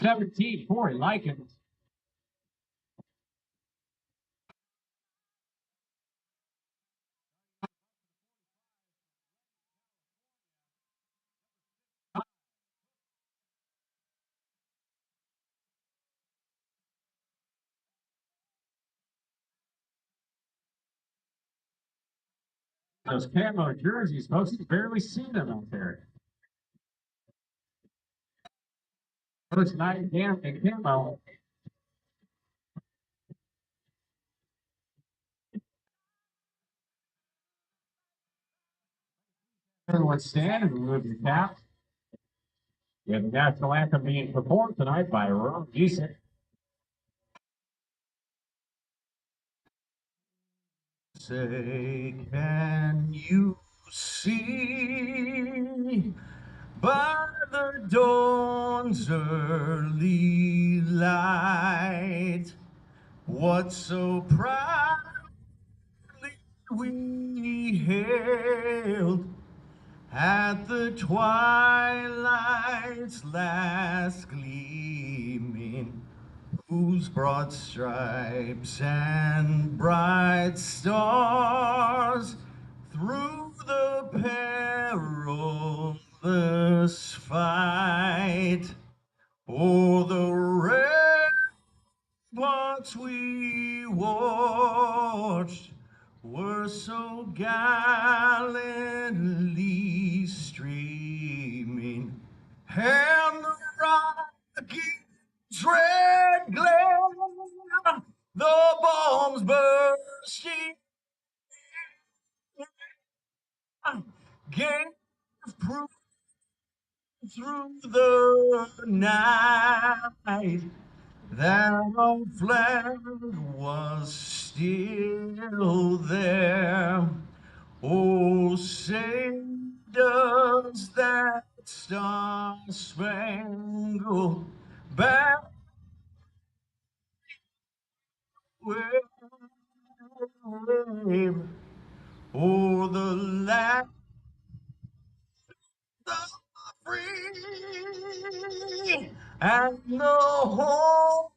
17 for Likens. Those camo jerseys, most barely see them out there. First night camp in camo. Everyone stand and remove your cap. We have the national anthem being performed tonight by Ron Giesek. Say, can you see by the dawn's early light what so proudly we hailed at the twilight's last gleaming, whose broad stripes and bright stars through the perilous fight o'er the ramparts we watched were so gallantly streaming, and the rocket's red glare, the bombs bursting, gave proof through the night that our flag was still there. Oh, say does that star-spangled banner wave o'er the land of the free and the home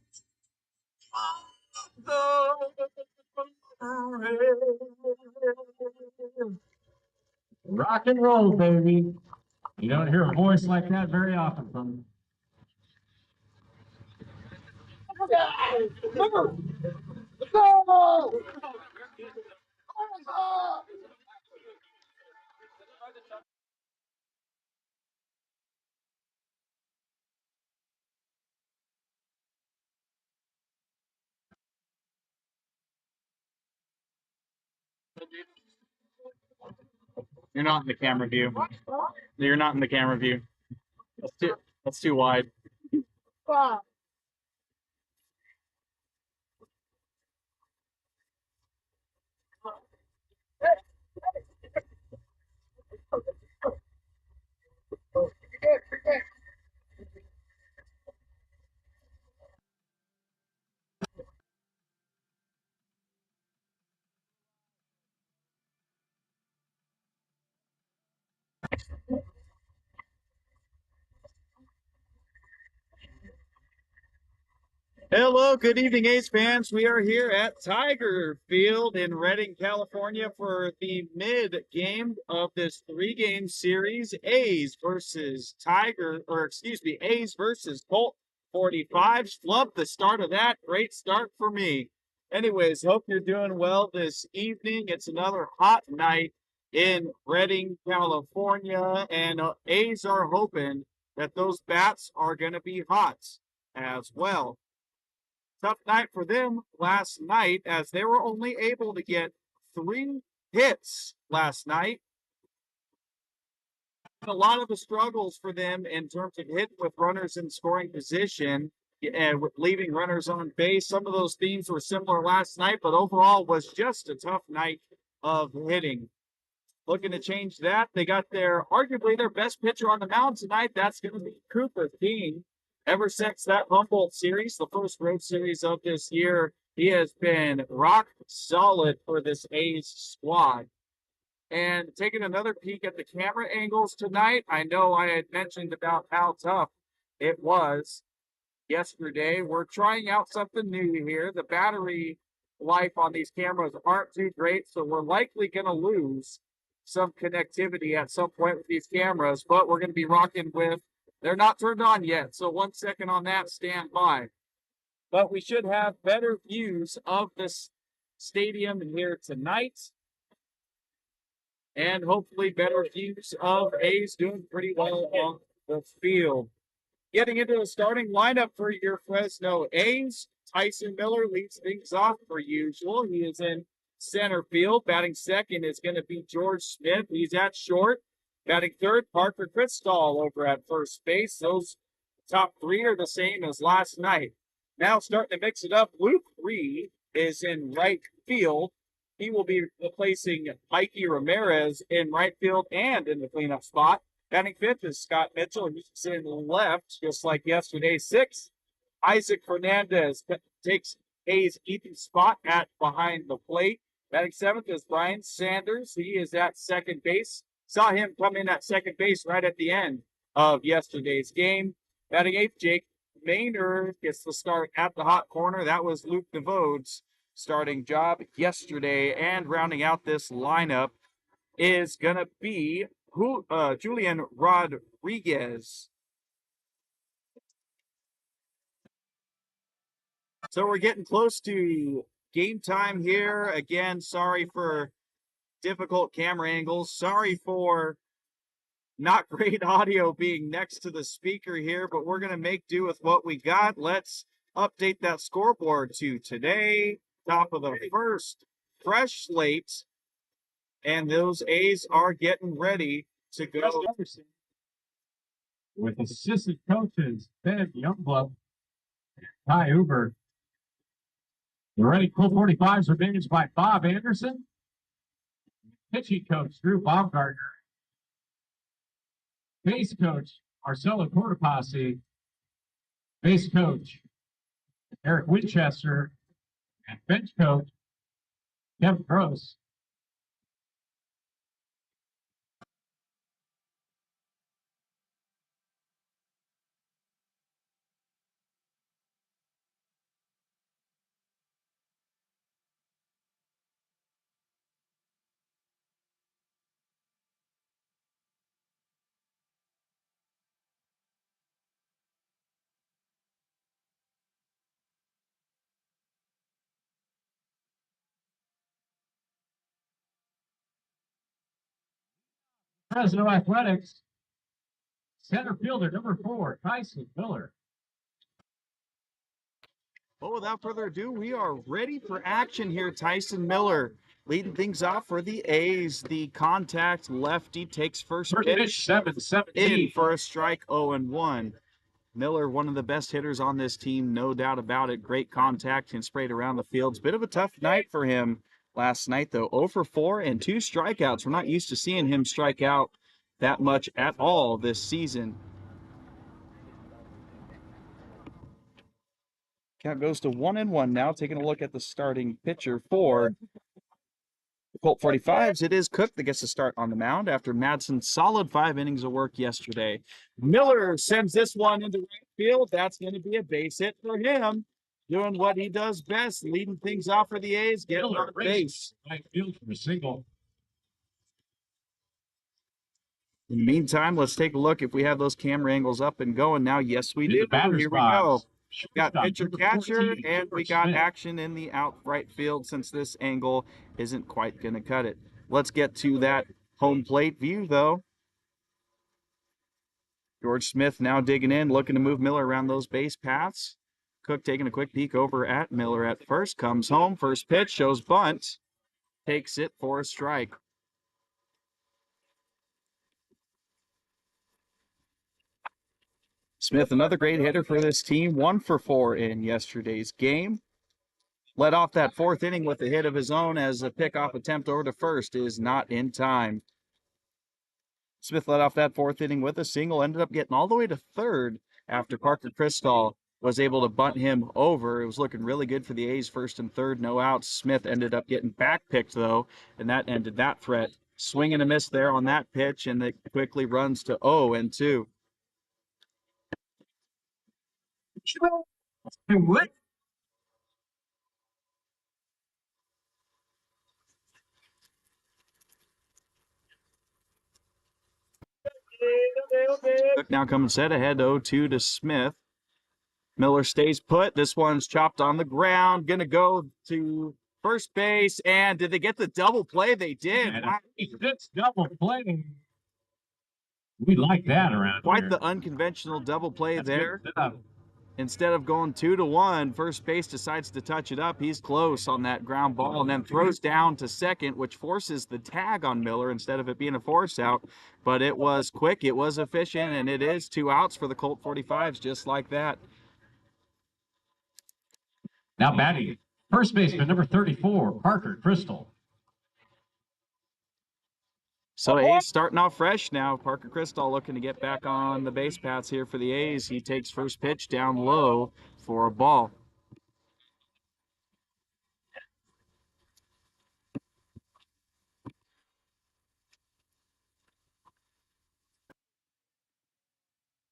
of the brave. Rock and roll, baby. You don't hear a voice like that very often from them. You're not in the camera view. You're not in the camera view. That's too wide. Hello, good evening, A's fans. We are here at Tiger Field in Redding, California for the mid game of this 3-game series. A's versus Colt 45s. Love the start of that. Great start for me. Anyways, hope you're doing well this evening. It's another hot night in Redding, California, and A's are hoping that those bats are going to be hot as well. Tough night for them last night as they were only able to get 3 hits last night. A lot of the struggles for them in terms of hitting with runners in scoring position and with leaving runners on base. Some of those themes were similar last night, but overall was just a tough night of hitting. Looking to change that. They got arguably their best pitcher on the mound tonight. That's going to be Cooper King. Ever since that Humboldt series, the first road series of this year, he has been rock solid for this A's squad. And taking another peek at the camera angles tonight, I know I had mentioned about how tough it was. yesterday. We're trying out something new here. The battery life on these cameras aren't too great, so we're likely going to lose some connectivity at some point with these cameras, but we're going to be rocking with, they're not turned on yet, so 1 second on that, stand by. But we should have better views of this stadium here tonight, and hopefully better views of A's doing pretty well on the field. Getting into the starting lineup for your Fresno A's, Tyson Miller leads things off per usual. He is in center field. Batting second is going to be George Smith. He's at short. Batting third, Parker Cristall over at first base. Those top three are the same as last night. Now starting to mix it up, Luke Reed is in right field. He will be replacing Mikey Ramirez in right field and in the cleanup spot. Batting fifth is Scott Mitchell. He's in left, just like yesterday. Sixth, Isaac Fernandez takes A's Ethan spot at behind the plate. Batting seventh is Brian Sanders. He is at second base. Saw him come in at second base right at the end of yesterday's game. Batting eighth, Jake Maynard gets the start at the hot corner. That was Luke DeVoe's starting job yesterday. And rounding out this lineup is going to be Julian Rodriguez. So we're getting close to game time here. Again, sorry for difficult camera angles. Sorry for not great audio being next to the speaker here, but we're going to make do with what we got. Let's update that scoreboard to today. Top of the first, fresh slate. And those A's are getting ready to go. With assistant coaches Ben Youngblood and Ty Uber. The Redding Colt 45s are managed by Bob Anderson. Pitching coach Drew Baumgartner. Base coach Marcelo Cortopassi. Base coach Eric Winchester. And bench coach Kevin Gross. Fresno Athletics, center fielder number 4, Tyson Miller. Well, without further ado, we are ready for action here. Tyson Miller leading things off for the A's. The contact lefty takes first pitch. 7-17. In for a strike, 0-1. Miller, one of the best hitters on this team, no doubt about it. Great contact and sprayed around the fields. Bit of a tough night for him last night, though. 0 for 4 and 2 strikeouts. We're not used to seeing him strike out that much at all this season. Count goes to 1-1 now. Taking a look at the starting pitcher for the Colt 45s. It is Cook that gets to start on the mound after Madsen's solid 5 innings of work yesterday. Miller sends this one into right field. That's going to be a base hit for him. Doing what he does best, leading things off for the A's, getting on base. Right field for a single. In the meantime, let's take a look if we have those camera angles up and going now. Yes, we do. Here we go. Got pitcher catcher, and we got action in the outright field since this angle isn't quite going to cut it. Let's get to that home plate view, though. George Smith now digging in, looking to move Miller around those base paths. Cook taking a quick peek over at Miller at first. Comes home. First pitch shows bunt. Takes it for a strike. Smith, another great hitter for this team. 1 for 4 in yesterday's game. Led off that 4th inning with a hit of his own as a pickoff attempt over to first is not in time. Smith led off that 4th inning with a single, ended up getting all the way to 3rd after Parker Cristall was able to bunt him over. It was looking really good for the A's 1st and 3rd, no outs. Smith ended up getting back picked, though, and that ended that threat. Swing and a miss there on that pitch, and it quickly runs to 0-2. What? Cook now coming set ahead 0-2 to Smith. Miller stays put. This one's chopped on the ground. Gonna go to first base. And did they get the double play? They did. And Wow. it's double play. We like that around Quite here. the unconventional double play That's there. good stuff. Instead of going 2-1, first base decides to touch it up. He's close on that ground ball and then throws down to second, which forces the tag on Miller instead of it being a force out. But it was quick, it was efficient, and it is 2 outs for the Colt 45s just like that. Now batting, first baseman number 34, Parker Crystal. So A's starting off fresh now. Parker Crystal looking to get back on the base paths here for the A's. He takes first pitch down low for a ball.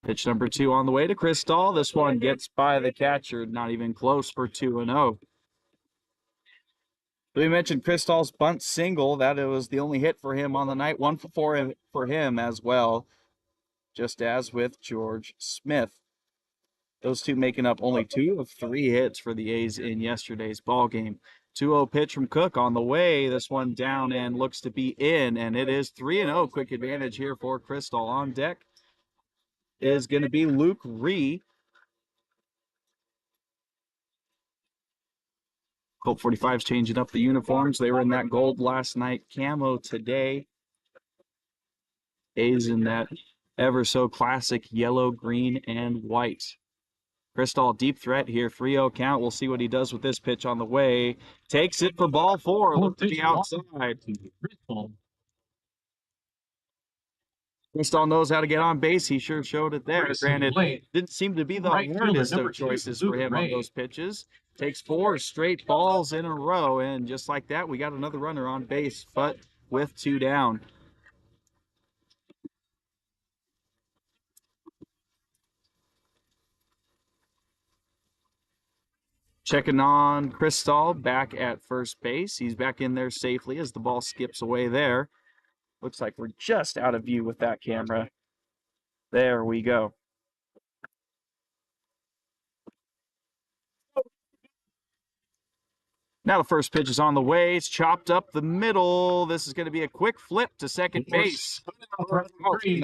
Pitch number 2 on the way to Crystal. This one gets by the catcher, not even close for 2-0. We mentioned Crystal's bunt single. That it was the only hit for him on the night. 1 for 4 for him as well, just as with George Smith. Those two making up only 2 of 3 hits for the A's in yesterday's ball game. 2-0 pitch from Cook on the way. This one down and looks to be in, and it is 3-0. Quick advantage here for Crystal. On deck is going to be Luke Ree. Colt 45's changing up the uniforms. They were in that gold last night, camo today. A's in that ever so classic yellow, green, and white. Crystal deep threat here, 3-0 count. We'll see what he does with this pitch on the way. Takes it for ball 4. Look to the outside. Crystal knows how to get on base. He sure showed it there. Granted, didn't seem to be the hardest of choices for him on those pitches. Takes 4 straight balls in a row, and just like that, we got another runner on base, but with 2 down. Checking on Crystal back at first base. He's back in there safely as the ball skips away there. Looks like we're just out of view with that camera. There we go. Now the first pitch is on the way. It's chopped up the middle. This is going to be a quick flip to second base. Number 3.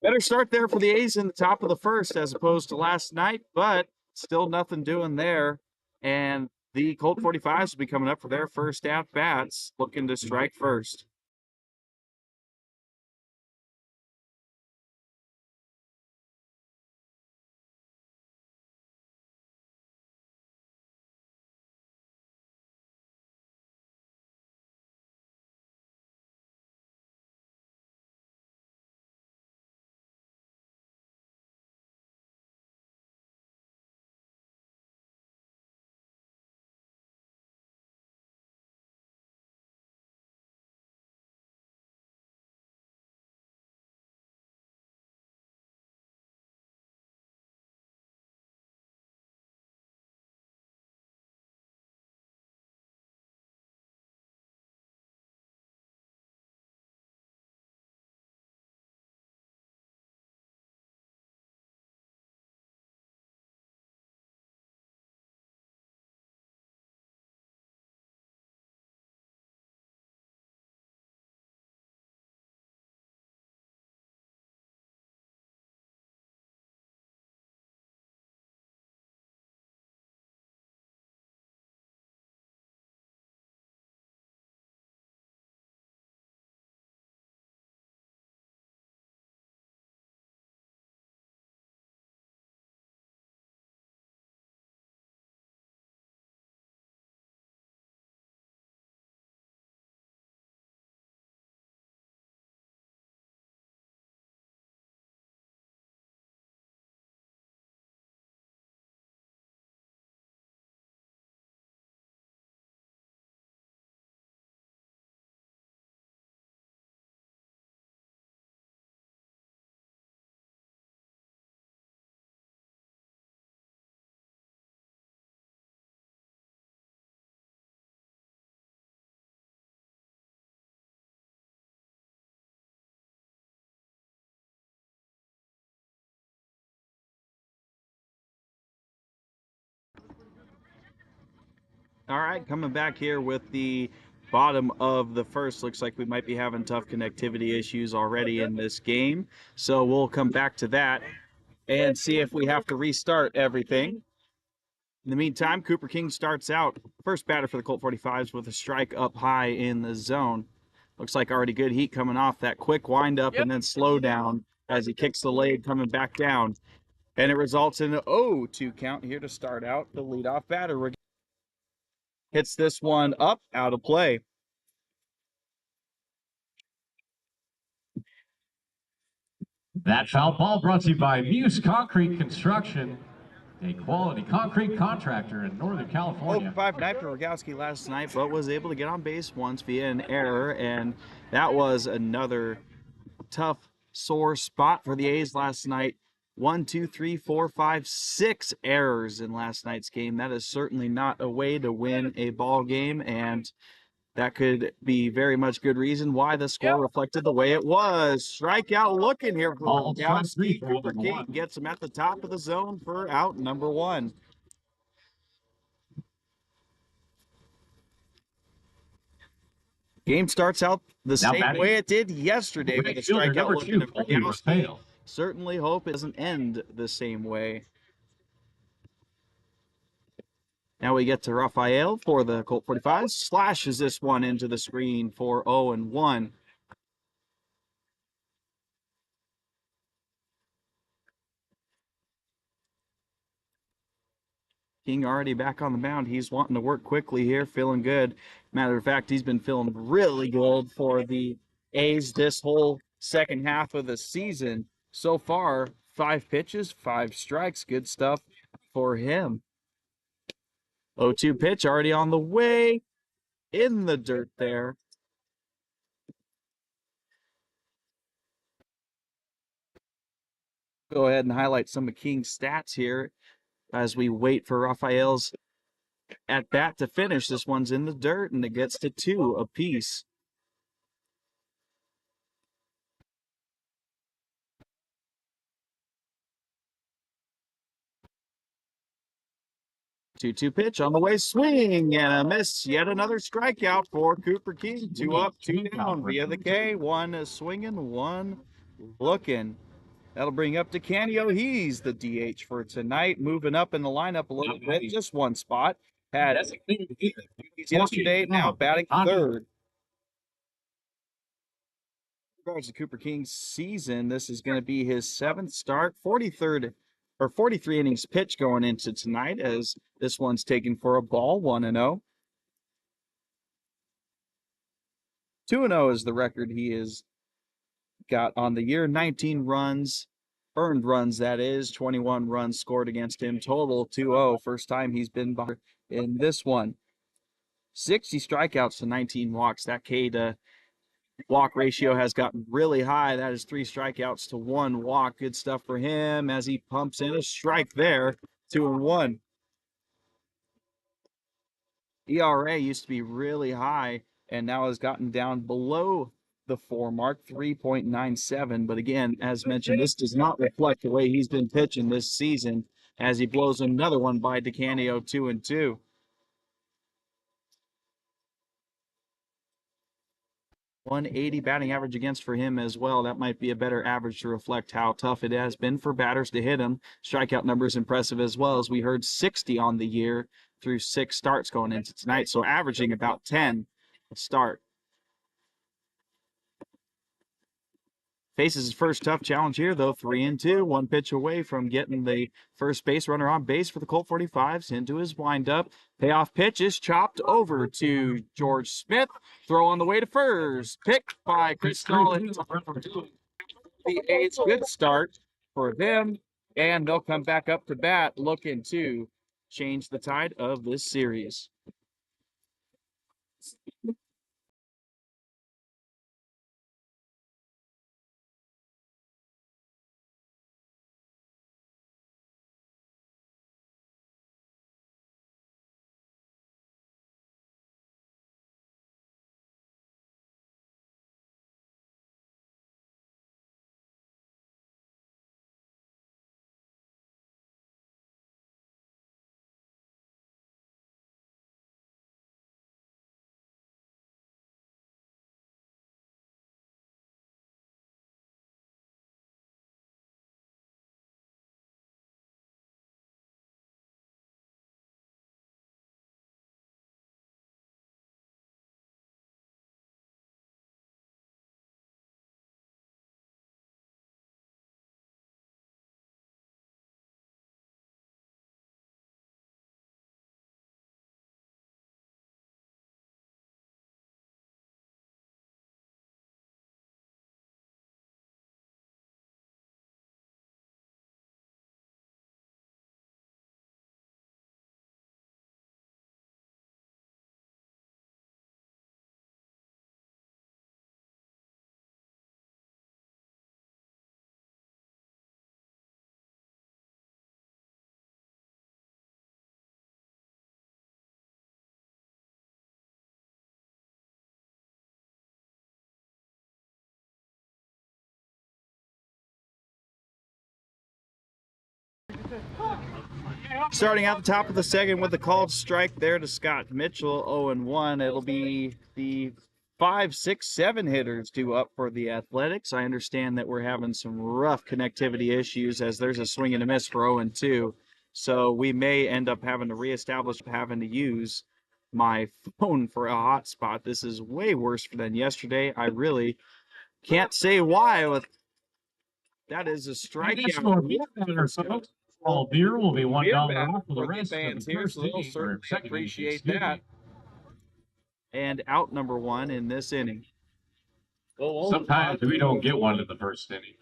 Better start there for the A's in the top of the first as opposed to last night, but still nothing doing there. And the Colt 45s will be coming up for their first at-bats, looking to strike first. All right, coming back here with the bottom of the first. Looks like we might be having tough connectivity issues already in this game. So we'll come back to that and see if we have to restart everything. In the meantime, Cooper King starts out first batter for the Colt 45s with a strike up high in the zone. Looks like already good heat coming off that quick windup and then slow down as he kicks the leg coming back down. And it results in an 0-2 count here to start out. The leadoff batter hits this one up, out of play. That foul ball brought to you by Muse Concrete Construction, a quality concrete contractor in Northern California. 5 night for Rogowski last night, but was able to get on base once via an error, and that was another tough, sore spot for the A's last night. 1, 2, 3, 4, 5, 6 errors in last night's game. That is certainly not a way to win a ball game, and that could be very much good reason why the score reflected the way it was. Strikeout looking here for Rogowski. Cooper King gets him at the top of the zone for out number 1. Game starts out the same way it did yesterday with a strikeout looking at Rogowski. Certainly hope it doesn't end the same way. Now we get to Rafael for the Colt 45. Slashes this one into the screen for 0-1. King already back on the mound. He's wanting to work quickly here, feeling good. Matter of fact, he's been feeling really good for the A's this whole second half of the season. So far, 5 pitches, 5 strikes. Good stuff for him. 0-2 pitch already on the way. In the dirt there. Go ahead and highlight some of King's stats here as we wait for Rafael's at bat to finish. This one's in the dirt, and it gets to 2 apiece. Two pitch on the way, swing and a miss. Yet another strikeout for Cooper King. 2 up, 2 down via the K. 1 swinging, 1 looking. That'll bring up to Canio. He's the DH for tonight. Moving up in the lineup a little bit, just 1 spot. Had yesterday, now batting third. In regards to Cooper King's season, this is going to be his 7th start, 43rd or 43 innings pitch going into tonight, as this one's taken for a ball, 1-0. 2-0 is the record he has got on the year. 19 runs, earned runs, that is. 21 runs scored against him. Total 2-0. First time he's been in this one. 60 strikeouts to 19 walks. That K to walk ratio has gotten really high. That is 3 strikeouts to 1 walk. Good stuff for him as he pumps in a strike there. 2-1. ERA used to be really high and now has gotten down below the 4 mark, 3.97. But again, as mentioned, this does not reflect the way he's been pitching this season as he blows another one by DeCanio, 2-2. 180 batting average against for him as well. That might be a better average to reflect how tough it has been for batters to hit him. Strikeout numbers impressive as well, as we heard 60 on the year through 6 starts going into tonight. So averaging about 10 a start. Faces his first tough challenge here, though. 3-2, 1 pitch away from getting the first base runner on base for the Colt 45s into his windup. Payoff pitch is chopped over to George Smith. Throw on the way to first. Picked by Chris Collins. The A's, good start for them, and they'll come back up to bat looking to change the tide of this series. Starting out the top of the second with the called strike there to Scott Mitchell, 0-1. It'll be the 5, 6, 7 hitters due up for the Athletics. I understand that we're having some rough connectivity issues as there's a swing and a miss for 0-2. So we may end up having to reestablish having to use my phone for a hotspot. This is way worse than yesterday. I really can't say why. That is a strikeout. All beer will be $1 back off for the for the rest of fans the here, first so they'll inning. certainly Or second inning, appreciate excuse that. me. And out number 1 in this inning. Sometimes we don't get one in the first inning.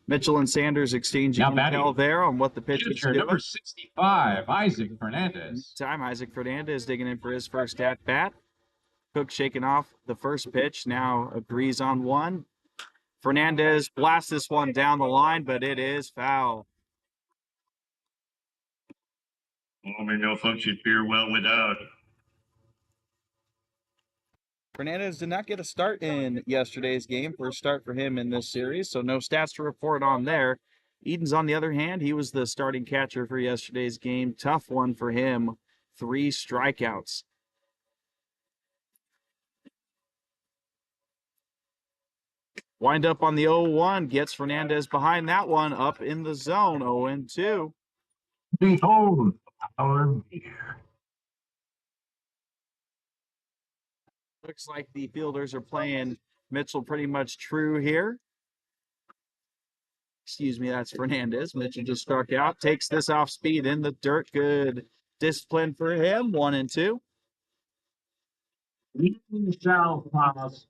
Mitchell and Sanders exchanging Now batting. intel there on what the pitch is Future doing. number 65, Isaac Fernandez. Time Isaac Fernandez digging in for his first at bat. Cook shaking off the first pitch, now agrees on one. Fernandez blasts this one down the line, but it is foul. Well, no function fare well without. Fernandez did not get a start in yesterday's game. First start for him in this series, so no stats to report on there. Edens, on the other hand, he was the starting catcher for yesterday's game. Tough one for him. 3 strikeouts. Wind up on the 0-1, gets Fernandez behind that one, up in the zone, 0-2. Behold our beer. Looks like the fielders are playing Mitchell pretty much true here. Excuse me, that's Fernandez. Mitchell just struck out, takes this off speed in the dirt. Good discipline for him, 1-2. We shall pass.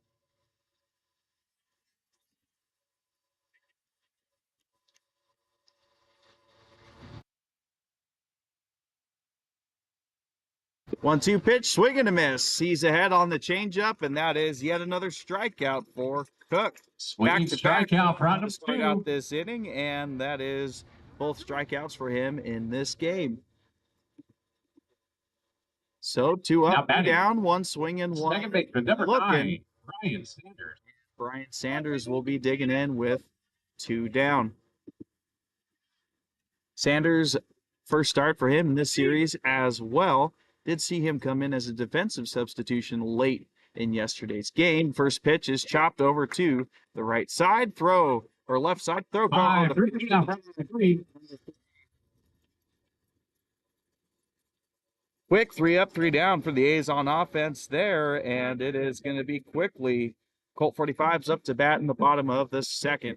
One-two pitch, swing and a miss. He's ahead on the changeup, and that is yet another strikeout for Cook. Swinging strikeout for round to of start 2. out this inning, and that is both strikeouts for him in this game. So 2 up, 2 down, 1 swing and 1 Second baseman, number looking. 9, Brian Sanders. Brian Sanders will be digging in with 2 down. Sanders, first start for him in this series as well. Did see him come in as a defensive substitution late in yesterday's game. First pitch is chopped over to the right side, throw, or left side, throw. Quick 3 up, 3 down for the A's on offense there, and it is going to be quickly Colt 45s up to bat in the bottom of the second.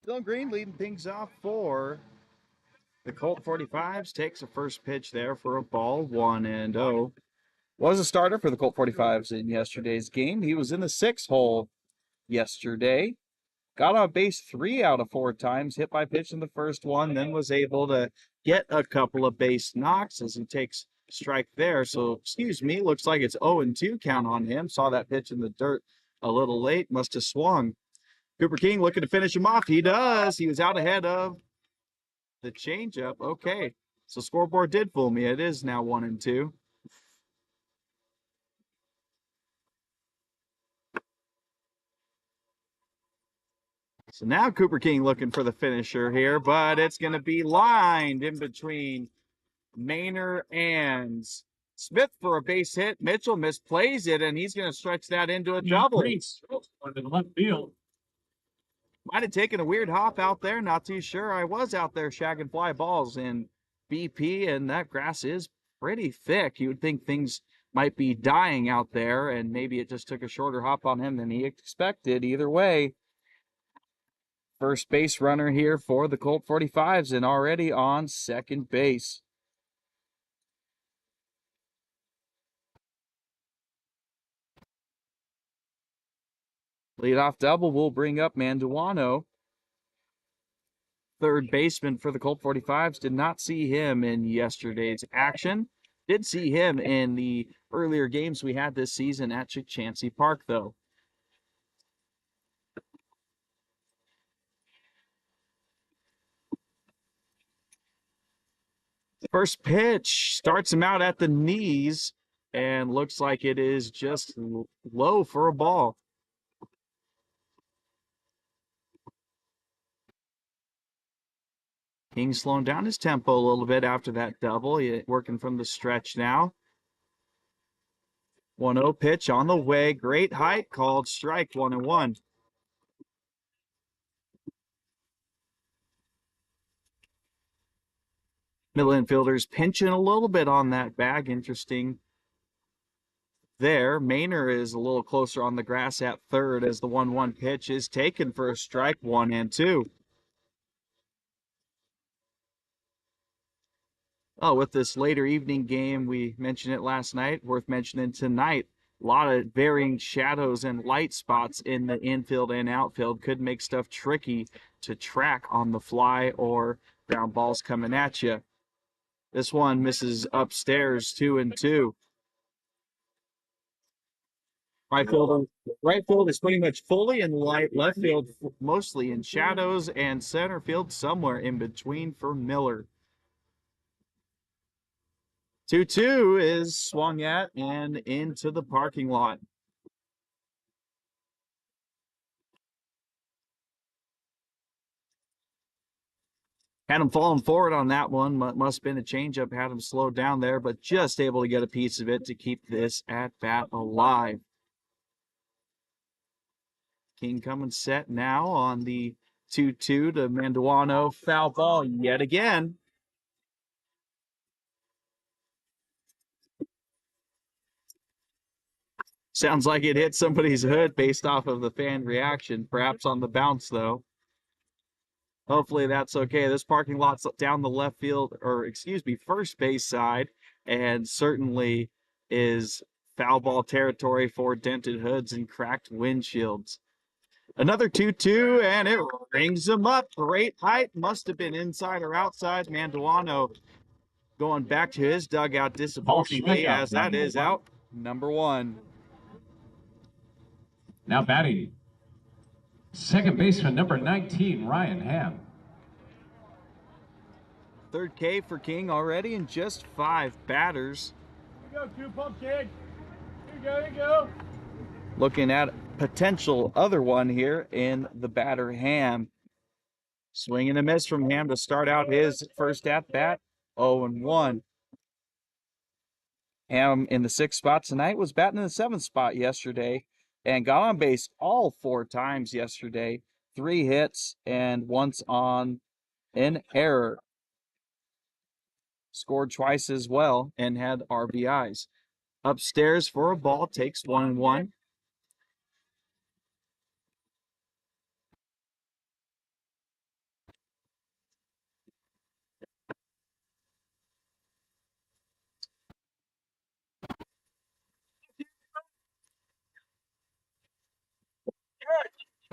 Dylan Green leading things off for the Colt 45s. Takes a first pitch there for a ball, 1-0. Was a starter for the Colt 45s in yesterday's game. He was in the 6 hole yesterday. Got on base 3 out of 4 times, hit by pitch in the first one, then was able to get a couple of base knocks as he takes strike there. So, excuse me, looks like it's 0-2 count on him. Saw that pitch in the dirt a little late, must have swung. Cooper King looking to finish him off. He does. He was out ahead of the changeup. Okay, so scoreboard did fool me. It is now 1-2. So now Cooper King looking for the finisher here, but it's going to be lined in between Maynor and Smith for a base hit. Mitchell misplays it, and he's going to stretch that into a double. Into the left field. Might have taken a weird hop out there. Not too sure. I was out there shagging fly balls in BP, and that grass is pretty thick. You would think things might be dying out there, and maybe it just took a shorter hop on him than he expected. Either way, first base runner here for the Colt 45s and already on second base. Leadoff double will bring up Manduano. Third baseman for the Colt 45s. Did not see him in yesterday's action. Did see him in the earlier games we had this season at Chansey Park, though. First pitch starts him out at the knees and looks like it is just low for a ball. King slowing down his tempo a little bit after that double. Working from the stretch now. 1-0 pitch on the way. Great height, called strike, 1-1. Middle infielders pinching a little bit on that bag. Interesting there. Maynor is a little closer on the grass at third as the 1-1 pitch is taken for a strike, 1-2. Oh, with this later evening game, we mentioned it last night, worth mentioning tonight. A lot of varying shadows and light spots in the infield and outfield could make stuff tricky to track on the fly or ground balls coming at you. This one misses upstairs, 2-2. Right field is pretty much fully in light. Left field mostly in shadows, and center field somewhere in between for Miller. 2-2 is swung at and into the parking lot. Had him falling forward on that one. Must have been a changeup. Had him slowed down there, but just able to get a piece of it to keep this at bat alive. King coming set now on the 2-2 to Manduano. Foul ball yet again. Sounds like it hit somebody's hood based off of the fan reaction. Perhaps on the bounce, though. Hopefully that's okay. This parking lot's down the left field, or excuse me, first base side, and certainly is foul ball territory for dented hoods and cracked windshields. Another 2-2, and it rings him up. Great height. Must have been inside or outside. Manduano going back to his dugout disappointingly, as that is out number 1. Now batting, second baseman number 19, Ryan Ham. Third K for King already in just 5 batters. Here you go, 2 pump kid. Here you go. Looking at potential other one here in the batter Ham. Swing and a miss from Ham to start out his first at bat. 0-1. Ham in the 6th spot tonight, was batting in the 7th spot yesterday and got on base all 4 times yesterday. 3 hits and once on an error. Scored twice as well and had RBIs. Upstairs for a ball, takes 1-1.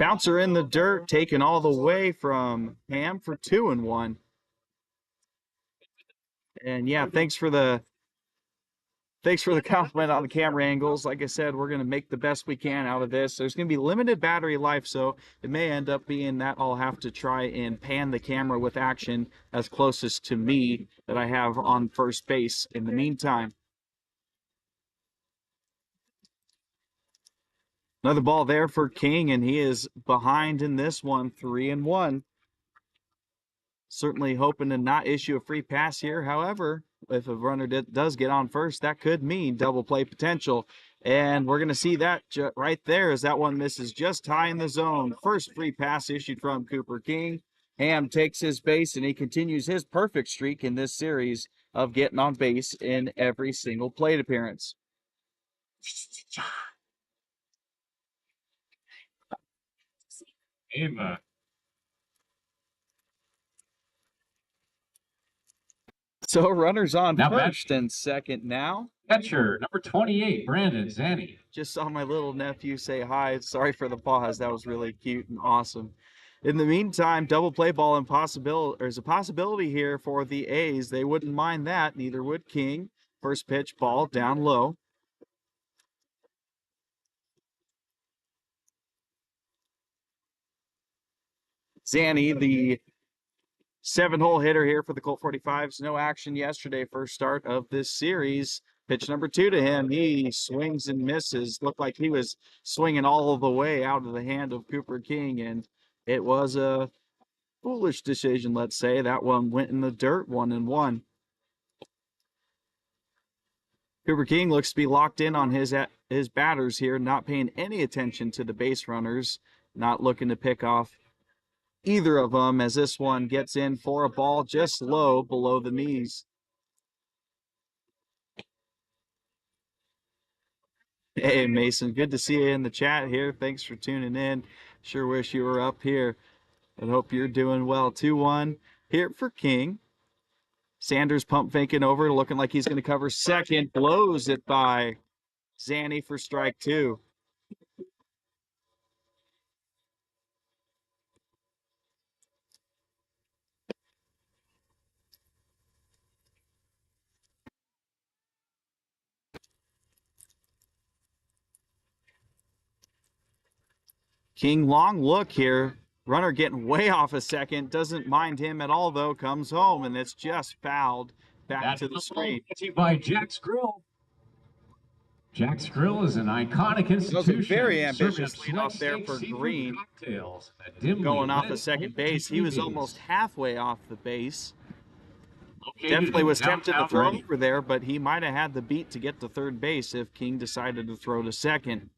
Bouncer in the dirt, taken all the way from Ham for 2-1. And yeah, thanks for the compliment on the camera angles. Like I said, we're going to make the best we can out of this. There's going to be limited battery life, so it may end up being that I'll have to try and pan the camera with action as closest to me that I have on first base in the meantime. Another ball there for King, and he is behind in this one, 3-1. Certainly hoping to not issue a free pass here. However, if a runner does get on first, that could mean double play potential. And we're going to see that right there as that one misses just high in the zone. First free pass issued from Cooper King. Ham takes his base, and he continues his perfect streak in this series of getting on base in every single plate appearance. Ava. So runners on Now first and second now. Catcher, number 28, Brandon Zanny. Just saw my little nephew say hi. Sorry for the pause. That was really cute and awesome. In the meantime, double play ball impossibility. There's a possibility here for the A's. They wouldn't mind that. Neither would King. First pitch, ball down low. Zanny, the 7-hole hitter here for the Colt 45s. No action yesterday, first start of this series. Pitch number 2 to him. He swings and misses. Looked like he was swinging all the way out of the hand of Cooper King, and it was a foolish decision, let's say. That one went in the dirt, 1-1. Cooper King looks to be locked in on his batters here, not paying any attention to the base runners, not looking to pick off either of them as this one gets in for a ball just low below the knees. Hey, Mason, good to see you in the chat here. Thanks for tuning in. Sure wish you were up here. I hope you're doing well. 2-1 here for King. Sanders pump faking over, looking like he's going to cover second. Blows it by Zanny for strike 2. King, long look here. Runner getting way off a second. Doesn't mind him at all, though. Comes home, and it's just fouled back to the screen. By Jack Skrill. Jack Skrill is an iconic institution. That was a very ambitious leadoff there for Green. Going off a second base. He was almost halfway off the base. Definitely was tempted to throw over there, but he might have had the beat to get to third base if King decided to throw to second.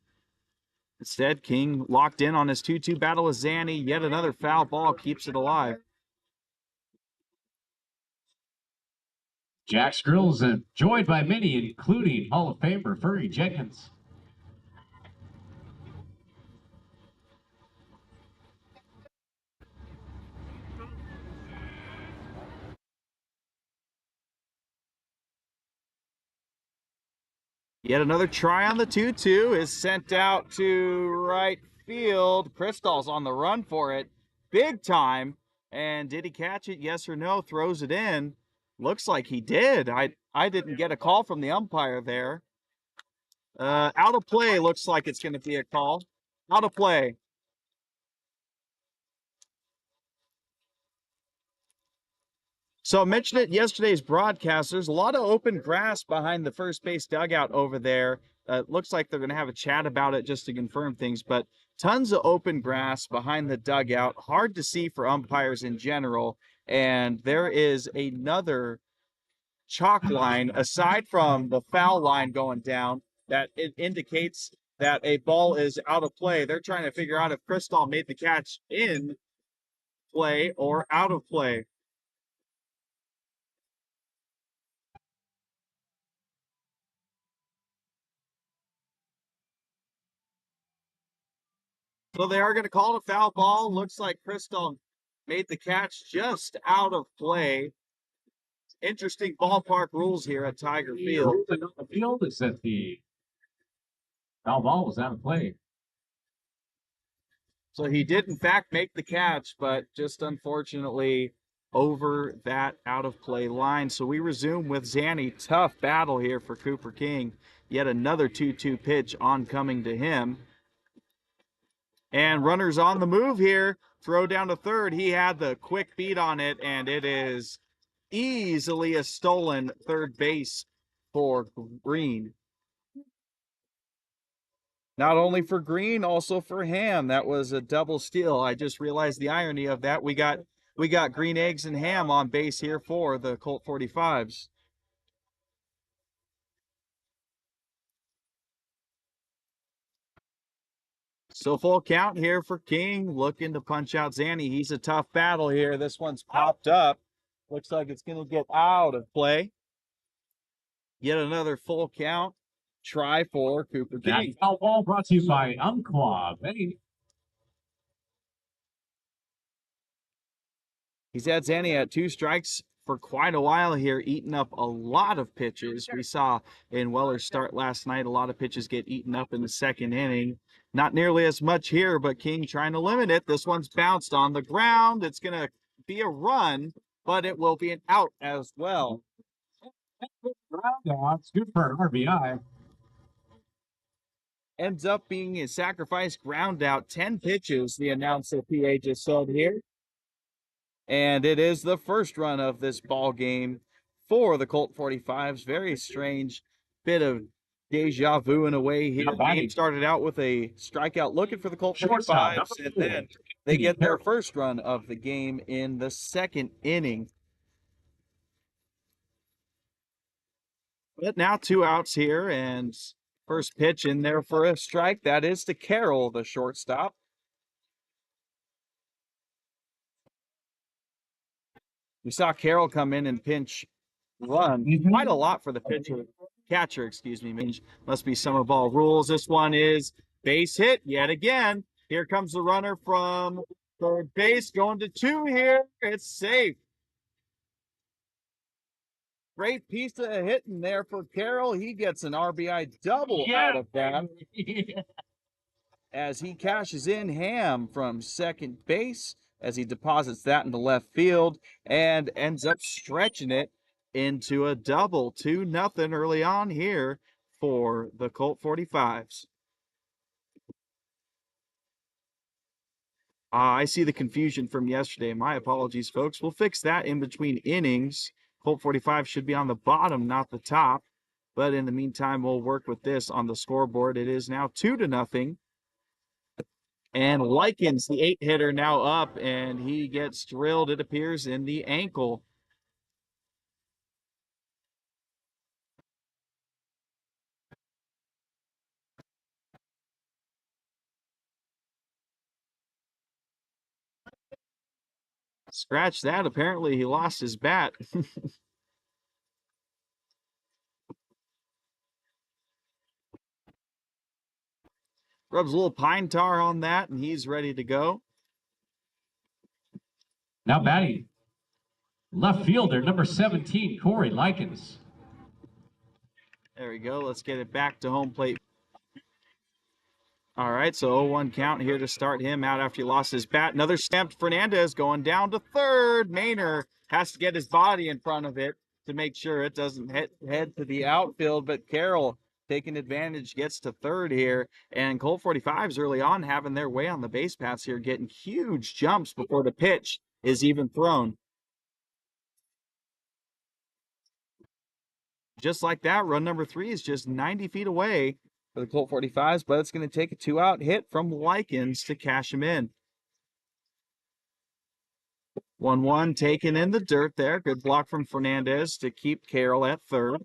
Instead, King locked in on his 2-2 battle with Zanny. Yet another foul ball keeps it alive. Jack Skrill is enjoyed by many, including Hall of Famer Furry Jenkins. Yet another try on the 2-2 is sent out to right field. Crystal's on the run for it big time. And did he catch it? Yes or no? Throws it in. Looks like he did. I didn't get a call from the umpire there. Out of play looks like it's going to be a call. Out of play. So I mentioned it yesterday's broadcast. There's a lot of open grass behind the first base dugout over there. It looks like they're going to have a chat about it just to confirm things, but tons of open grass behind the dugout. Hard to see for umpires in general. And there is another chalk line aside from the foul line going down that it indicates that a ball is out of play. They're trying to figure out if Crystal made the catch in play or out of play. So they are going to call it a foul ball. Looks like Crystal made the catch just out of play. Interesting ballpark rules here at Tiger Field. The field is that the foul ball was out of play. So he did, in fact, make the catch, but just unfortunately over that out of play line. So we resume with Zanny. Tough battle here for Cooper King. Yet another 2-2 pitch oncoming to him. And runners on the move here. Throw down to third. He had the quick beat on it, and it is easily a stolen third base for Green. Not only for Green, also for Ham. That was a double steal. I just realized the irony of that. We got Green, Eggs, and Ham on base here for the Colt 45s. So full count here for King, looking to punch out Zanny. He's a tough battle here. This one's popped up. Looks like it's going to get out of play. Yet another full count. Try for Cooper King. That ball brought to you by Umpqua. He's had Zanny at 2 strikes for quite a while here, eating up a lot of pitches. We saw in Weller's start last night, a lot of pitches get eaten up in the second inning. Not nearly as much here, but King trying to limit it. This one's bounced on the ground. It's going to be a run, but it will be an out as well. It's good for an RBI. Ends up being a sacrifice ground out. 10 pitches, the announcer PA just said here. And it is the first run of this ball game for the Colt 45s. Very strange bit of deja vu in a way here. The game started out with a strikeout looking for the Colt 45s, and then they get their first run of the game in the second inning. But now 2 outs here, and first pitch in there for a strike. That is to Carroll, the shortstop. We saw Carroll come in and pinch run quite a lot for the catcher, excuse me. Must be summer ball rules. This one is base hit yet again. Here comes the runner from third base going to 2 here. It's safe. Great piece of hitting there for Carroll. He gets an RBI double out of that. As he cashes in Ham from second base, as he deposits that into left field and ends up stretching it into a double. 2-0 early on here for the Colt 45s. I see the confusion from yesterday. My apologies, folks. We'll fix that in between innings. Colt 45 should be on the bottom, not the top. But in the meantime, we'll work with this on the scoreboard. It is now 2-0. And Likens, the 8-hitter, now up, and he gets drilled, it appears, in the ankle. Scratch that. Apparently, he lost his bat. Rubs a little pine tar on that, and he's ready to go. Now batting, left fielder, number 17, Corey Likens. There we go. Let's get it back to home plate. All right, so 0-1 count here to start him out after he lost his bat. Another stamped Fernandez going down to third. Maynor has to get his body in front of it to make sure it doesn't head to the outfield, but Carroll taking advantage, gets to third here. And Colt 45s early on having their way on the base paths here, getting huge jumps before the pitch is even thrown. Just like that, run number 3 is just 90 feet away for the Colt 45s, but it's going to take a 2-out hit from Likens to cash him in. 1-1 taken in the dirt there. Good block from Fernandez to keep Carroll at third.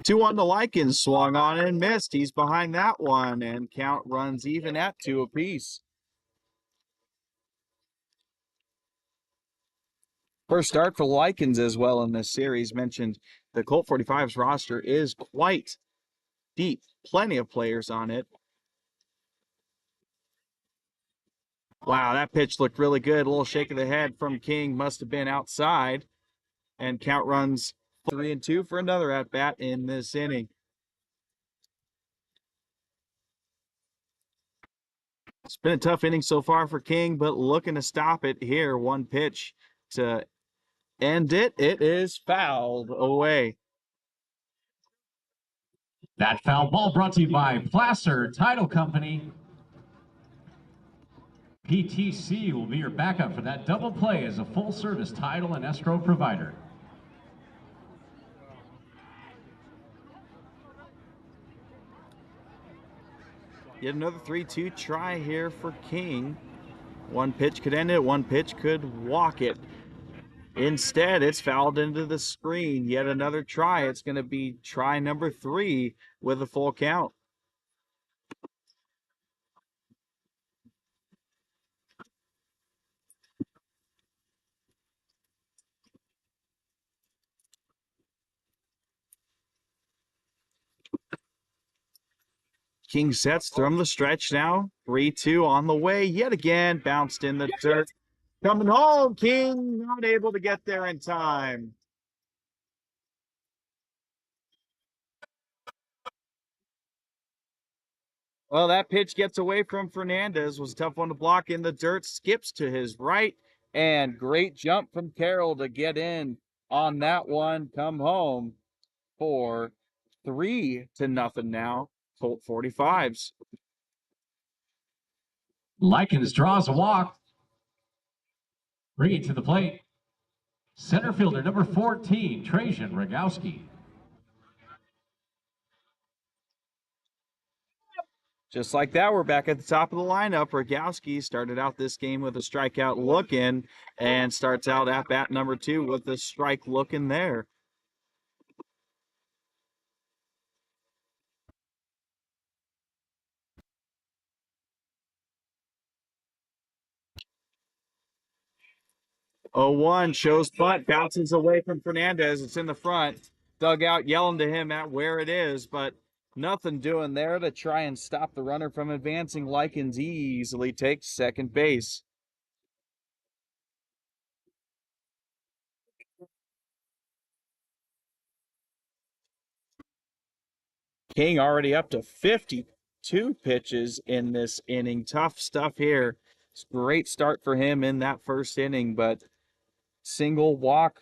Two on to Likens, swung on and missed. He's behind that one, and count runs even at 2 apiece. First start for Likens as well in this series. Mentioned the Colt 45's roster is quite deep. Plenty of players on it. Wow, that pitch looked really good. A little shake of the head from King, must have been outside. And count runs 3-2 for another at bat in this inning. It's been a tough inning so far for King, but looking to stop it here. One pitch to end it. It is fouled away. That foul ball brought to you by Placer Title Company. PTC will be your backup for that double play as a full-service title and escrow provider. Yet another 3-2 try here for King. One pitch could end it, one pitch could walk it. Instead, it's fouled into the screen. Yet another try. It's going to be try number 3 with a full count. King sets from the stretch now. 3-2 on the way. Yet again, bounced in the dirt. Coming home, King not able to get there in time. Well, that pitch gets away from Fernandez. Was a tough one to block in the dirt. Skips to his right. And great jump from Carroll to get in on that one. Come home for 3-0 now. Colt 45s. Likens draws a walk. Bringing to the plate, center fielder number 14, Trajan Rogowski. Just like that, we're back at the top of the lineup. Rogowski started out this game with a strikeout looking and starts out at bat number 2 with a strike looking there. Oh, 1 shows bunt, bounces away from Fernandez. It's in the front. Dugout yelling to him at where it is, but nothing doing there to try and stop the runner from advancing. Likens easily takes second base. King already up to 52 pitches in this inning. Tough stuff here. It's a great start for him in that first inning, but single walk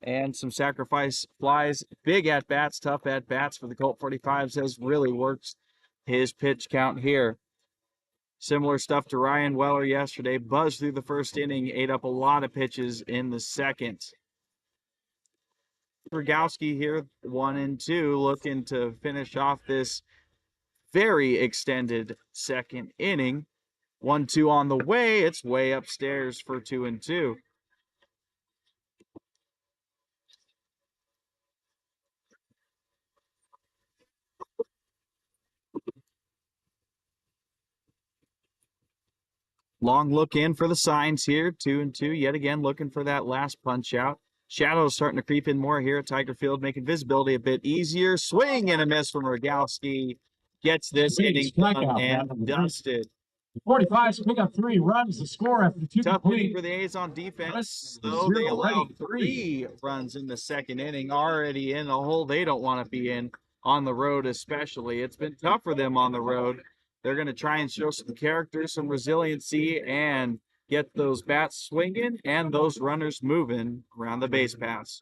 and some sacrifice flies. Big at bats, tough at bats for the Colt 45s has really worked his pitch count here. Similar stuff to Ryan Weller yesterday. Buzzed through the first inning, ate up a lot of pitches in the second. Rogowski here, 1 and 2, looking to finish off this very extended second inning. 1-2 on the way. It's way upstairs for 2-2. Long look in for the signs here. 2-2. Yet again, looking for that last punch out. Shadows starting to creep in more here at Tiger Field, making visibility a bit easier. Swing and a miss from Rogowski. Gets this inning done and dusted. The 45s pick up 3 runs to score after 2 Tough inning complete. for the A's on defense, Zero, though they allowed Redding 3 runs in the second inning, already in a hole they don't want to be in on the road especially. It's been tough for them on the road. They're going to try and show some character, some resiliency, and get those bats swinging and those runners moving around the base paths.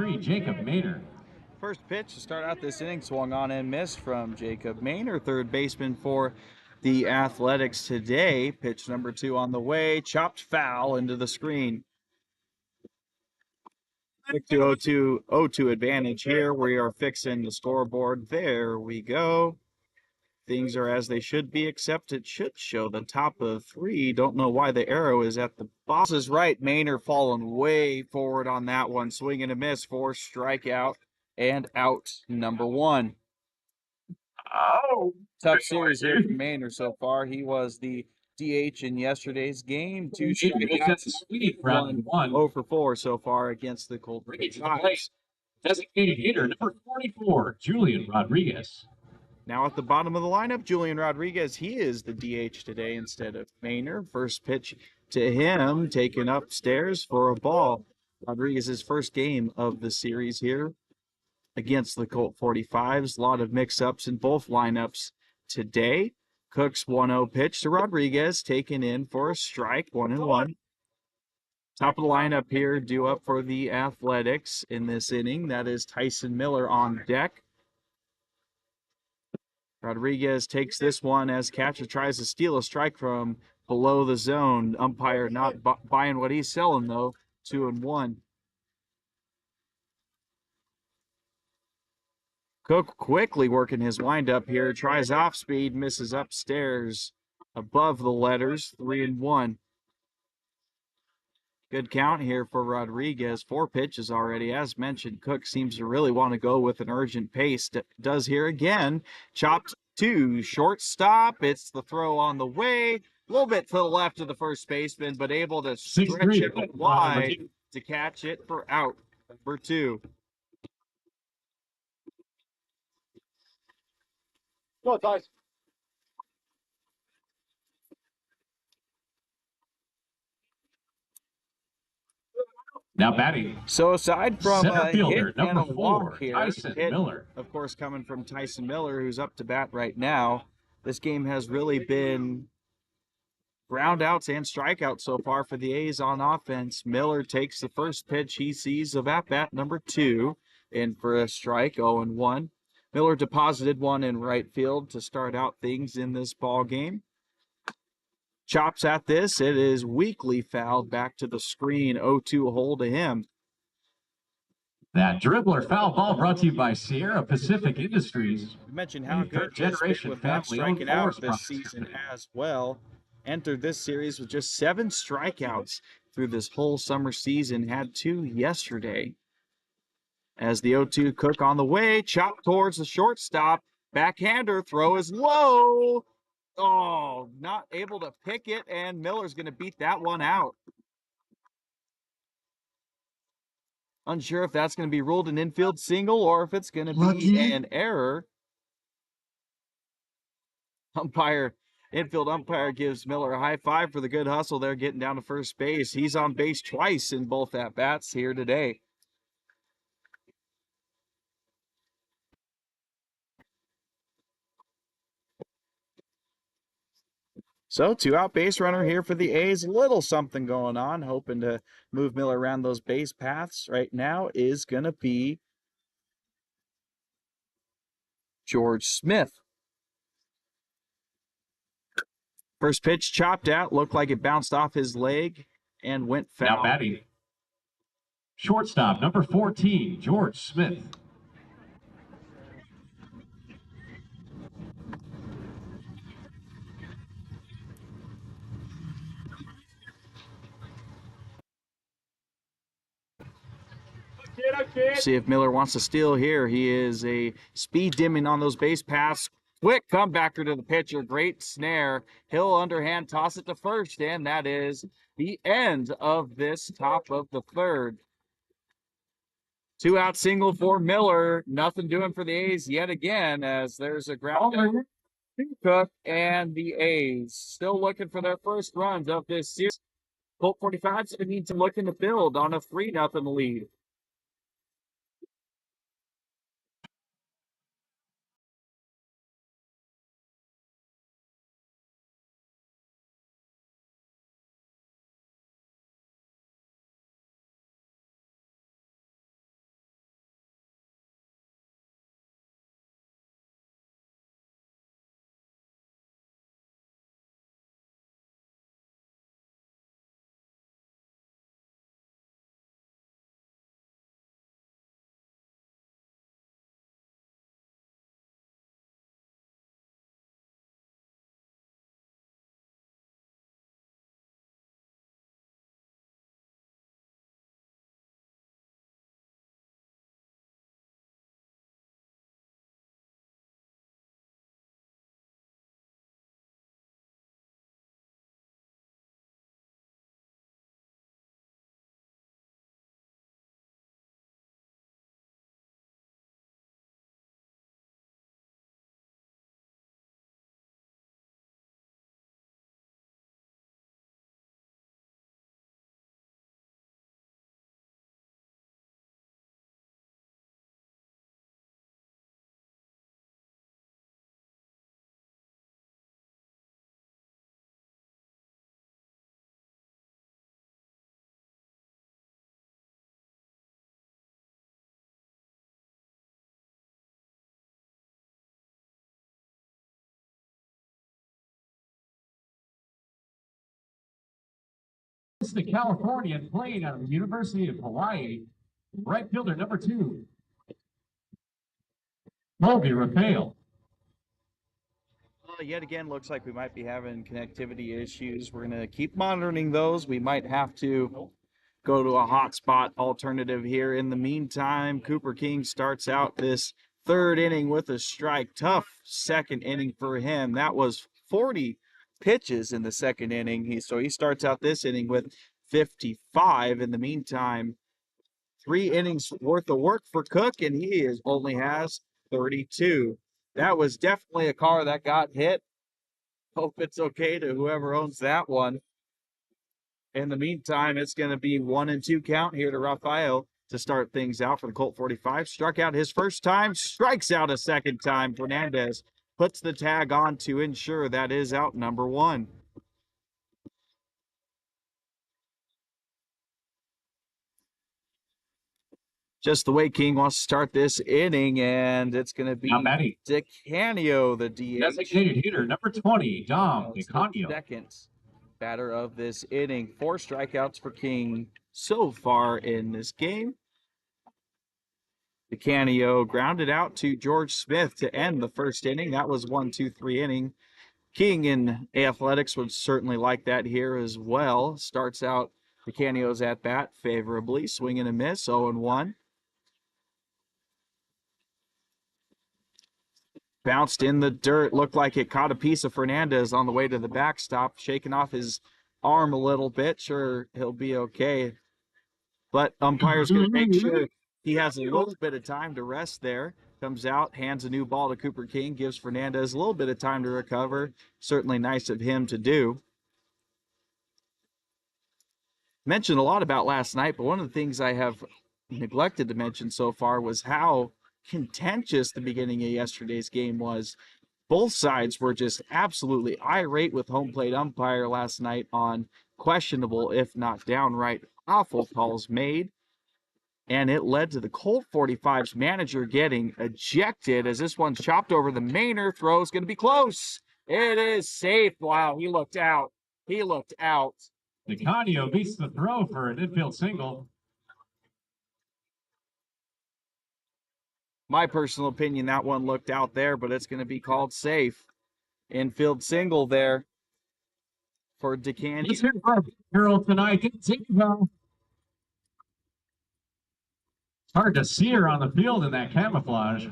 63, Jacob Maynard. First pitch to start out this inning swung on and missed from Jacob Maynard, third baseman for the Athletics today. Pitch number 2 on the way, chopped foul into the screen. Quick to 0-2 advantage here. We are fixing the scoreboard. There we go. Things are as they should be, except it should show the top of 3. Don't know why the arrow is at the bottom. Is right. Maynard falling way forward on that one. Swing and a miss for strikeout and out number 1. Oh, Tough series here for Maynard so far. He was the DH in yesterday's game. 2 strikeouts, 1 0 for 4 so far against the Colt 45s. Designated hitter number 44, Julian Rodriguez. Now at the bottom of the lineup, Julian Rodriguez, he is the DH today instead of Maynard. First pitch to him, taken upstairs for a ball. Rodriguez's first game of the series here against the Colt 45s. A lot of mix-ups in both lineups today. Cook's 1-0 pitch to Rodriguez, taken in for a strike, 1-1. Top of the lineup here, due up for the Athletics in this inning. That is Tyson Miller on deck. Rodriguez takes this one as catcher tries to steal a strike from below the zone. Umpire not buying what he's selling, though. 2-1. Cook quickly working his windup here. Tries off speed, misses upstairs above the letters. 3-1. Good count here for Rodriguez. 4 pitches already. As mentioned, Cook seems to really want to go with an urgent pace. Does here again. Chopped to shortstop. It's the throw on the way. A little bit to the left of the first baseman, but able to stretch it wide to catch it for out number 2. Go, Tyson. Now batting. So aside from Center a fielder, hit and a number 4, walk here, Tyson Miller. of course, coming from Tyson Miller, who's up to bat right now, this game has really been ground outs and strikeouts so far for the A's on offense. Miller takes the first pitch he sees of at-bat number 2 in for a strike, 0-1. Miller deposited one in right field to start out things in this ball game. Chops at this. It is weakly fouled back to the screen. 0-2 hold to him. That dribbler foul ball brought to you by Sierra Pacific Industries. We mentioned how good he has been with not striking out this season as well. Entered this series with just 7 strikeouts through this whole summer season. Had 2 yesterday. As the 0-2 Cook on the way, chopped towards the shortstop. Backhander throw is low. Oh, not able to pick it, and Miller's going to beat that one out. Unsure if that's going to be ruled an infield single or if it's going to be an error. Infield umpire gives Miller a high five for the good hustle there getting down to first base. He's on base twice in both at-bats here today. So 2-out base runner here for the A's. A little something going on, hoping to move Miller around those base paths. Right now is going to be George Smith. First pitch chopped out, looked like it bounced off his leg and went foul. Now batting. Shortstop, number 14, George Smith. See if Miller wants to steal here. He is a speed dimming on those base paths. Quick comebacker to the pitcher. Great snare. He'll underhand toss it to first, and that is the end of this top of the third. 2-out single for Miller. Nothing doing for the A's yet again, as there's a ground out to Cook, and the A's still looking for their first runs of this series. Colt 45s need to looking to build on a 3-0 lead. It's the Californian playing out of the University of Hawaii. Right fielder number 2. Colby Rafael. Yet again, looks like we might be having connectivity issues. We're going to keep monitoring those. We might have to go to a hotspot alternative here. In the meantime, Cooper King starts out this third inning with a strike. Tough second inning for him. That was 40 pitches in the second inning. So he starts out this inning with 55. In the meantime, 3 innings worth of work for Cook, and he only has 32. That was definitely a car that got hit. Hope it's okay to whoever owns that one. In the meantime, it's going to be 1-2 count here to Rafael to start things out for the Colt 45. Struck out his first time, strikes out a second time. Fernandez puts the tag on to ensure that is out number 1. Just the way King wants to start this inning, and it's going to be DeCanio, the DH. Designated hitter, number 20, Dom DeCanio. Second batter of this inning. 4 strikeouts for King so far in this game. DeCanio grounded out to George Smith to end the first inning. That was 1-2-3 inning. King in Athletics would certainly like that here as well. Starts out DeCanio's at bat favorably, swing and a miss, 0-1. Bounced in the dirt, looked like it caught a piece of Fernandez on the way to the backstop, shaking off his arm a little bit. Sure, he'll be okay. But umpire's going to make sure he has a little bit of time to rest there. Comes out, hands a new ball to Cooper King, gives Fernandez a little bit of time to recover. Certainly nice of him to do. Mentioned a lot about last night, but one of the things I have neglected to mention so far was how contentious the beginning of yesterday's game was. Both sides were just absolutely irate with home plate umpire last night on questionable, if not downright awful calls made. And it led to the Colt 45's manager getting ejected as this one's chopped over the Maynard. Throw is going to be close. It is safe. Wow, he looked out. He looked out. DeCanio beats the throw for an infield single. My personal opinion, that one looked out there, but it's going to be called safe. Infield single there for DeCanio. He's here for a girl tonight. It's hard to see her on the field in that camouflage.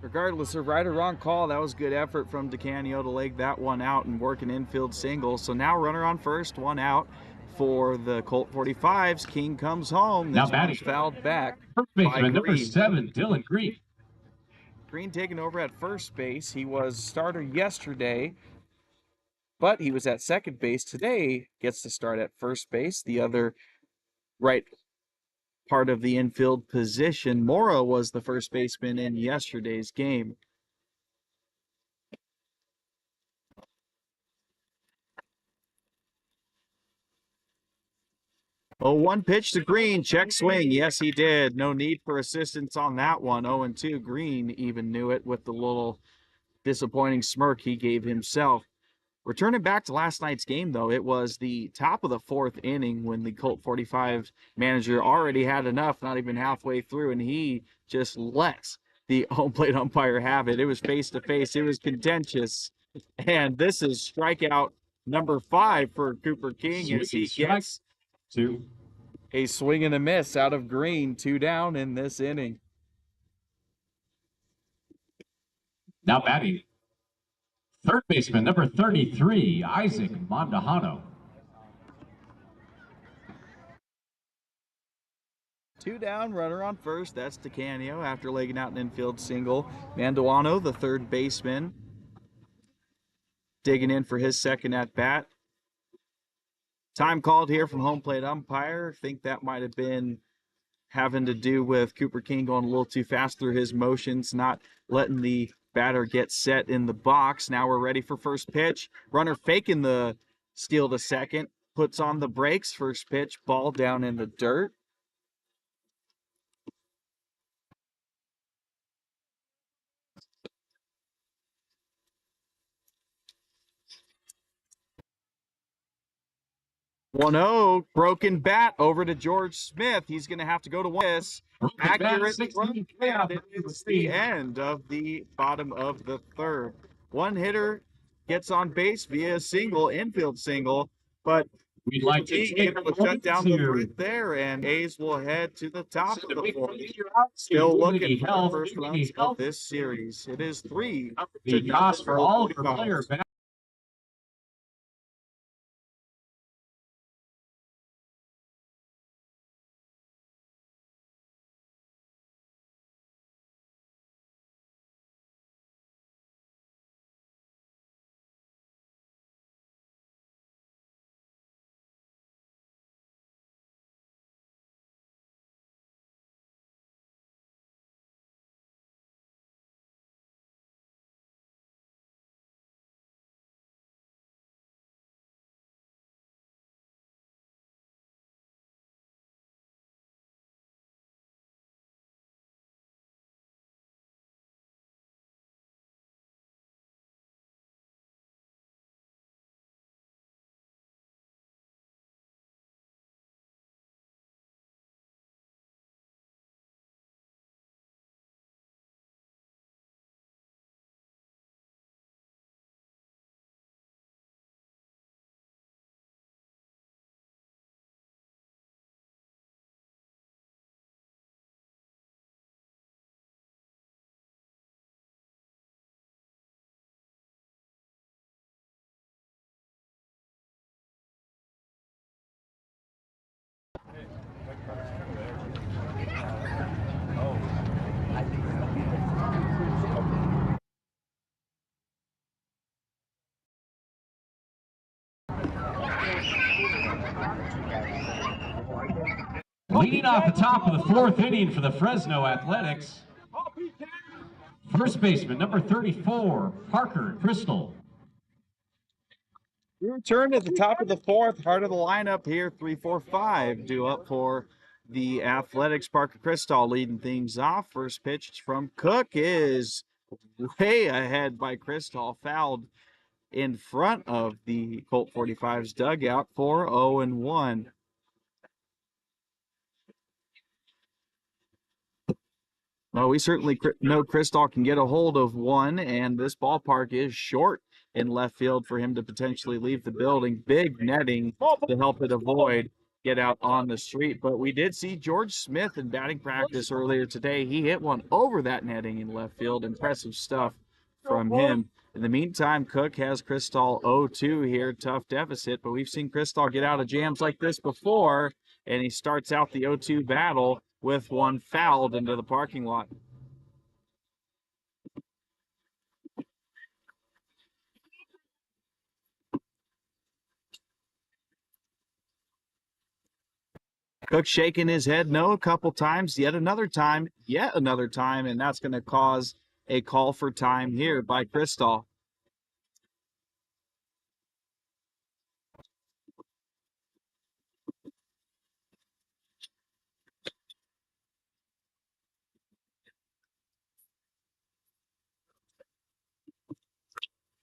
Regardless of right or wrong call, that was good effort from DeCanio to leg that one out and work an infield single. So now runner on first, 1 out for the Colt 45s. King comes home. Now this one's fouled back. First baseman, number 7, Dylan Green. Green taking over at first base. He was starter yesterday, but he was at second base today. Gets to start at first base. The other right part of the infield position. Mora was the first baseman in yesterday's game. Oh, 1 pitch to Green. Check swing. Yes, he did. No need for assistance on that one. 0-2. Green even knew it with the little disappointing smirk he gave himself. Returning back to last night's game, though, it was the top of the 4th inning when the Colt 45 manager already had enough, not even halfway through, and he just let the home plate umpire have it. It was face-to-face. It was contentious. And this is strikeout number 5 for Cooper King as he gets 2. A swing and a miss out of Green. 2 down in this inning. Now batting, third baseman, number 33, Isaac Mondahano. 2 down, runner on first. That's DeCanio after legging out an infield single. Manduano, the third baseman, digging in for his second at bat. Time called here from home plate umpire. Think that might have been having to do with Cooper King going a little too fast through his motions, not letting the batter get set in the box. Now we're ready for first pitch. Runner faking the steal to second, puts on the brakes. First pitch, ball down in the dirt. 1-0, broken bat over to George Smith. He's going to have to go to this. Accurate run, and it is the end of the bottom of the third. One hitter gets on base via a single, infield single, but we'd like to being take able to shut down the threat there, and A's will head to the top of the fourth. Still looking for the first runs of this series. It is 3 the cost for all of the players. Leading off the top of the fourth inning for the Fresno Athletics, first baseman number 34, Parker Crystal. We return at the top of the fourth, heart of the lineup here, 3-4-5, due up for the Athletics. Parker Crystal leading things off. First pitch from Cook is way ahead by Crystal, fouled in front of the Colt 45s dugout for 0-1. Well, we certainly know Crystal can get a hold of one, and this ballpark is short in left field for him to potentially leave the building. Big netting to help it avoid get out on the street. But we did see George Smith in batting practice earlier today. He hit one over that netting in left field. Impressive stuff from him. In the meantime, Cook has Crystal 0-2 here, tough deficit, but we've seen Crystal get out of jams like this before, and he starts out the 0-2 battle with one fouled into the parking lot. Cook shaking his head no a couple times, yet another time, and that's going to cause a call for time here by Crystal.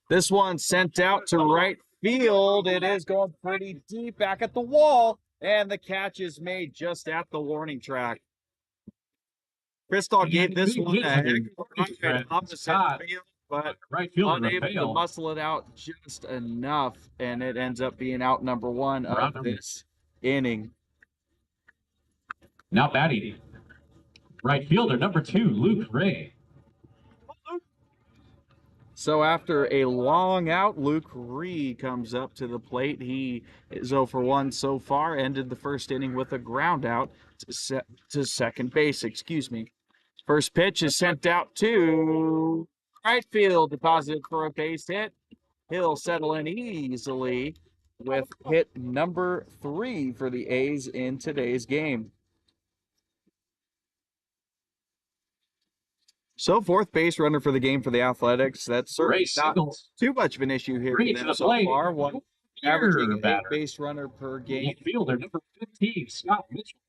This one sent out to right field. It is going pretty deep back at the wall, and the catch is made just at the warning track. Crystal gave this one a heck of a ride opposite field, but unable to muscle it out just enough, and it ends up being out number one of this inning. Now batting, right fielder number 2, Luke Ray. So after a long out, Luke Ree comes up to the plate. He is 0 for 1 so far, ended the first inning with a ground out to second base, First pitch is sent out to right field, deposited for a base hit. He'll settle in easily with hit number 3 for the A's in today's game. So fourth base runner for the game for the Athletics. That's certainly not too much of an issue here for them so far. One averaging 8 base runner per game. Fielder number 15, Scott Mitchell.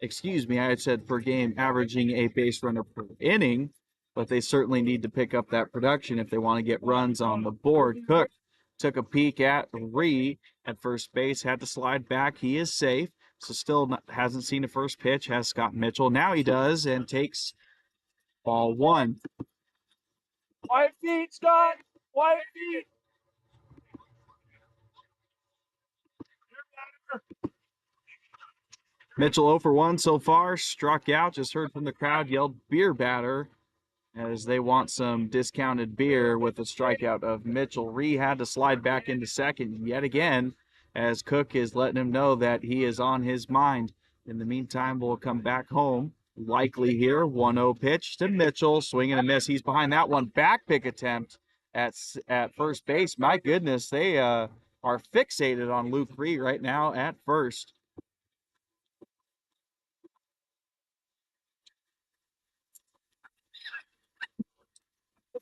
Excuse me, I had said per game, averaging a base runner per inning, but they certainly need to pick up that production if they want to get runs on the board. Cook took a peek at Ree at first base, had to slide back. He is safe, so still hasn't seen a first pitch, has Scott Mitchell. Now he does and takes ball one. Quiet feet, Scott. Quiet feet. Mitchell 0 for 1 so far, struck out. Just heard from the crowd, yelled beer batter, as they want some discounted beer with the strikeout of Mitchell. Ree had to slide back into second yet again, as Cook is letting him know that he is on his mind. In the meantime, we'll come back home. Likely here, 1-0 pitch to Mitchell, swing and a miss. He's behind that one. Back pick attempt at first base. My goodness, they are fixated on Luke Ree right now at first.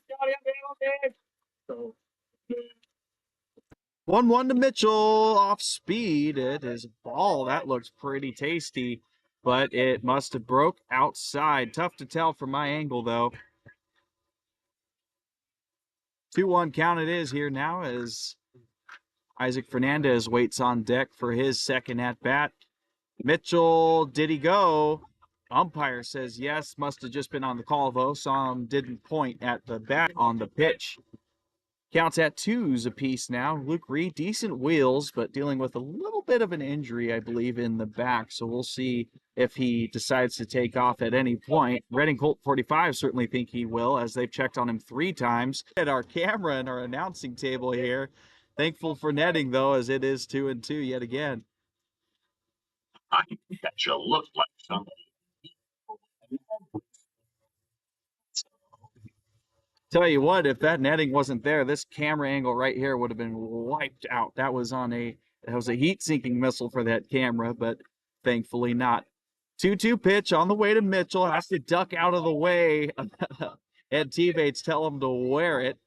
Scotty, I'm down, man. 1-1 to Mitchell, off speed. It is a ball. That looks pretty tasty, but it must have broke outside. Tough to tell from my angle, though. 2-1 count it is here now as Isaac Fernandez waits on deck for his second at-bat. Mitchell, did he go? Umpire says yes. Must have just been on the call, though. Saw him didn't point at the bat on the pitch. Counts at 2s apiece now. Luke Ree, decent wheels, but dealing with a little bit of an injury, I believe, in the back. So we'll see if he decides to take off at any point. Redding Colt 45s certainly think he will, as they've checked on him 3 times. At our camera and our announcing table here. Thankful for netting, though, as it is 2-2 yet again. I bet you look like somebody. Tell you what, if that netting wasn't there, this camera angle right here would have been wiped out. That was a heat-sinking missile for that camera, but thankfully not. 2-2 pitch on the way to Mitchell. Has to duck out of the way. And teammates tell him to wear it.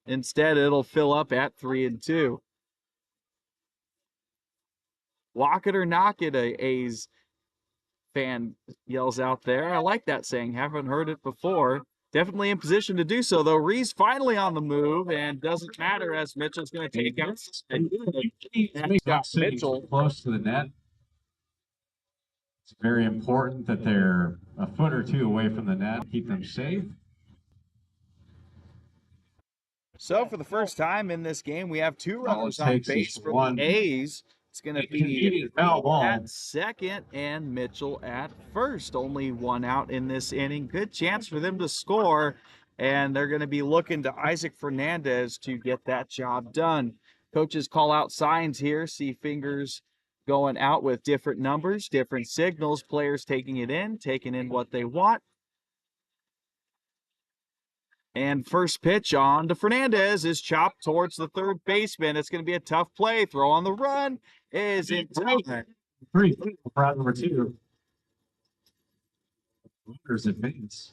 Instead, it'll fill up at 3-2. Walk it or knock it, a A's fan yells out there. I like that saying. Haven't heard it before. Definitely in position to do so, though. Ree's finally on the move, and doesn't matter as Mitchell's going to take out Mitchell close to the net. It's very important that they're a foot or two away from the net. Keep them safe. So for the first time in this game, we have 2 runners All it on takes is base for one. the A's. It's going to be Convenient foul ball. at second and Mitchell at first. Only 1 out in this inning. Good chance for them to score, and they're going to be looking to Isaac Fernandez to get that job done. Coaches call out signs here. See fingers going out with different numbers, different signals. Players taking in what they want. And first pitch on to Fernandez is chopped towards the third baseman. It's going to be a tough play. Throw on the run is in time. 3 for out number 2. Runners advance.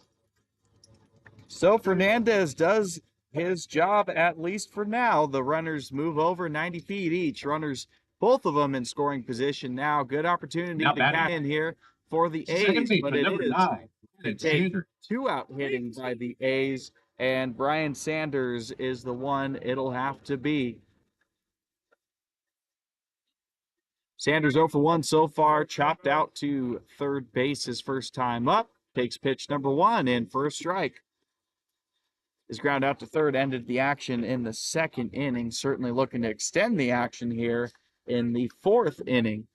So Fernandez does his job, at least for now. The runners move over 90 feet each. Runners, both of them in scoring position now. Good opportunity to catch in here for the A's, but it is a 2-out hitting by the A's. And Brian Sanders is the one it'll have to be. Sanders 0 for 1 so far, chopped out to third base his first time up. Takes pitch number 1 in for a strike. His ground out to third ended the action in the second inning. Certainly looking to extend the action here in the 4th inning.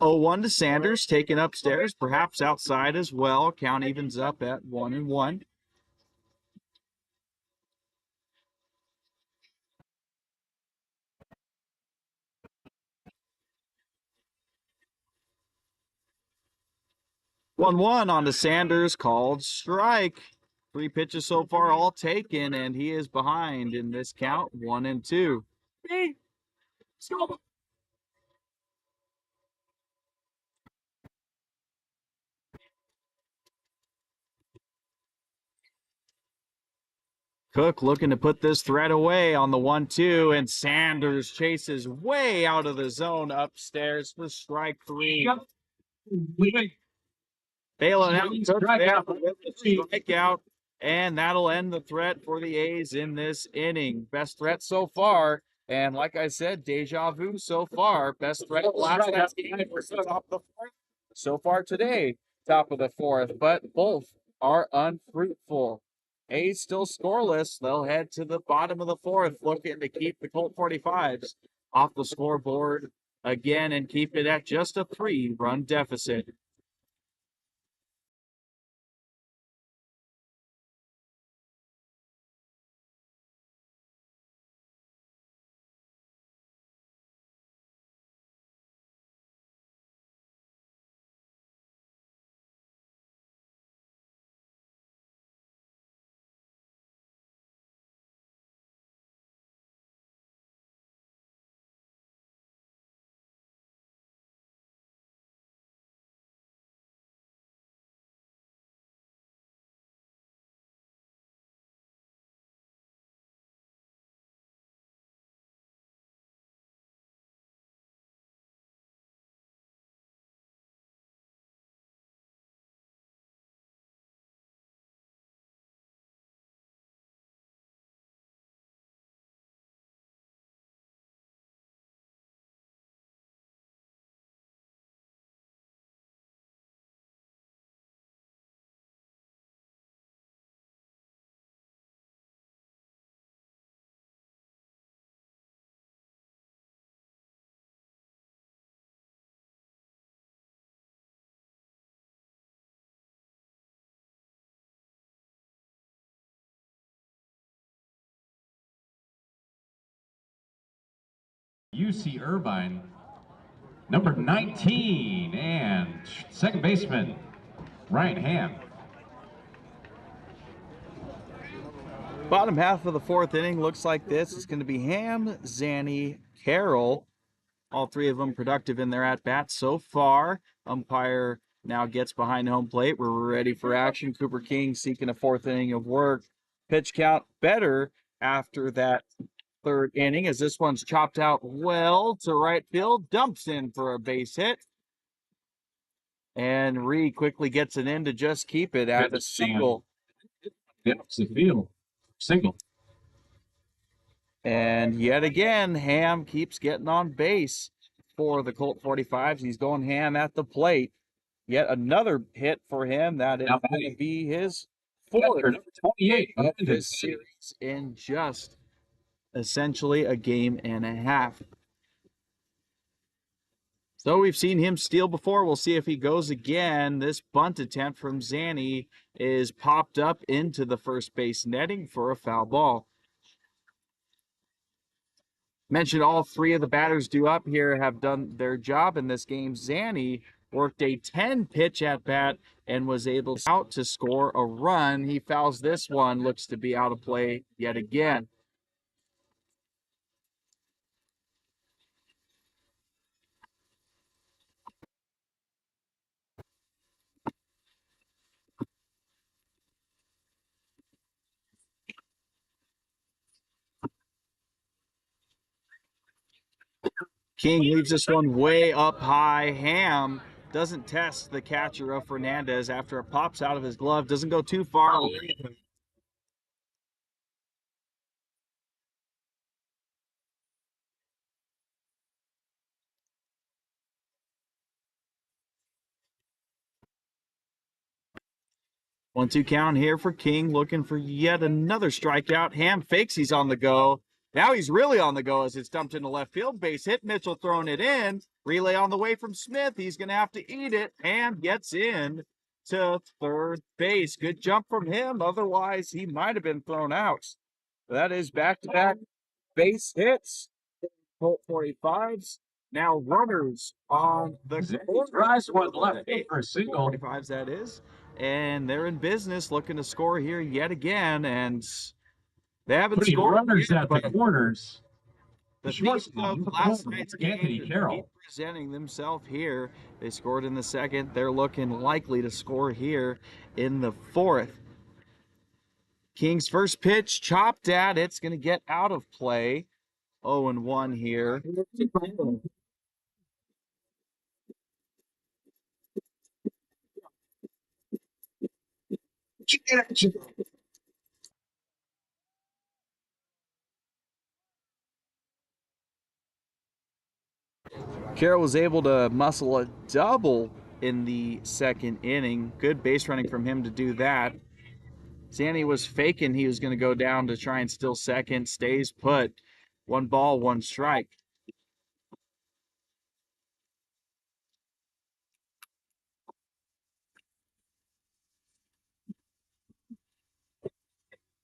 0-1 to Sanders, taken upstairs, perhaps outside as well. Count evens up at 1-1. One on to Sanders, called strike. 3 pitches so far, all taken, and he is behind in this count, 1-2. Cook looking to put this threat away on the 1-2, and Sanders chases way out of the zone upstairs for strike 3. Bailing out Cook Strikeout. with the strikeout, and that'll end the threat for the A's in this inning. Best threat so far, and like I said, deja vu so far. Best threat last night's game was the top of the fourth. So far today, top of the fourth, but both are unfruitful. A's still scoreless. They'll head to the bottom of the fourth, looking to keep the Colt 45s off the scoreboard again and keep it at just a 3-run deficit. UC Irvine, number 19, and second baseman, Ryan Ham. Bottom half of the fourth inning looks like this. It's going to be Ham, Zanny, Carroll. All three of them productive in their at-bats so far. Umpire now gets behind home plate. We're ready for action. Cooper King seeking a fourth inning of work. Pitch count better after that third inning as this one's chopped out well to right field. Dumps in for a base hit. And Ree quickly gets it in to just keep it at a single. It's the field. Single. And yet again, Ham keeps getting on base for the Colt 45s. He's going ham at the plate. Yet another hit for him. That is going to be his fourth Number 28 of this series in just essentially a game and a half. So we've seen him steal before. We'll see if he goes again. This bunt attempt from Zanny is popped up into the first base netting for a foul ball. Mentioned all three of the batters due up here have done their job in this game. Zanny worked a 10-pitch at bat and was able out to score a run. He fouls this one, looks to be out of play yet again. King leaves this one way up high. Ham doesn't test the catcher of Fernandez after it pops out of his glove. Doesn't go too far. 1-2 count here for King, looking for yet another strikeout. Ham fakes he's on the go. Now he's really on the go as it's dumped into left field. Base hit. Mitchell throwing it in. Relay on the way from Smith. He's going to have to eat it. Ham gets in to third base. Good jump from him. Otherwise, he might have been thrown out. That is back-to-back base hits. Colt 45s. Now runners on the Drives one left for a single. 45s, that is. And they're in business looking to score here yet again. And they haven't scored runners yet, at the corners. the Shortstop, of last night's Anthony game Carroll. presenting themselves here. They scored in the second. They're looking likely to score here in the fourth. King's first pitch chopped at. It's going to get out of play. 0-1 here. Carroll was able to muscle a double in the second inning. Good base running from him to do that. Zanny was faking he was going to go down to try and steal second. Stays put. 1 ball, 1 strike.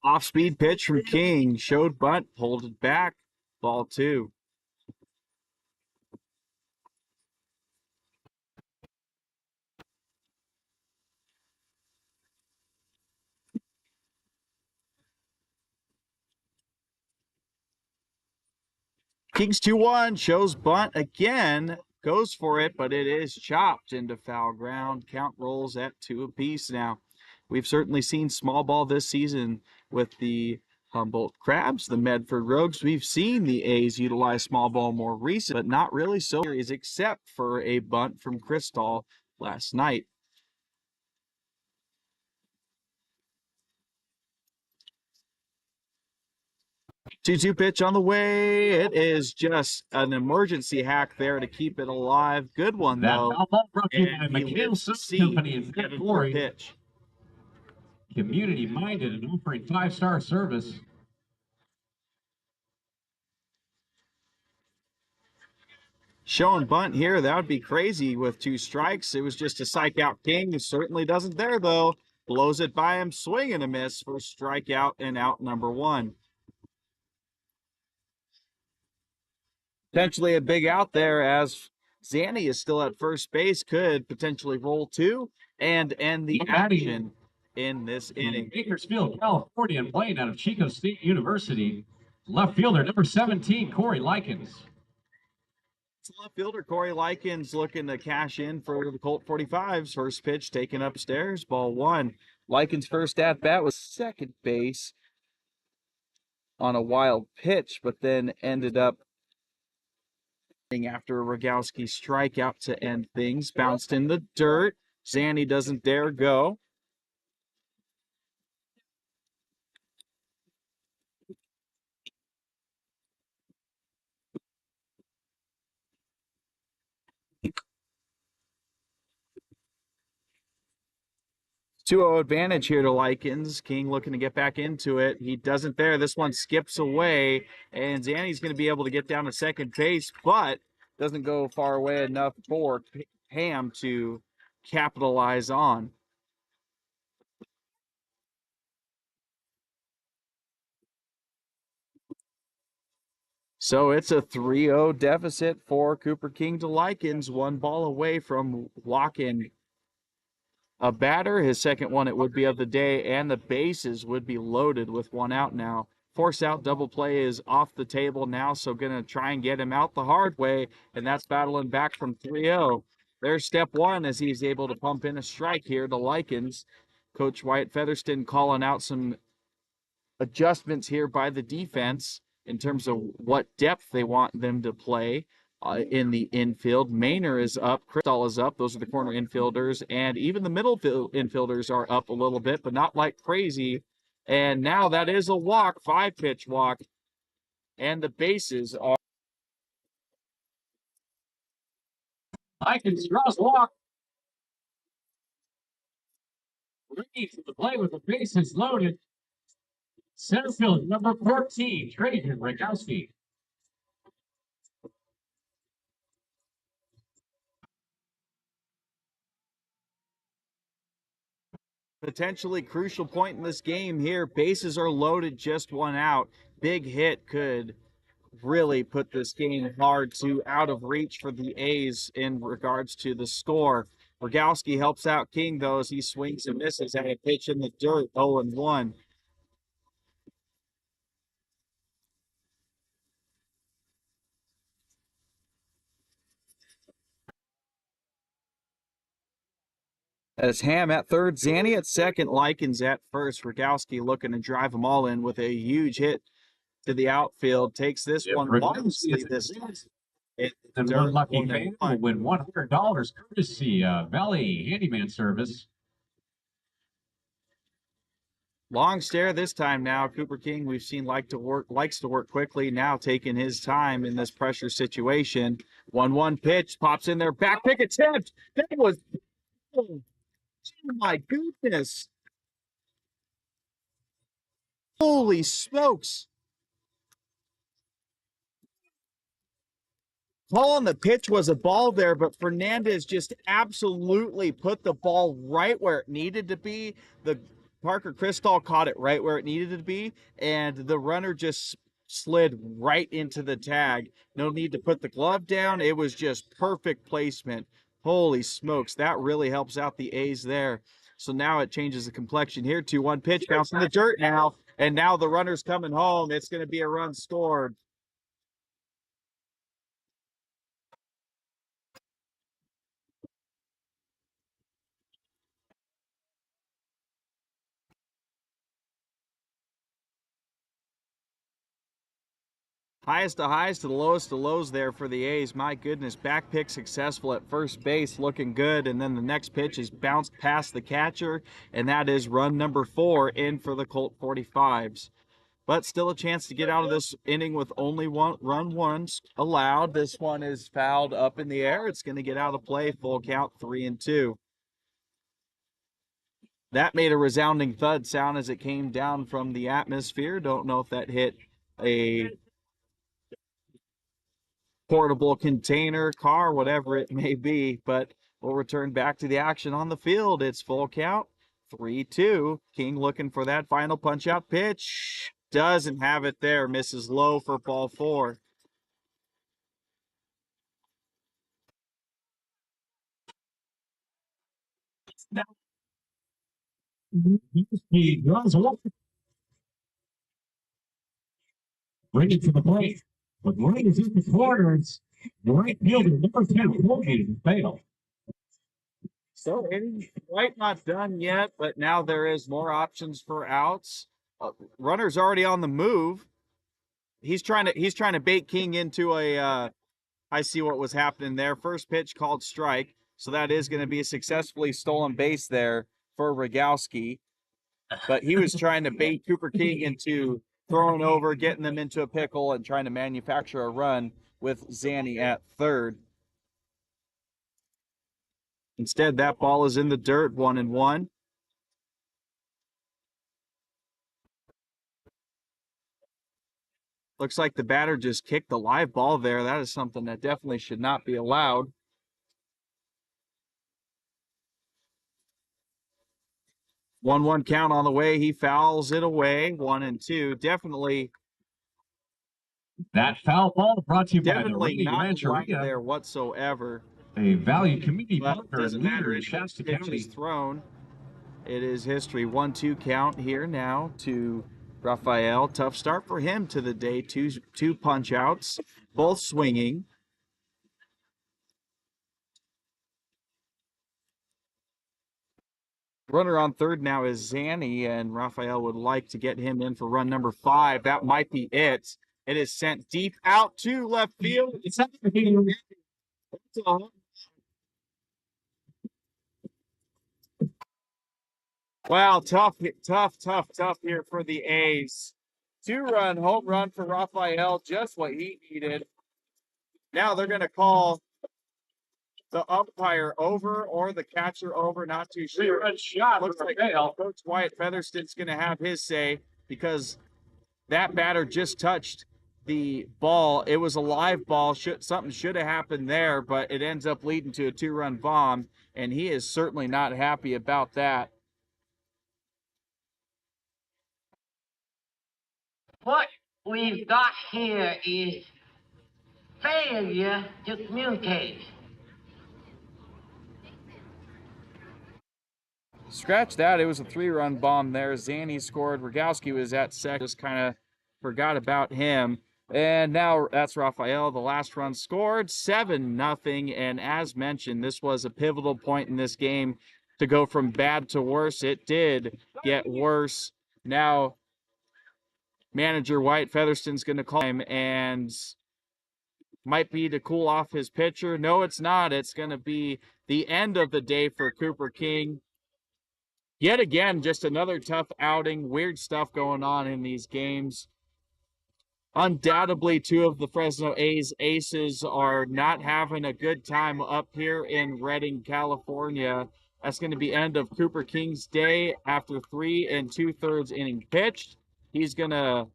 Off-speed pitch from King. Showed bunt, pulled it back. Ball 2. King's 2-1, shows bunt again, goes for it, but it is chopped into foul ground. Count rolls at 2 apiece now. We've certainly seen small ball this season with the Humboldt Crabs, the Medford Rogues. We've seen the A's utilize small ball more recent, but not really so except for a bunt from Crystal last night. 2-2 pitch on the way. It is just an emergency hack there to keep it alive. Good one, though. That ball brought to you by And he McHale lives to Soap see Company in the February. pitch. Community-minded and offering 5-star service. Showing bunt here, that would be crazy with 2 strikes. It was just a psych out King, who certainly doesn't there, though. Blows it by him, swing and a miss for strikeout and out number 1. Potentially a big out there, as Zanny is still at first base, could potentially roll 2 and end the action in this inning. Bakersfield, California, and playing out of Chico State University. Left fielder number 17, Corey Likens. Left fielder Corey Likens looking to cash in for the Colt 45s. First pitch taken upstairs, ball 1. Likens' first at bat was second base on a wild pitch, but then ended up after a Rogowski strikeout to end things. Bounced in the dirt. Zanny doesn't dare go. Two-0 advantage here to Likens. King looking to get back into it. He doesn't there. This one skips away, and Zanny's going to be able to get down to second base, but doesn't go far away enough for Ham to capitalize on. So it's a 3-0 deficit for Cooper King to Likens. 1 ball away from walking a batter. His second one it would be of the day, and the bases would be loaded with 1 out now. Force out double play is off the table now, so gonna try and get him out the hard way, and that's battling back from 3-0. There's step 1 as he's able to pump in a strike here to Likens. Coach Wyatt Featherston calling out some adjustments here by the defense in terms of what depth they want them to play. In the infield, Maynor is up, Crystal is up. Those are the corner infielders, and even the middle infielders are up a little bit, but not like crazy. And now that is a walk, 5-pitch walk, and the bases are. Likens draws walk. Ready to the play with the bases loaded. Center field number 14, Trajan Rogowski. Potentially crucial point in this game here. Bases are loaded, just 1 out. Big hit could really put this game hard to out of reach for the A's in regards to the score. Rogowski helps out King, though, as he swings and misses at a pitch in the dirt, 0-1. As Ham at third, Zanny at second, Likens at first. Rogowski looking to drive them all in with a huge hit to the outfield. Takes this one wisely this time. And one lucky fan will win $100 courtesy Valley Handyman Service. Long stare this time now. Cooper King, we've seen likes to work quickly, now taking his time in this pressure situation. 1-1 pitch pops in there. Back pick attempt. That was, oh my goodness. Holy smokes. Call on the pitch was a ball there, but Fernandez just absolutely put the ball right where it needed to be. The Parker Crystal caught it right where it needed to be, and the runner just slid right into the tag. No need to put the glove down. It was just perfect placement. Holy smokes, that really helps out the A's there. So now it changes the complexion here. 2-1 pitch, bouncing the dirt now, and now the runner's coming home. It's going to be a run scored. Highest to highs to the lowest to lows there for the A's. My goodness, back pick successful at first base, looking good. And then the next pitch is bounced past the catcher, and that is run number 4 in for the Colt 45s. But still a chance to get out of this inning with only one run once allowed. This one is fouled up in the air. It's going to get out of play. Full count, 3-2. That made a resounding thud sound as it came down from the atmosphere. Don't know if that hit a portable container, car, whatever it may be, but we'll return back to the action on the field. It's full count, 3-2. King looking for that final punch out pitch. Doesn't have it there, misses low for ball 4. He runs away. Bring it to the plate. But right is in the corners. The right fielder, number 10, Logan, failed. So inning quite not done yet, but now there is more options for outs. Runner's already on the move. He's trying to bait King into a I see what was happening there. First pitch called strike. So that is going to be a successfully stolen base there for Rogowski. But he was trying to bait Cooper King into throwing over, getting them into a pickle, and trying to manufacture a run with Zanny at third. Instead, that ball is in the dirt, 1-1. Looks like the batter just kicked the live ball there. That is something that definitely should not be allowed. 1-1 count on the way. He fouls it away. 1-2. Definitely. That foul ball brought to you by the Definitely Redding not Rancheria, there whatsoever. a valued community But partner and doesn't leader matter. in It's Shasta pitch County. is thrown. It is history. 1-2 count here now to Rafael. Tough start for him to the day. Two punch outs, both swinging. Runner on third now is Zanny, and Rafael would like to get him in for run number 5. That might be it. It is sent deep out to left field. It's happening. Wow, tough here for the A's. 2-run home run for Rafael, just what he needed. Now they're going to call the umpire over or the catcher over, not too sure. Looks like Coach Wyatt Featherston's going to have his say because that batter just touched the ball. It was a live ball. Something should have happened there, but it ends up leading to a 2-run bomb, and he is certainly not happy about that. What we've got here is failure to communicate. Scratch that. It was a 3-run bomb there. Zanny scored. Rogowski was at second. Just kind of forgot about him. And now that's Rafael. The last run scored 7-0. And as mentioned, this was a pivotal point in this game to go from bad to worse. It did get worse. Now manager Wyatt Featherston's going to call him and might be to cool off his pitcher. No, it's not. It's going to be the end of the day for Cooper King. Yet again, just another tough outing. Weird stuff going on in these games. Undoubtedly, two of the Fresno A's aces are not having a good time up here in Redding, California. That's going to be end of Cooper King's day after 3 2/3 inning pitched. He's going to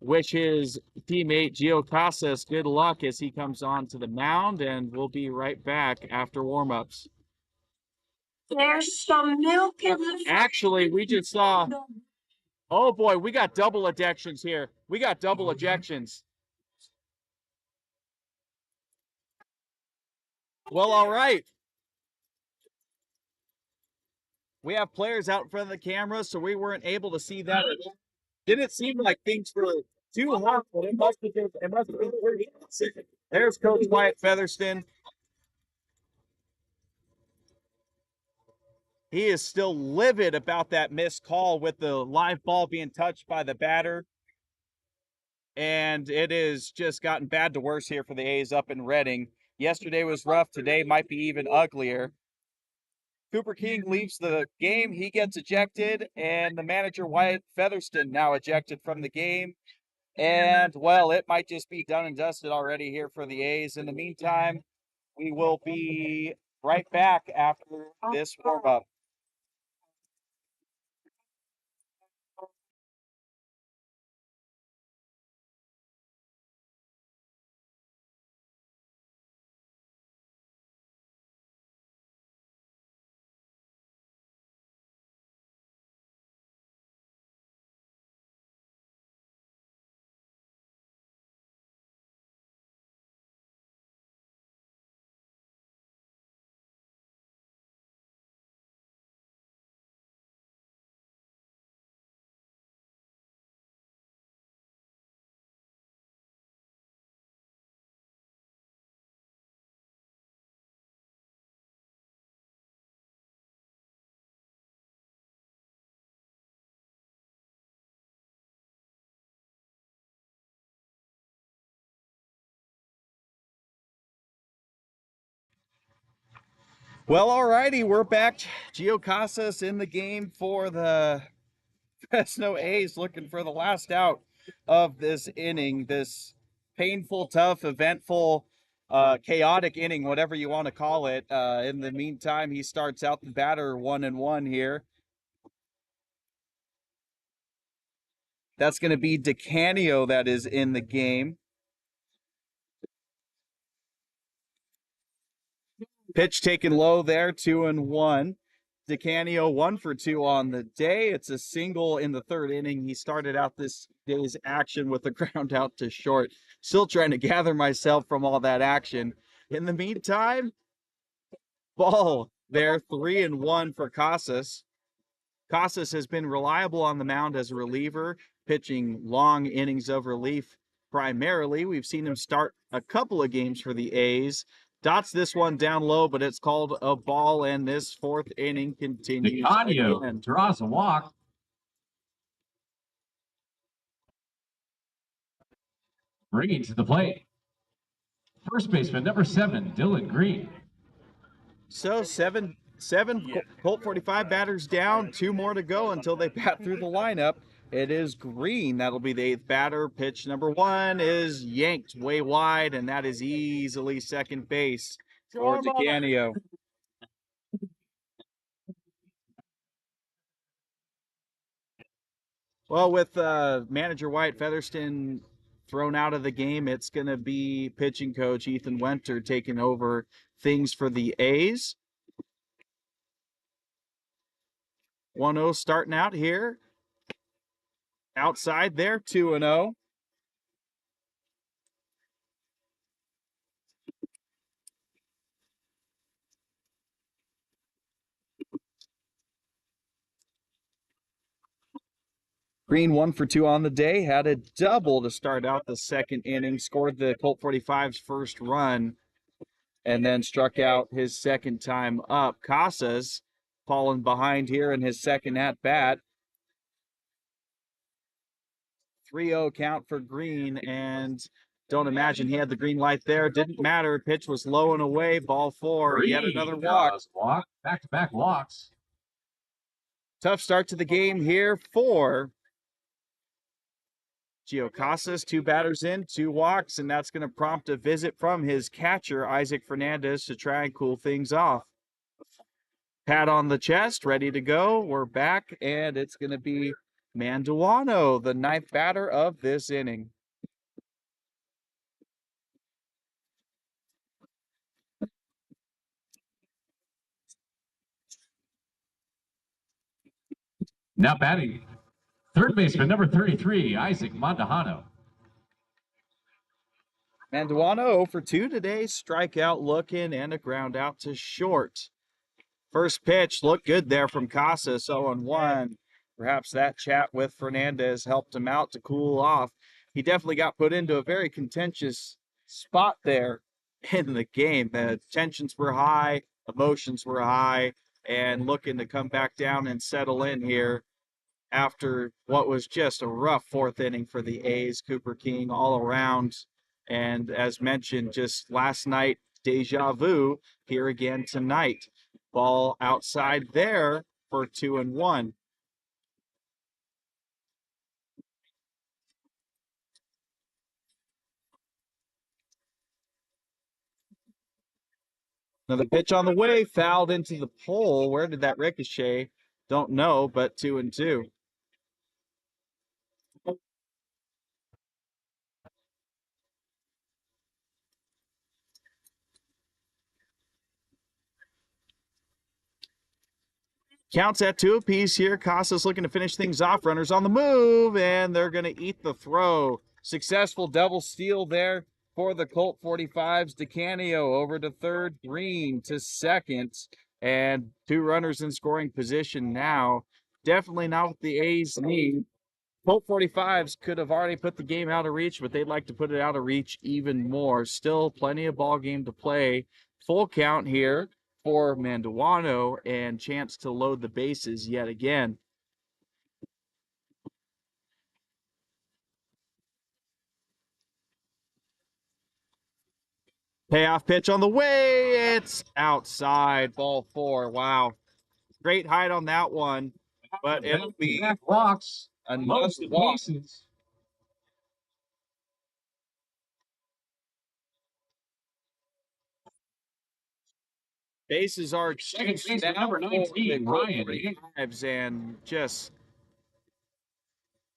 wish his teammate Gio Casas good luck as he comes on to the mound, and we'll be right back after warmups. There's some milk in the Actually, we just saw. Oh boy, we got double ejections here. We got double ejections. Well, all right. We have players out in front of the camera, so we weren't able to see that. Didn't seem like things were too hot, but it must have been pretty hot. There's Coach Wyatt Featherston. He is still livid about that missed call with the live ball being touched by the batter. And it has just gotten bad to worse here for the A's up in Redding. Yesterday was rough. Today might be even uglier. Cooper King leaves the game. He gets ejected, and the manager, Wyatt Featherston, now ejected from the game. And, well, it might just be done and dusted already here for the A's. In the meantime, we will be right back after this warm-up. Well, all righty, we're back. Gio Casas in the game for the Fresno A's, looking for the last out of this inning, this painful, tough, eventful, chaotic inning, whatever you want to call it. In the meantime, he starts out the batter 1-1 here. That's going to be DeCanio that is in the game. Pitch taken low there, 2-1. DeCanio 1 for 2 on the day. It's a single in the third inning. He started out this day's action with a ground out to short. Still trying to gather myself from all that action. In the meantime, ball there, 3-1 for Casas. Casas has been reliable on the mound as a reliever, pitching long innings of relief primarily. We've seen him start a couple of games for the A's. Dots this one down low, but it's called a ball, and this fourth inning continues. DeCanio draws a walk. Bringing to the plate, first baseman number 7, Dylan Green. So seven Colt 45 batters down, 2 more to go until they bat through the lineup. It is Green. That'll be the 8th batter. Pitch number 1 is yanked way wide, and that is easily second base for DeCanio. Well, with manager Wyatt Featherston thrown out of the game, it's going to be pitching coach Ethan Wenter taking over things for the A's. 1-0 starting out here. Outside there, 2-0. Green 1 for 2 on the day, had a double to start out the second inning, scored the Colt 45's first run, and then struck out his second time up. Casas falling behind here in his second at-bat. 3-0 count for Green, and don't imagine he had the green light there. Didn't matter. Pitch was low and away. Ball 4. Yet another walk. Back-to-back walks. Tough start to the game here for Gio Casas. 2 batters in, 2 walks, and that's going to prompt a visit from his catcher, Isaac Fernandez, to try and cool things off. Pat on the chest, ready to go. We're back, and it's going to be Manduano, the 9th batter of this inning. Now batting, third baseman, number 33, Isaac Mondahano. Manduano 0 for 2 today, strikeout looking, and a ground out to short. First pitch looked good there from Casas, 0-1. Perhaps that chat with Fernandez helped him out to cool off. He definitely got put into a very contentious spot there in the game. The tensions were high, emotions were high, and looking to come back down and settle in here after what was just a rough 4th inning for the A's. Cooper King all around. And as mentioned just last night, deja vu here again tonight. Ball outside there for 2-1. Another pitch on the way, fouled into the pole. Where did that ricochet? Don't know, but 2-2. Counts at 2 apiece here. Casas looking to finish things off. Runners on the move, and they're going to eat the throw. Successful double steal there for the Colt 45s. DeCanio over to third, Green to second, and 2 runners in scoring position now. Definitely not what the A's need. Colt 45s could have already put the game out of reach, but they'd like to put it out of reach even more. Still plenty of ball game to play. Full count here for Manduano and chance to load the bases yet again. Payoff pitch on the way. It's outside. Ball 4. Wow. Great height on that one, but it'll be Walks, a most must walk. bases. Bases are Second baseman, down number for 19, the Ryan. 45s, and just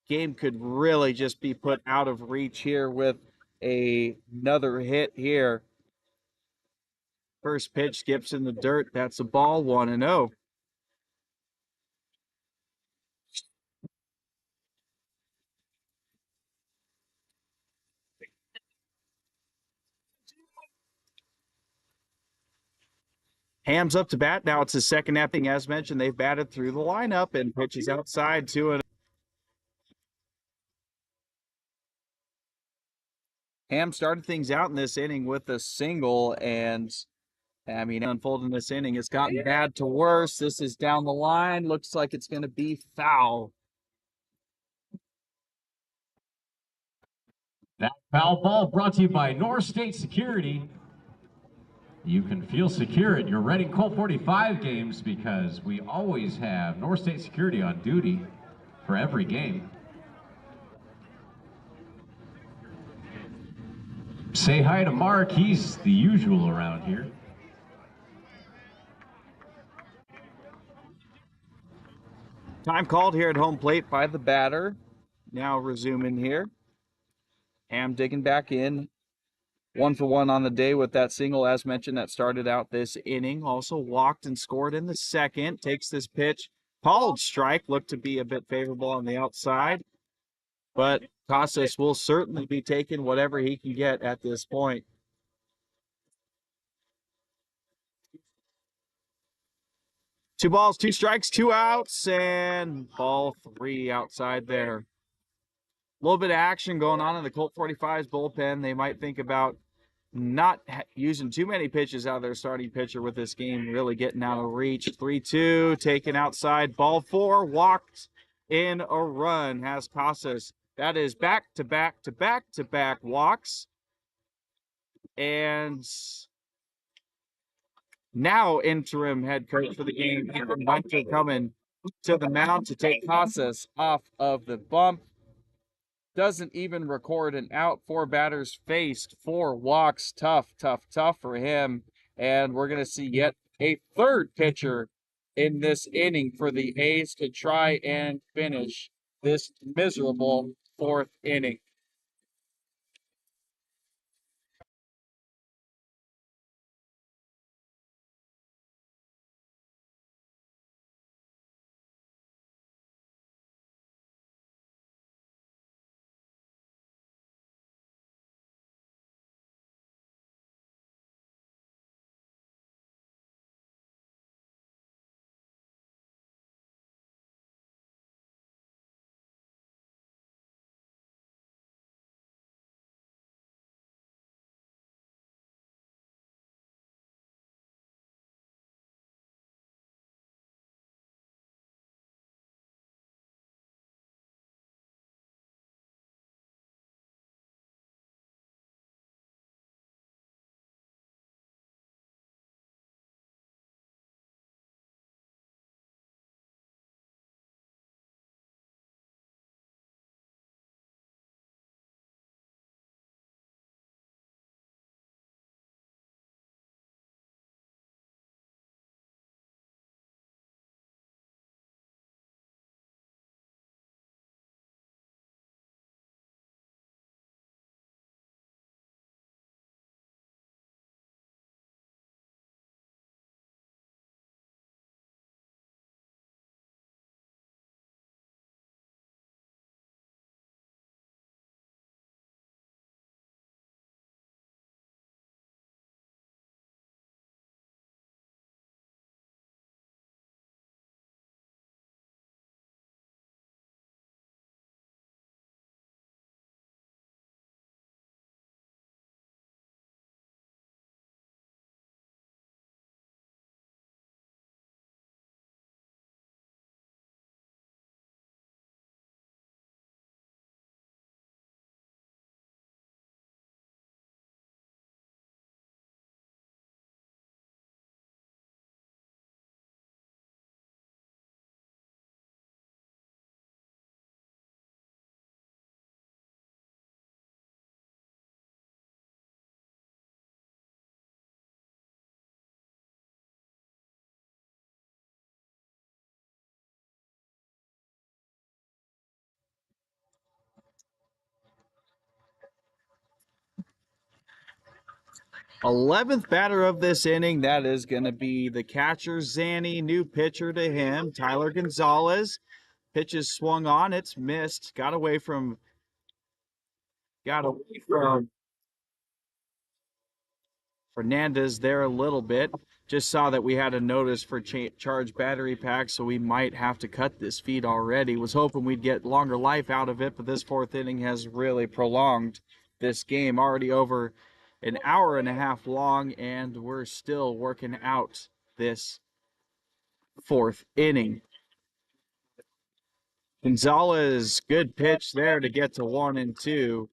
game could really just be put out of reach here with another hit here. First pitch skips in the dirt. That's a ball, 1-0. Ham's up to bat. Now it's his second inning. As mentioned, they've batted through the lineup, and pitches outside to it. Ham started things out in this inning with a single, and I mean, unfolding this inning, it's gotten bad to worse. This is down the line. Looks like it's going to be foul. That foul ball brought to you by North State Security. You can feel secure at your Redding Colt 45 games because we always have North State Security on duty for every game. Say hi to Mark. He's the usual around here. Time called here at home plate by the batter. Now resuming here. Ham digging back in. 1 for 1 on the day with that single, as mentioned, that started out this inning. Also walked and scored in the second. Takes this pitch. Called strike. Looked to be a bit favorable on the outside. But Casas will certainly be taking whatever he can get at this point. Two balls, 2 strikes, 2 outs, and ball 3 outside there. A little bit of action going on in the Colt 45's bullpen. They might think about not using too many pitches out of their starting pitcher with this game really getting out of reach. 3-2, taken outside. Ball 4, walked in a run, has Casas. That is back-to-back-to-back-to-back walks. And now interim head coach for the game, Winter, coming to the mound to take Casas off of the bump. Doesn't even record an out. 4 batters faced, 4 walks. Tough for him. And we're going to see yet a third pitcher in this inning for the A's to try and finish this miserable 4th inning. Eleventh batter of this inning, that is going to be the catcher, Zanny. New pitcher to him, Tyler Gonzalez. Pitch is swung on, it's missed. Got away from Fernandez there a little bit. Just saw that we had a notice for charge battery pack, so we might have to cut this feed already. Was hoping we'd get longer life out of it, but this 4th inning has really prolonged this game. Already over an hour and a half long, and we're still working out this 4th inning. Gonzalez, good pitch there to get to 1 and 2.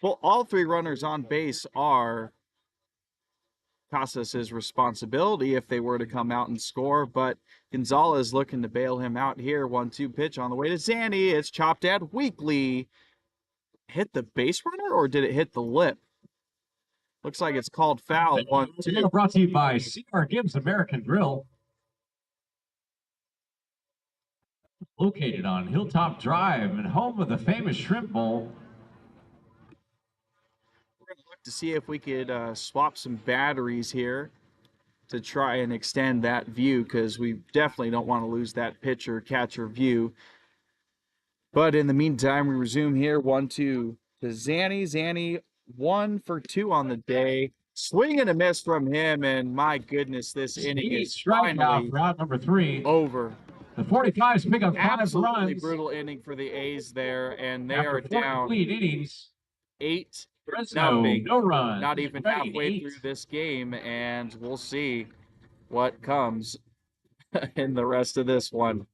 Well, all 3 runners on base are Casas' responsibility if they were to come out and score, but Gonzalez looking to bail him out here. 1-2 pitch on the way to Zanny. It's chopped at weakly. Hit the base runner or did it hit the lip? Looks like it's called foul. 1-2. Brought to you by C.R. Gibbs American Grill. Located on Hilltop Drive and home of the famous Shrimp Bowl. We're going to look to see if we could swap some batteries here to try and extend that view, because we definitely don't want to lose that pitcher catcher view. But in the meantime, we resume here. 1-2 to Zanny. Zanny 1 for 2 on the day. Swing and a miss from him, and my goodness, this inning is finally round number 3 over. The 45s pick up 5 Absolutely runs. brutal inning for the A's there, and they After are 4 down complete innings. 8-0. Fresno, no runs. Not even halfway through this game, and we'll see what comes in the rest of this one.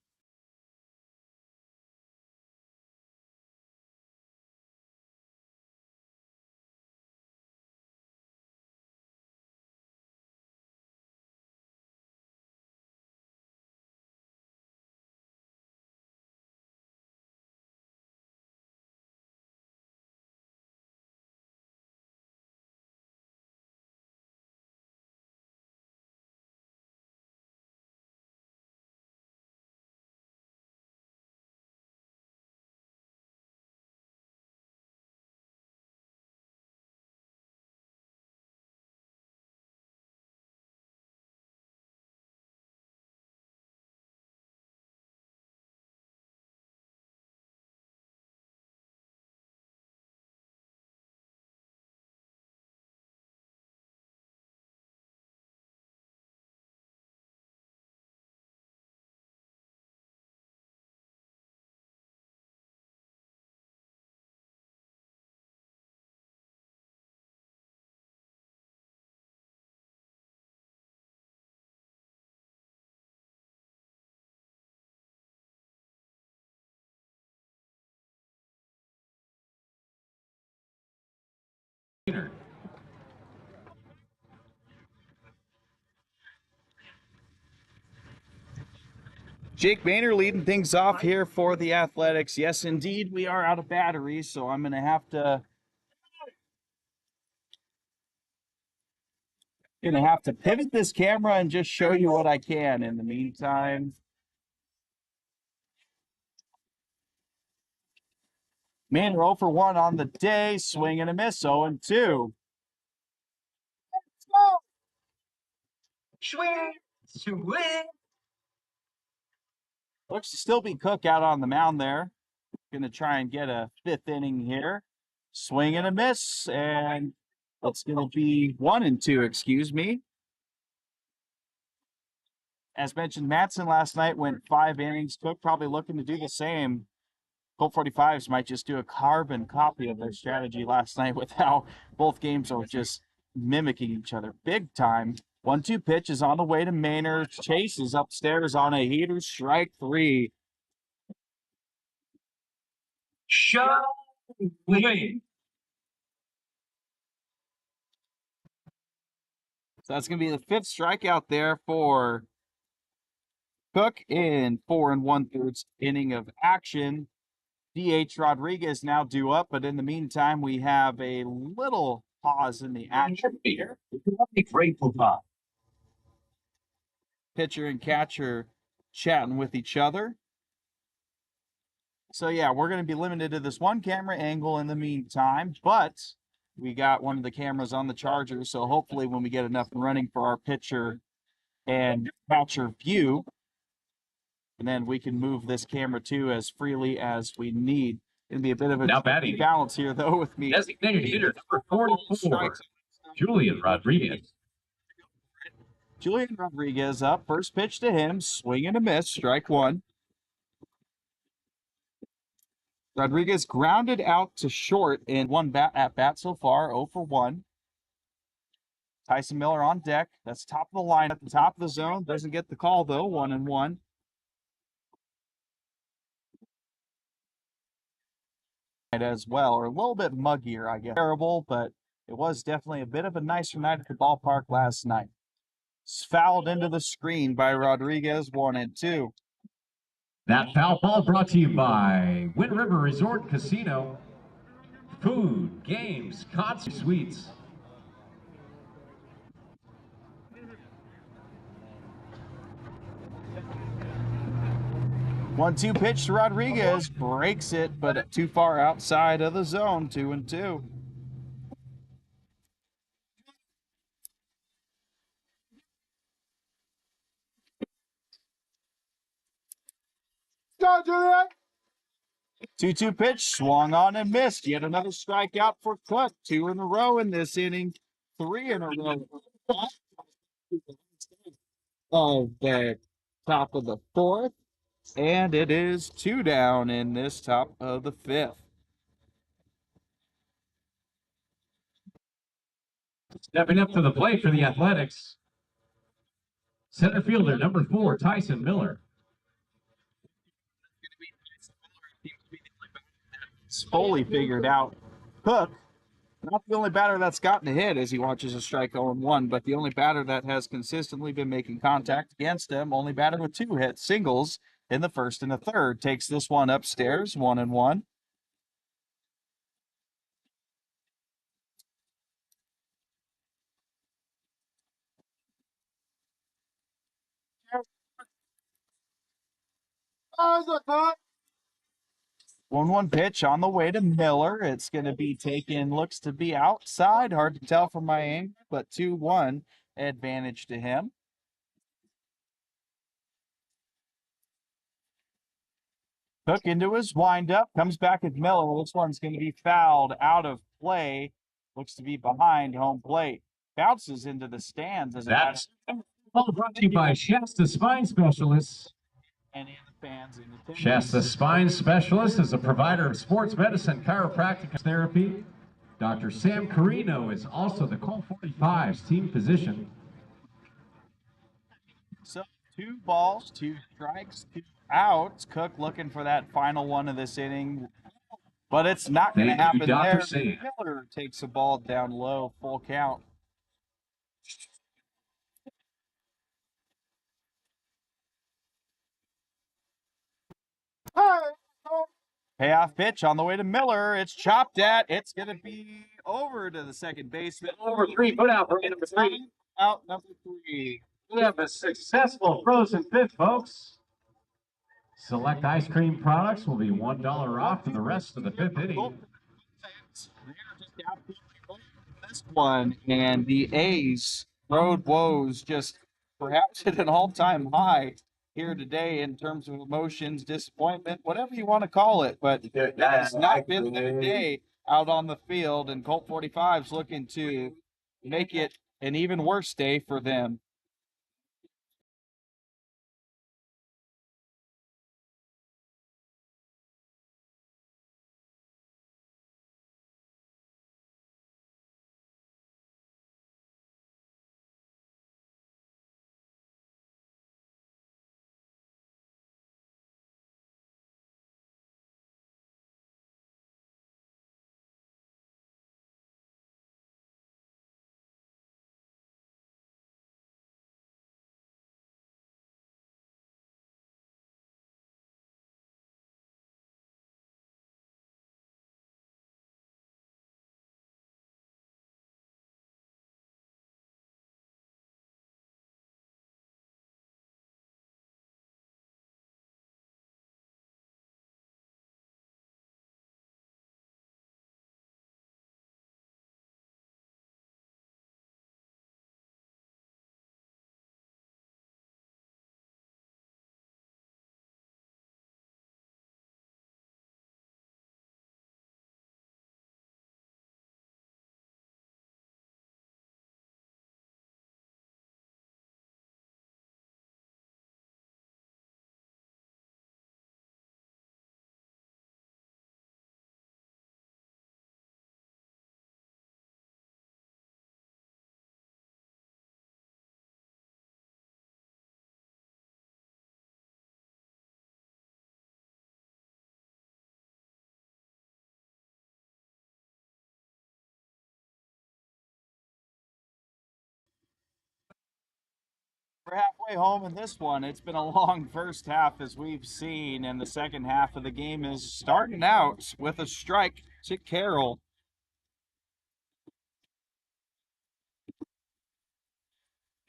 Jake Boehner leading things off here for the Athletics. Yes, indeed, we are out of batteries, so I'm going to have to pivot this camera and just show you what I can in the meantime. Manor 0 for 1 on the day, swing and a miss, 0 and 2. Swing, swing. Looks to still be Cook out on the mound there. Going to try and get a 5th inning here. Swing and a miss, and it's going to be 1 and 2, excuse me. As mentioned, Matson last night went 5 innings. Cook probably looking to do the same. Colt 45s might just do a carbon copy of their strategy last night with how both games are just mimicking each other big time. 1-2 pitch is on the way to Maynard. Chase is upstairs on a heater, strike 3. Shot. Wait. So that's going to be the 5th strikeout there for Cook in 4 1/3 inning of action. DH Rodriguez now due up, but in the meantime, we have a little pause in the action here. Grateful pop. Pitcher and catcher chatting with each other. So yeah, we're going to be limited to this one camera angle in the meantime, but we got one of the cameras on the charger, so hopefully when we get enough running for our pitcher and catcher view, and then we can move this camera too as freely as we need. It'll be a bit of a Now batting. balance here though with me. Designated hitter number 44, Julian Rodriguez. Julian Rodriguez up, first pitch to him, swing and a miss, strike 1. Rodriguez grounded out to short in 1 at bat so far, 0 for 1. Tyson Miller on deck. That's top of the line at the top of the zone. Doesn't get the call though, 1 and 1. As well, or a little bit muggier, I guess. Terrible, but it was definitely a bit of a nicer night at the ballpark last night. It's fouled into the screen by Rodriguez, 1 and 2. That foul ball brought to you by Wind River Resort Casino. Food, games, concert suites. One-two pitch to Rodriguez, breaks it, but too far outside of the zone, 2 and 2. Go, Julian! 2-2 pitch, swung on and missed. Yet another strikeout for Cook. 2 in a row in this inning, 3 in a row. Of the top of the 4th, and it is 2 down in this top of the 5th. Stepping up to the plate for the Athletics, center fielder number 4, Tyson Miller. It's fully figured out. Cook, not the only batter that's gotten a hit as he watches a strike 0-1, but the only batter that has consistently been making contact against him. Only batter with 2 hits, singles in the 1st and the 3rd. Takes this one upstairs, 1 and 1. Oh, the cut! 1-1 pitch on the way to Miller. It's going to be taken, looks to be outside. Hard to tell from my aim, but 2-1 advantage to him. Cook into his windup, comes back at Miller. This one's going to be fouled out of play. Looks to be behind home plate. Bounces into the stands as That's all brought to you by Shasta Spine Specialists. and in the fans in attendance. Shasta Spine Specialist is a provider of sports medicine, chiropractic therapy. Dr. Sam Carino is also the Colt 45s team physician. So 2 balls, 2 strikes, 2 outs. Cook looking for that final one of this inning. but it's not going to Thank you, happen Dr. there. Sam. Miller takes the ball down low, full count. Payoff pitch on the way to Miller. It's chopped at. It's going to be over to the second baseman. Over 3 foot out for number 3. Out number 3. We have a successful frozen fifth, folks. Select ice cream products will be $1 off for the rest of the 5th inning. This one, and the A's road woes just perhaps hit an all-time high here today in terms of emotions, disappointment, whatever you want to call it. But it has not been their day out on the field, and Colt 45s looking to make it an even worse day for them. We're halfway home in this one. It's been a long first half, as we've seen, and the second half of the game is starting out with a strike to Carroll.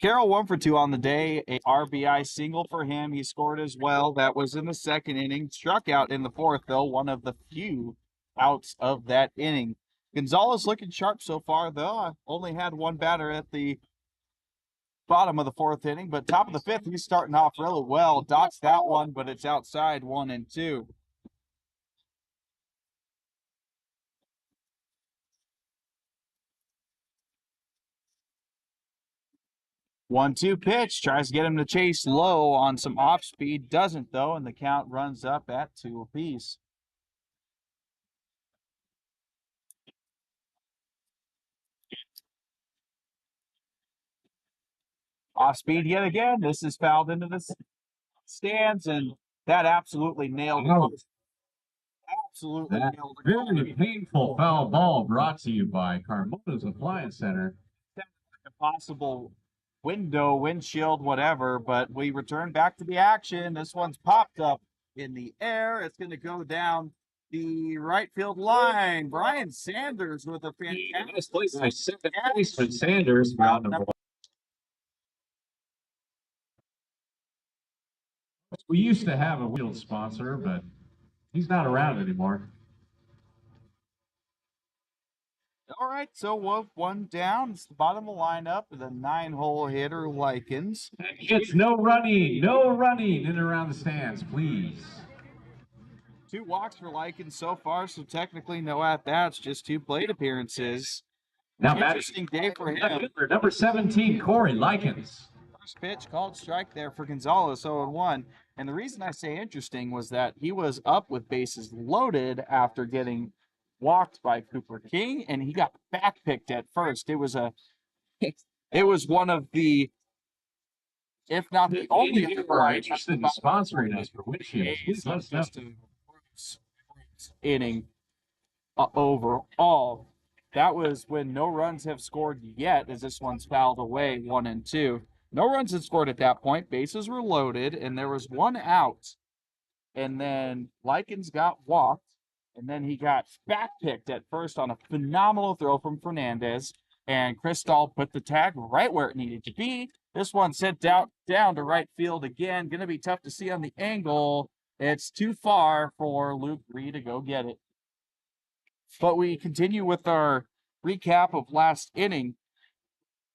Carroll 1 for 2 on the day, a RBI single for him. He scored as well. That was in the second inning. Struck out in the fourth, though, one of the few outs of that inning. Gonzalez looking sharp so far, though. I only had one batter at the bottom of the fourth inning, but top of the fifth, he's starting off really well. Dots that one, but it's outside 1-2. One-two pitch, tries to get him to chase low on some off speed, doesn't though, and the count runs up at 2 apiece. Off speed yet again. This is fouled into the stands, and that absolutely nailed it. Absolutely That nailed it. very painful foul ball brought to you by Carmona's Appliance Center. A possible window, windshield, whatever, but we return back to the action. This one's popped up in the air. It's going to go down the right field line. Brian Sanders with a fantastic Nice place by second baseman Sanders. Round number 1. We used to have a wheel sponsor, but he's not around anymore. All right, so one down. It's the bottom of the lineup. The 9-hole hitter Likens. It's no running in and around the stands, please. 2 walks for Likens so far, so technically no at-bats, just 2 plate appearances. Now Interesting day for him. Number 17, Corey Likens. First pitch called strike there for Gonzalez, 0-1. And the reason I say interesting was that he was up with bases loaded after getting walked by Cooper King, and he got backpicked at first. It was one of the, if not the only, If you are interested in sponsoring us for windshield, please let us know. Inning. overall. That was when no runs have scored yet, as this one's fouled away, 1 and 2. No runs had scored at that point. Bases were loaded, and there was 1 out. And then Likens got walked, and then he got backpicked at first on a phenomenal throw from Fernandez. And Cristal put the tag right where it needed to be. This one sent down to right field again. Going to be tough to see on the angle. It's too far for Luke Reed to go get it. But we continue with our recap of last inning.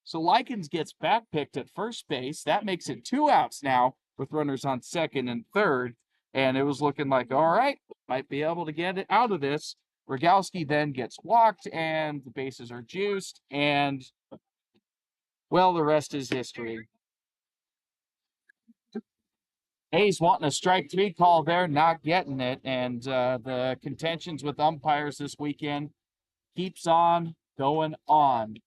So Likens gets backpicked at first base. That makes it 2 outs now with runners on second and third. And it was looking like, all right, might be able to get it out of this. Rogalski then gets walked, and the bases are juiced. And, well, the rest is history. A's wanting a strike 3 call there, not getting it. And the contentions with umpires this weekend keeps on going on.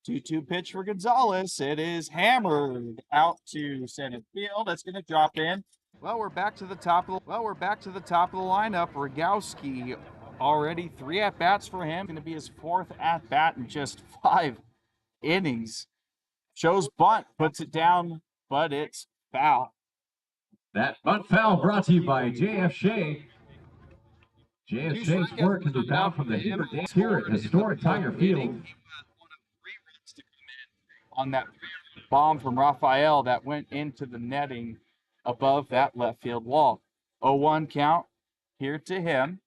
2-2 pitch for Gonzalez. It is hammered out to center field. That's going to drop in. Well, we're back to the top of the lineup. Rogowski already 3 at-bats for him. Going to be his 4th at-bat in just 5 innings. Shows bunt, puts it down, but it's foul. That bunt foul brought to you by J.F. Shea. J.F. Shea's work can be found from the Hoover Dance here at historic Tiger Field. On that bomb from Rafael that went into the netting above that left field wall. 0-1 count here to him.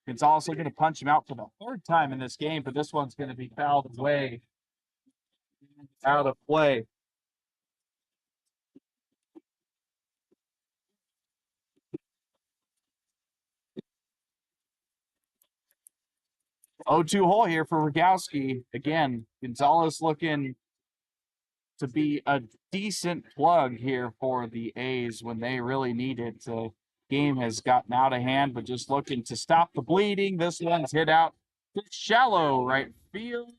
Gonzalez going to punch him out for the 3rd time in this game, but this one's going to be fouled away, out of play. Oh, 2 hole here for Rogowski. Again, Gonzalez looking to be a decent plug here for the A's when they really need it. The game has gotten out of hand, but just looking to stop the bleeding. This one's hit out to shallow right field,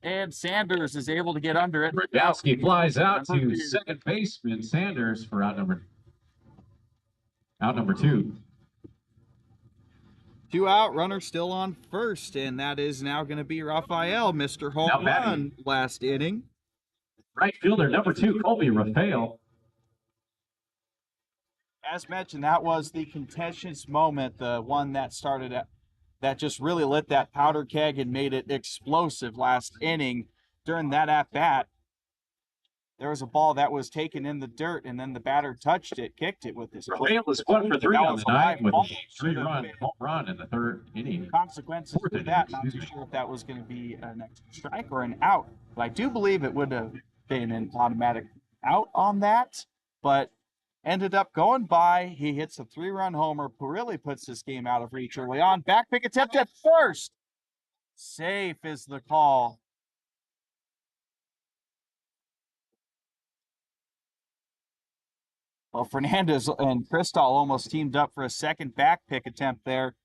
and Sanders is able to get under it. Rogowski flies out to second baseman Sanders for out number 2. 2 out, runner still on first, and that is now going to be Rafael, Mr. Home Run last inning. Right fielder number 2, Colby Rafael. As mentioned, that was the contentious moment, the one that started at, that just really lit that powder keg and made it explosive last inning. During that at-bat, there was a ball that was taken in the dirt, and then the batter touched it, kicked it with his foot. Rafael is 1 for 3 on the night with a 3-run home run in the 3rd inning. Consequences for that, not too sure if that was going to be an extra strike or an out, but I do believe it would have been an automatic out on that, but ended up going by. He hits a 3-run homer. Purilli puts this game out of reach early on. Back pick attempt at first. Safe is the call. Well, Fernandez and Cristal almost teamed up for a second back pick attempt there.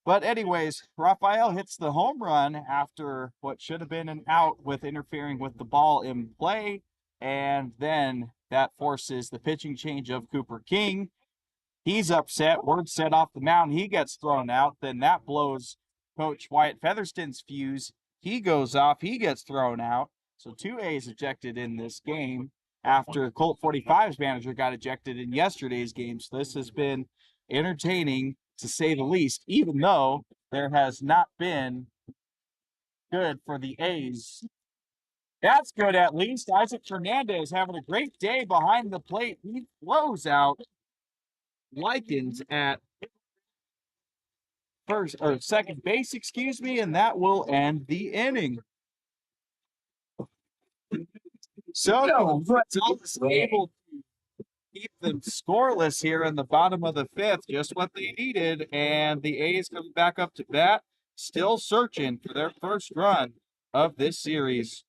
But anyways, Rafael hits the home run after what should have been an out with interfering with the ball in play. And then that forces the pitching change of Cooper King. He's upset. Word set off the mound. He gets thrown out. Then that blows Coach Wyatt Featherston's fuse. He goes off. He gets thrown out. So 2 A's ejected in this game after Colt 45s manager got ejected in yesterday's game. So this has been entertaining, to say the least, even though there has not been good for the A's. That's good, at least. Isaac Fernandez having a great day behind the plate. He flows out Likens at first or second base, excuse me, and that will end the inning. So Gonzalez able to keep them scoreless here in the bottom of the 5th, just what they needed, and the A's coming back up to bat, still searching for their first run of this series.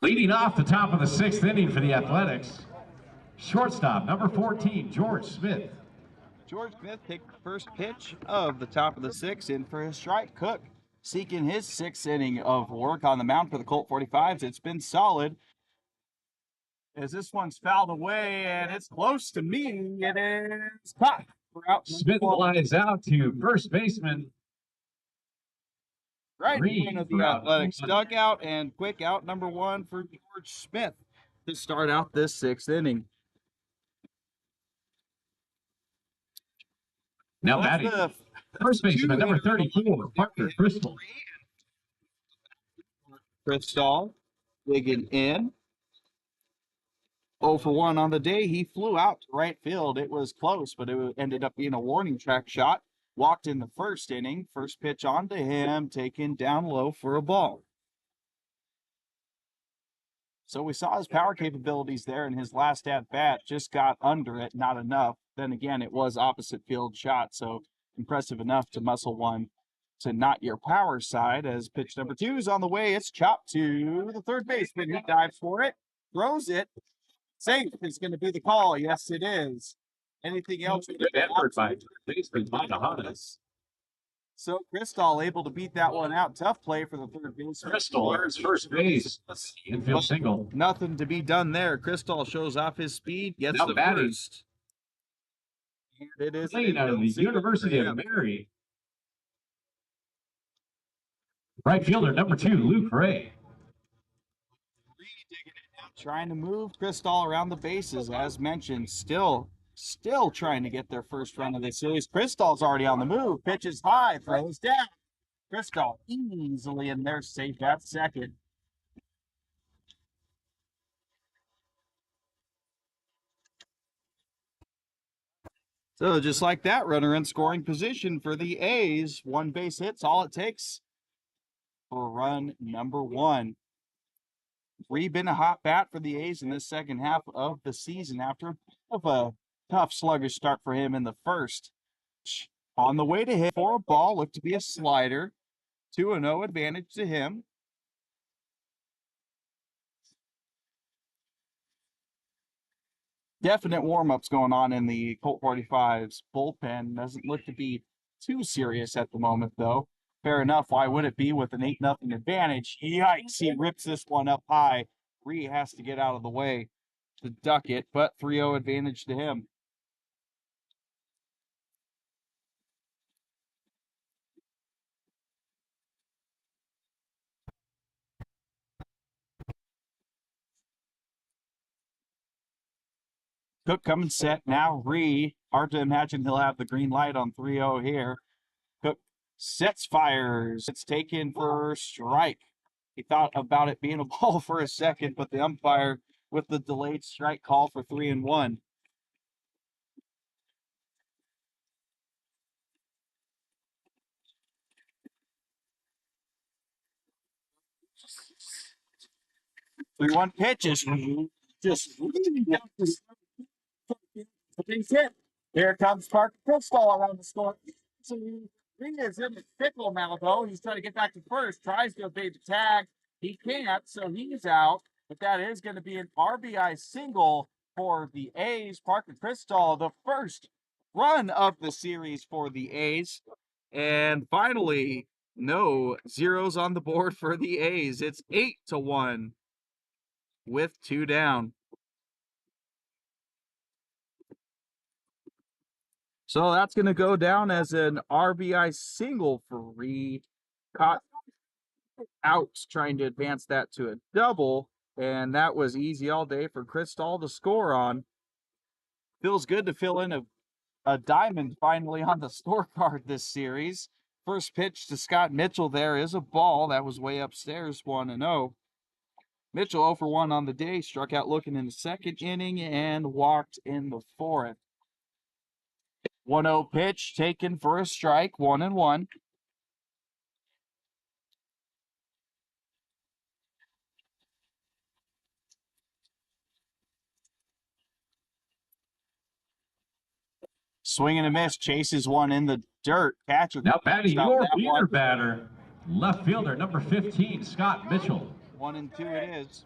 Leading off the top of the 6th inning for the Athletics, shortstop number 14, George Smith. George Smith takes the first pitch of the top of the 6th in for his strike. Cook seeking his 6th inning of work on the mound for the Colt 45s. It's been solid. As this one's fouled away, and it's close to me. It is caught. We're out. Smith flies out to first baseman. Right in Reed front of the for out Athletics number dugout, and quick out number 1 for George Smith to start out this 6th inning. Now That's batting, the first baseman number 34, Parker Crystal. Crystal digging in. 0 for 1 on the day. He flew out to right field. It was close, but it ended up being a warning track shot. Walked in the first inning. First pitch onto him, taken down low for a ball. So we saw his power capabilities there in his last at bat. Just got under it, not enough. Then again, it was opposite field shot, so impressive enough to muscle one to not your power side. As pitch number 2 is on the way, it's chopped to the third baseman who dives for it, throws it. Safe is going to be the call. Yes, it is. Anything else? Good effort by baseman Matahanas. So Crystal able to beat that one out. Tough play for the third baseman. Crystal earns first base. Infield single. Nothing to be done there. Crystal shows off his speed. Gets Now the batting. first. It is Playing out of the University of Mary. Right fielder number 2, Luke Ray. Trying to move Crystal around the bases, as mentioned. Still trying to get their first run of the series. Crystal's already on the move. Pitches high, throws down. Crystal easily in there, safe at second. So just like that, runner in scoring position for the A's. 1 base hit's all it takes for run number 1. Been a hot bat for the A's in this second half of the season after a tough sluggish start for him in the first. On the way to hit for a ball, looked to be a slider. 2-0 advantage to him. Definite warm-ups going on in the Colt 45s bullpen. Doesn't look to be too serious at the moment, though. Fair enough. Why would it be with an 8-0 advantage? Yikes, he rips this one up high. Ree has to get out of the way to duck it, but 3-0 advantage to him. Cook coming set now. Ree, hard to imagine he'll have the green light on 3-0 here. Cook sets, fires. It's taken for strike. He thought about it being a ball for a second, but the umpire with the delayed strike call for 3-1. Three one pitches. Just here comes Parker Crystal around the score. So he is in the pickle now, though. He's trying to get back to first. Tries to evade the tag. He can't, so he's out. But that is going to be an RBI single for the A's. Parker Crystal, the first run of the series for the A's. And finally, no zeros on the board for the A's. It's 8-1 with 2 down. So that's going to go down as an RBI single for Reed. Caught out trying to advance that to a double, and that was easy all day for Crystal to score on. Feels good to fill in a diamond finally on the scorecard this series. First pitch to Scott Mitchell there is a ball. That was way upstairs, 1-0. Mitchell 0 for 1 on the day, struck out looking in the second inning and walked in the fourth. 1-0 pitch taken for a strike, 1-1. Swing and a miss, chases one in the dirt. Catcher. Now batting your leader batter, left fielder number 15, Scott Mitchell. 1-2 it is.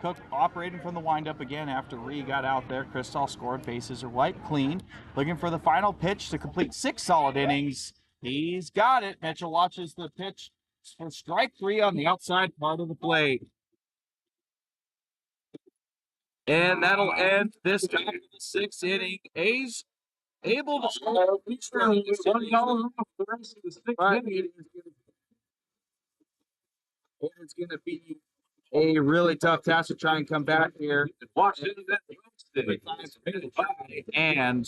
Cook operating from the windup again after Ree got out there. Crystal scored, bases are white, clean. Looking for the final pitch to complete 6 solid innings. He's got it. Mitchell watches the pitch for strike 3 on the outside part of the plate. And that'll end this top of the 6th inning. A's able to score. It's going to be a really tough task to try and come back here and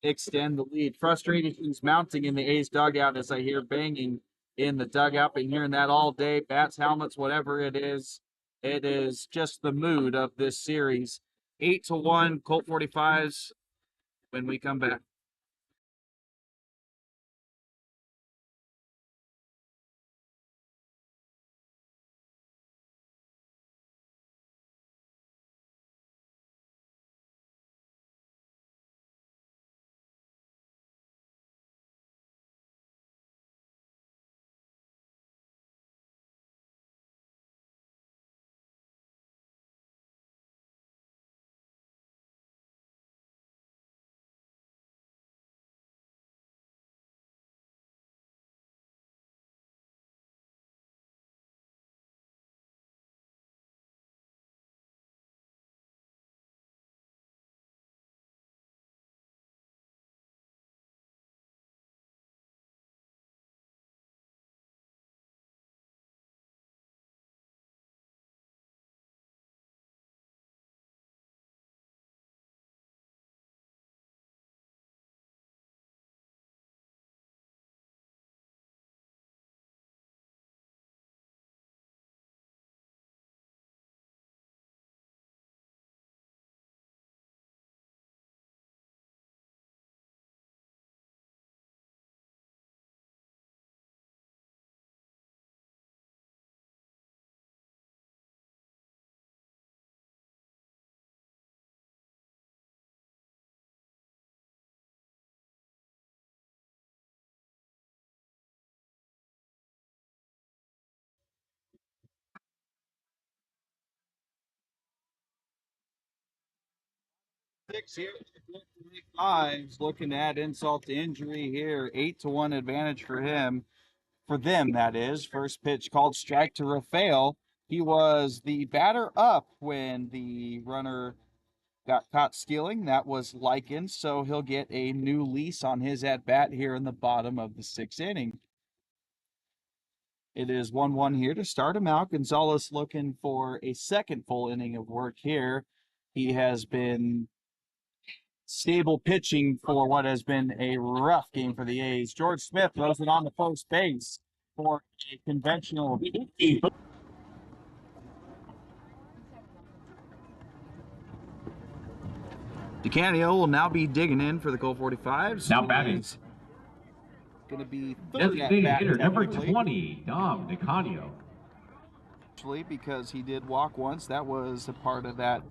extend the lead. Frustration's mounting in the A's dugout as I hear banging in the dugout. Been hearing that all day. Bats, helmets, whatever it is. It is just the mood of this series. 8-1 Colt 45s when we come back. Six here. 5's looking at insult to injury here. 8-1 advantage for him. For them, that is. First pitch called strike to Rafael. He was the batter up when the runner got caught stealing. That was Lycan, so he'll get a new lease on his at-bat here in the bottom of the 6th inning. It is 1-1 here to start him out. Gonzalez looking for a second full inning of work here. He has been stable pitching for what has been a rough game for the A's. George Smith throws it on the first base for a conventional. DeCanio will now be digging in for the Colt 45s. Now batting. Going to be designated hitter number 20, Dom DeCanio. Actually, because he did walk once, that was a part of that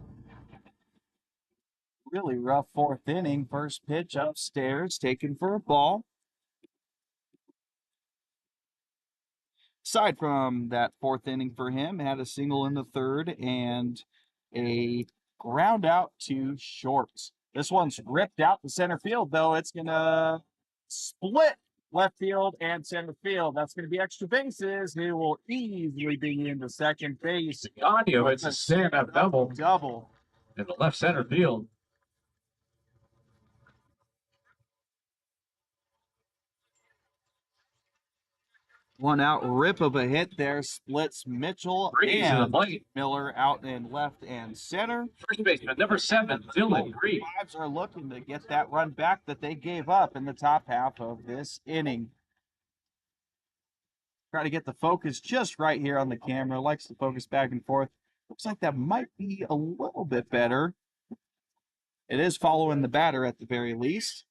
really rough 4th inning. First pitch upstairs, taken for a ball. Aside from that 4th inning for him, had a single in the 3rd and a ground out to short. This one's ripped out to center field, though. It's going to split left field and center field. That's going to be extra bases. He will easily be into second base. DeCanio hits a stand-up double in the left center field. One out rip of a hit there, splits Mitchell and Miller out in left and center. First baseman number 7, Dylan Green. Fives are looking to get that run back that they gave up in the top half of this inning. Try to get the focus just right here on the camera. Likes to focus back and forth. Looks like that might be a little bit better. It is following the batter at the very least.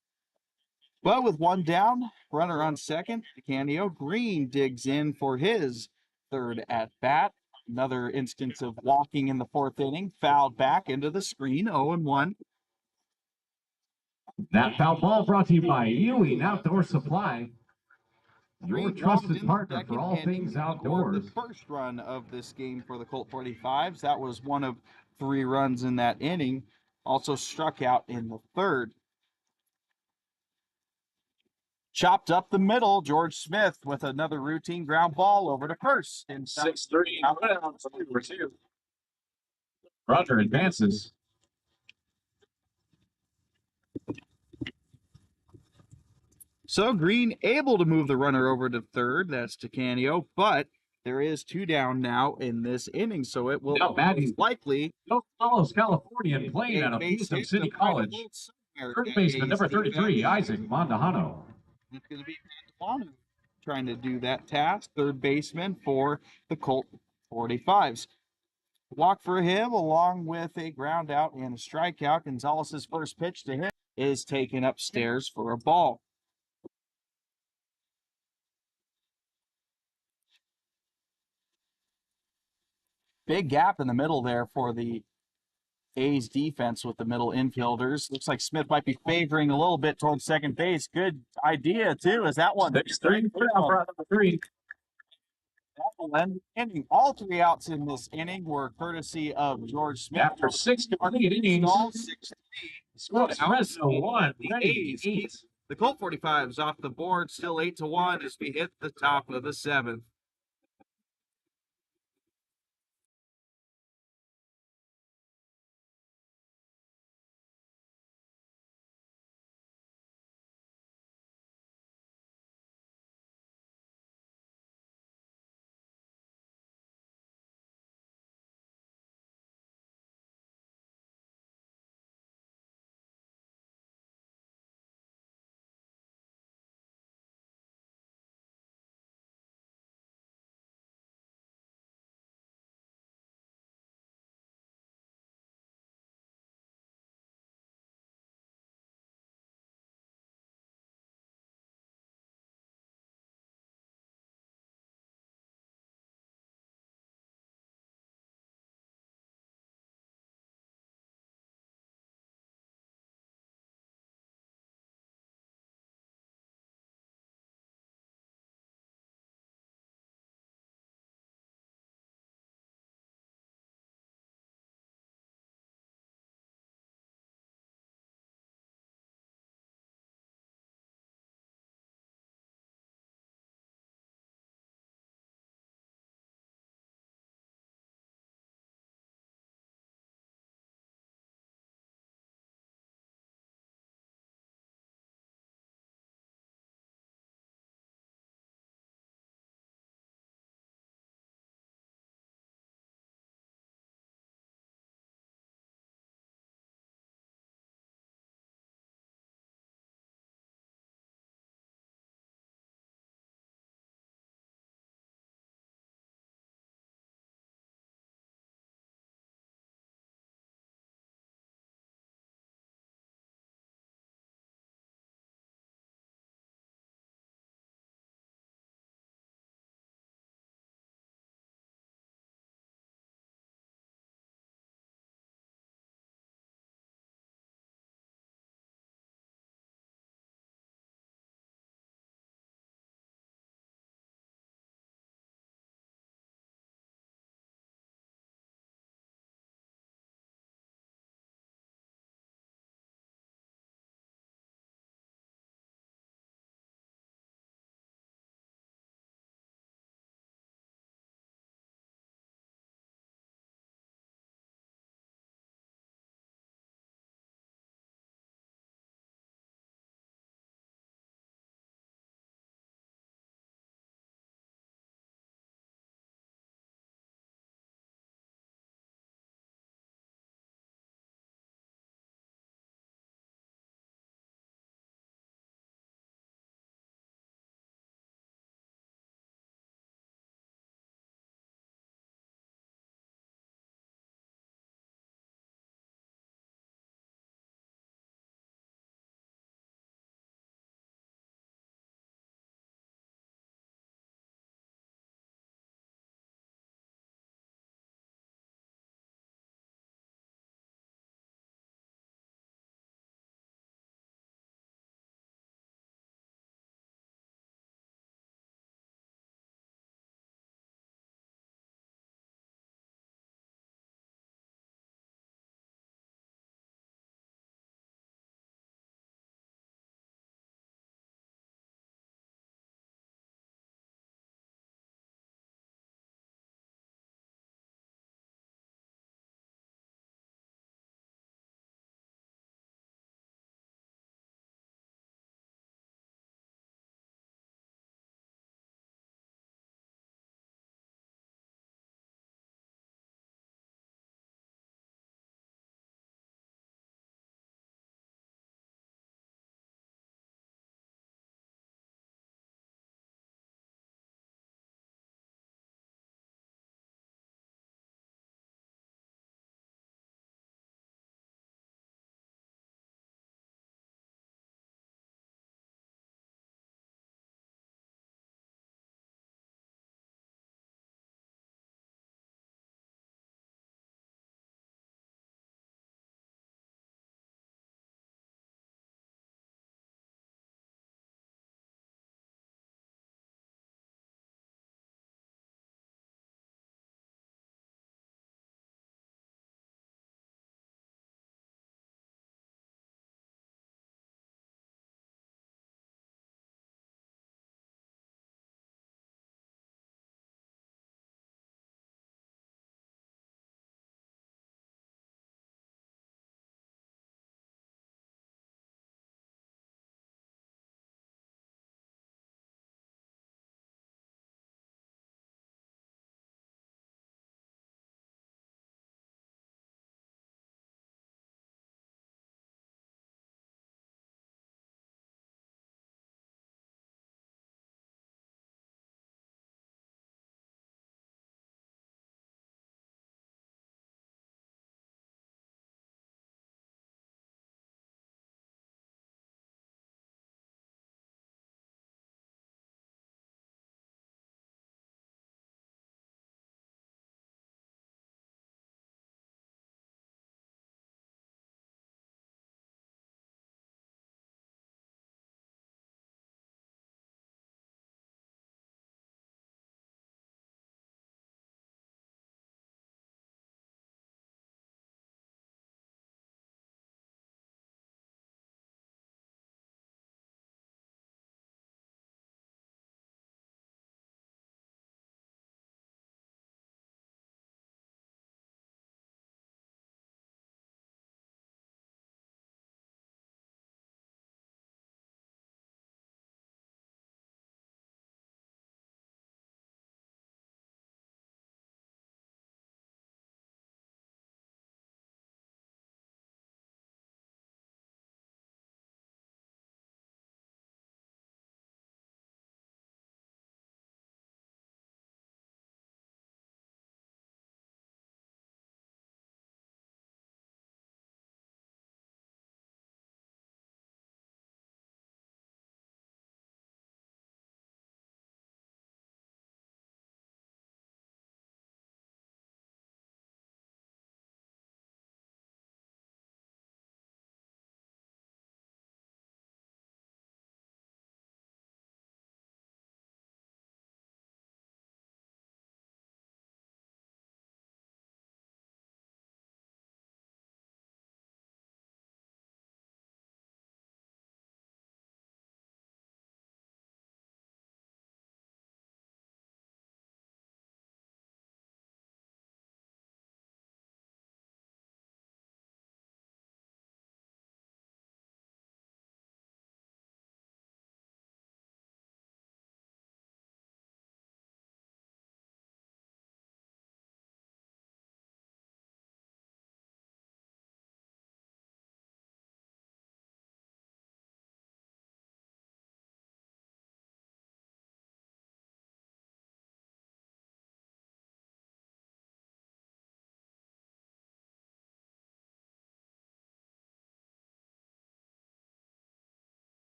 But with one down, runner on second, DeCanio. Green digs in for his 3rd at-bat. Another instance of walking in the 4th inning. Fouled back into the screen, 0-1. That foul ball brought to you by Ewing Outdoor Supply. Your rounds trusted in the partner second for all inning things scored outdoors. the first run of this game for the Colt 45s. That was one of 3 runs in that inning. Also struck out in the third. Chopped up the middle, George Smith with another routine ground ball over to first. And 6-3. Over 2. Roger advances. So Green able to move the runner over to third. That's Ticanio, but there is 2 down now in this inning, so it will most likely Don't follow California playing out of Houston City College. Third baseman number 33, Isaac Mondahano. It's going to be Mondahano trying to do that task. Third baseman for the Colt 45s. Walk for him, along with a ground out and a strikeout. Gonzalez's first pitch to him is taken upstairs for a ball. Big gap in the middle there for the A's defense with the middle infielders. Looks like Smith might be favoring a little bit towards second base. Good idea, too, as that one. 6-3. Number 3. That will end the inning. All 3 outs in this inning were courtesy of George Smith. After 6 complete innings, Fresno 1, Redding 8. The Colt 45s off the board, still 8-1 as we hit the top of the 7th.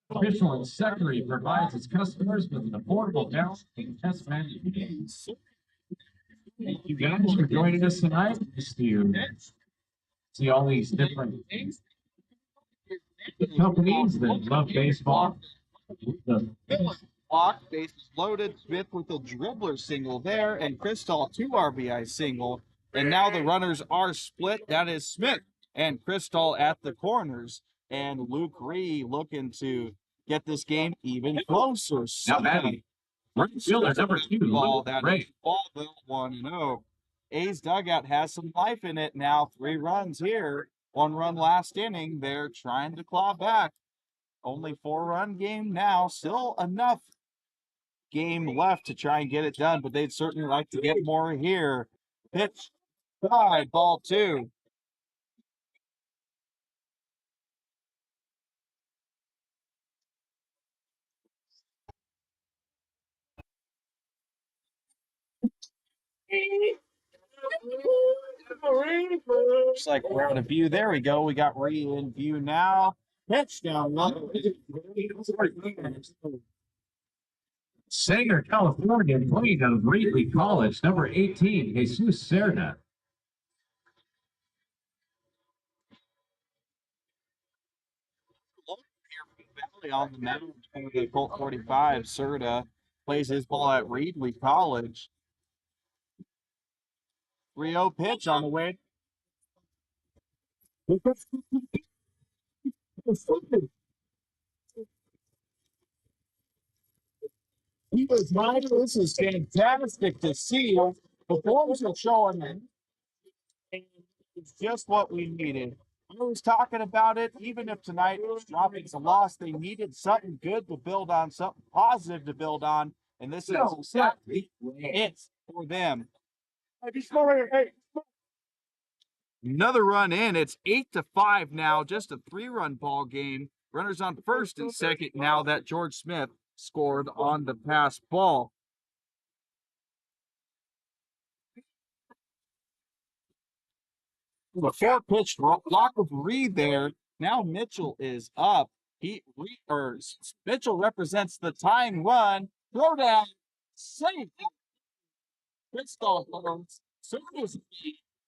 Official and Secretary provides its customers with an affordable balance and test management games. Thank you guys for joining us tonight. Just to see all these different companies that love baseball. The Block, bases loaded. Smith with a dribbler single there, and Crystal 2 RBI single. And now the runners are split. That is Smith and Crystal at the corners, and Luke Ree looking to get this game even closer. Now batting. Right fielder number 2, Ball Luke that Ray. is Ballville 1-0. A's dugout has some life in it now. 3 runs here. 1 run last inning. They're trying to claw back. Only 4-run game now. Still enough game left to try and get it done, but they'd certainly like to get more here. Pitch, side, ball 2. Looks like we're out of view. There we go. We got Ree in view now. Pitch down low. Sanger, California, playing out of Reedley College, number 18, Jesus Serna. On the mound for the Colt 45, Serta plays his ball at Reedley College. 3-0 pitch on the way. He was right. This is fantastic to see. The forms are showing it. And it's just what we needed. I was talking about it. Even if tonight was dropping some loss, they needed something good to build on, something positive to build on. And this is exactly it for them. Another run in. It's 8-5 now. Just a 3-run ball game. Runners on first and second now that George Smith scored on the pass ball. The 4-pitch block of Reed there. Now Mitchell is up. Mitchell represents the tying run. Throw down. Safe. Crystal goes.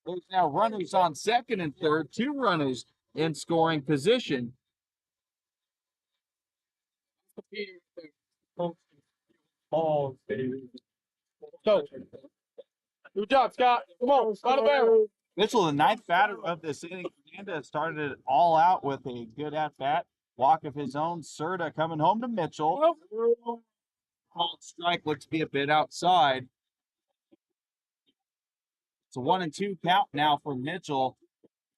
There's now runners on second and third. 2 runners in scoring position. Balls, baby. Go. Good job, Scott. Come on, out of bounds. Mitchell, the 9th batter of this inning. Fernandez started it all out with a good at-bat. Walk of his own. Serta coming home to Mitchell. Called strike, looks to be a bit outside. It's a 1-2 count now for Mitchell.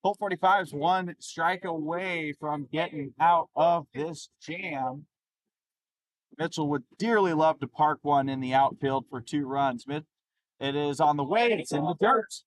Colt 45's 1 strike away from getting out of this jam. Mitchell would dearly love to park one in the outfield for 2 runs. It is on the way. It's in the dirt.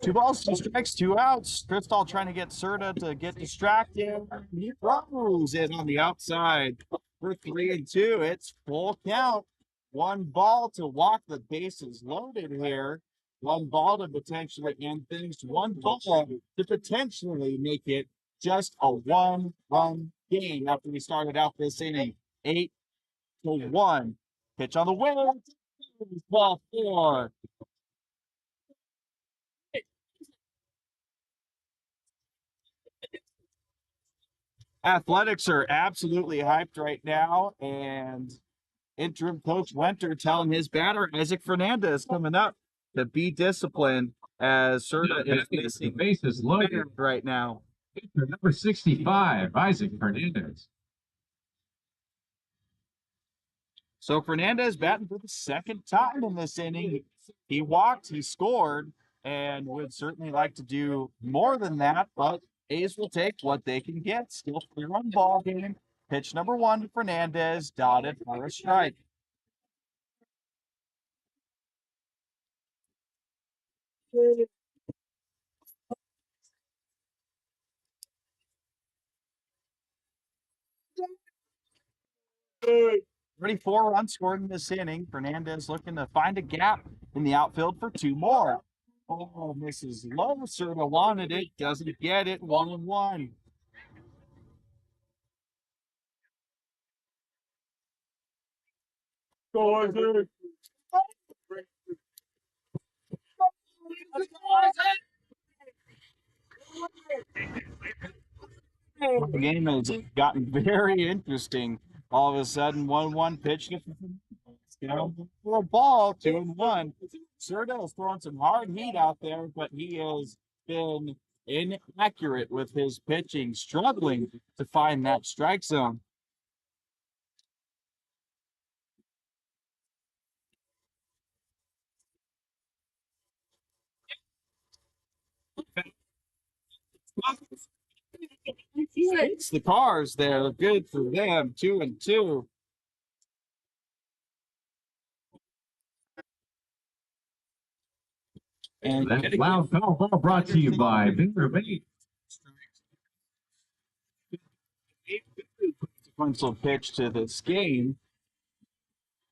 Two balls, 2 strikes, 2 outs. Crystal trying to get Serta to get distracted. He throws it on the outside for 3-2. It's full count. 1 ball to walk the bases loaded here. 1 ball to potentially end things. 1 ball to potentially make it just a 1-run game after we started out this inning. 8-1. Pitch on the way. Ball 4. Athletics are absolutely hyped right now, and interim coach Winter telling his batter Isaac Fernandez coming up to be disciplined as Serta is missing bases loaded right now. Number 65, Isaac Fernandez. So Fernandez batting for the 2nd time in this inning. He walked, he scored, and would certainly like to do more than that, but A's will take what they can get. Still 3-run ball game. Pitch number 1 to Fernandez, dotted for a strike. Already 4 runs scored in this inning. Fernandez looking to find a gap in the outfield for 2 more. Oh, misses low. Serta wanted it, doesn't get it. 1-1. The game has gotten very interesting. All of a sudden, 1-1 pitch. For a ball, 2-1. Serta is throwing some hard heat out there, but he has been inaccurate with his pitching, struggling to find that strike zone. It's the Cars there. Good for them. 2-2. And That loud foul ball brought to you by Victor Bates. Consequential pitch to this game.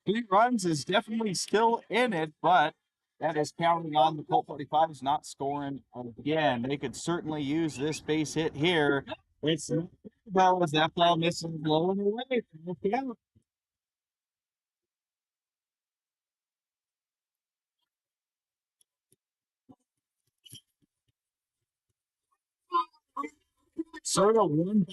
3 runs is definitely still in it, but that is counting on the Colt 45s not scoring again. They could certainly use this base hit here. It's well as that ball misses low and away. Sort of one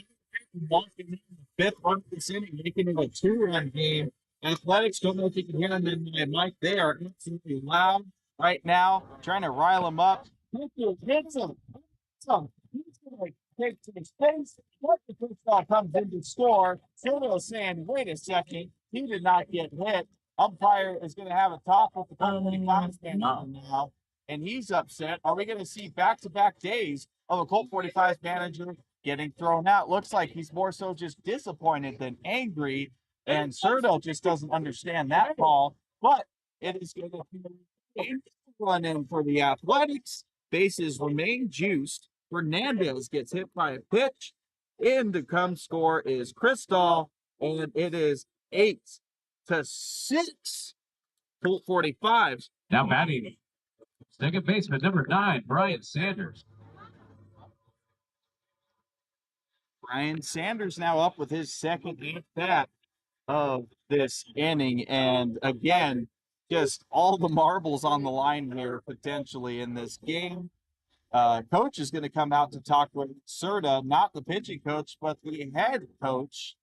walking in the 5th run of this inning, making it a 2-run game. Athletics, don't know if you can hear them in my mic. They are absolutely loud right now, trying to rile them up. Hits him. He's going to take to his face. What the first ball comes in to score. Soto saying, wait a second, he did not get hit. Umpire is going to have a talk with the Colt now, and he's upset. Are we going to see back-to-back days of a Colt 45s manager getting thrown out? Looks like he's more so just disappointed than angry, and Serto just doesn't understand that call, but it is going to be a run in for the Athletics. Bases remain juiced. Fernandez gets hit by a pitch. In to come score is Crystal, and it is 8-6. Colt 45s. Now batting, second baseman number 9, Brian Sanders. Brian Sanders now up with his second at-bat of this inning. And again, just all the marbles on the line here potentially in this game. Coach is going to come out to talk with Serta, not the pitching coach, but the head coach.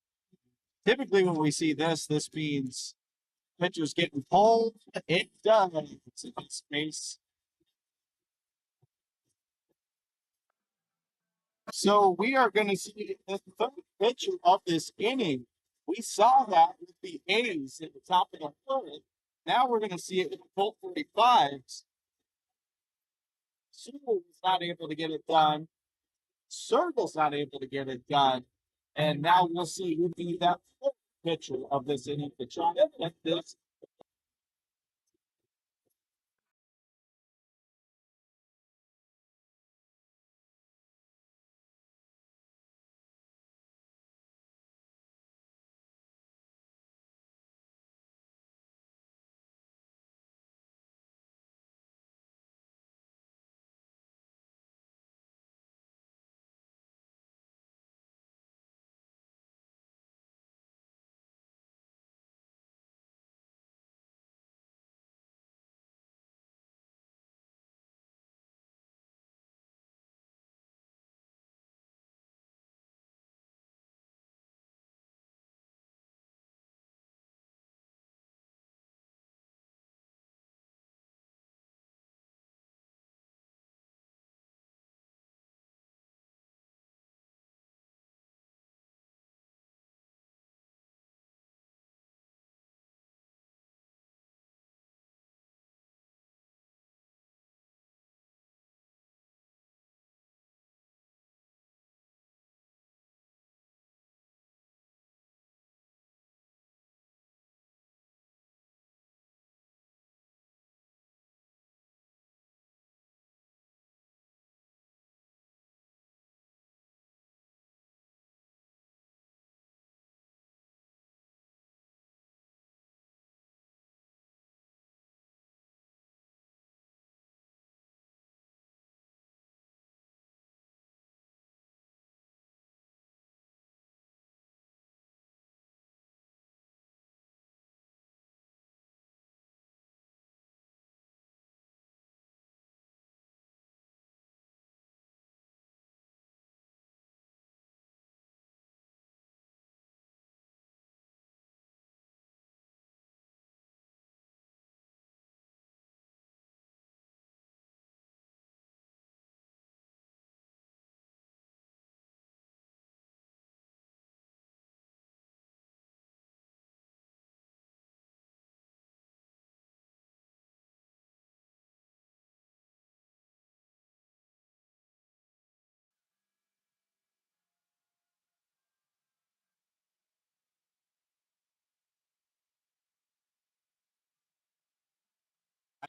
Typically when we see this means pitchers getting pulled. It does in this space. So we are going to see the 3rd pitcher of this inning. We saw that with the A's at the top of the 3rd. Now we're going to see it with the Colt 45s. Sewell was not able to get it done. Circle's not able to get it done. And now we'll see who be that 4th pitcher of this inning to try to get this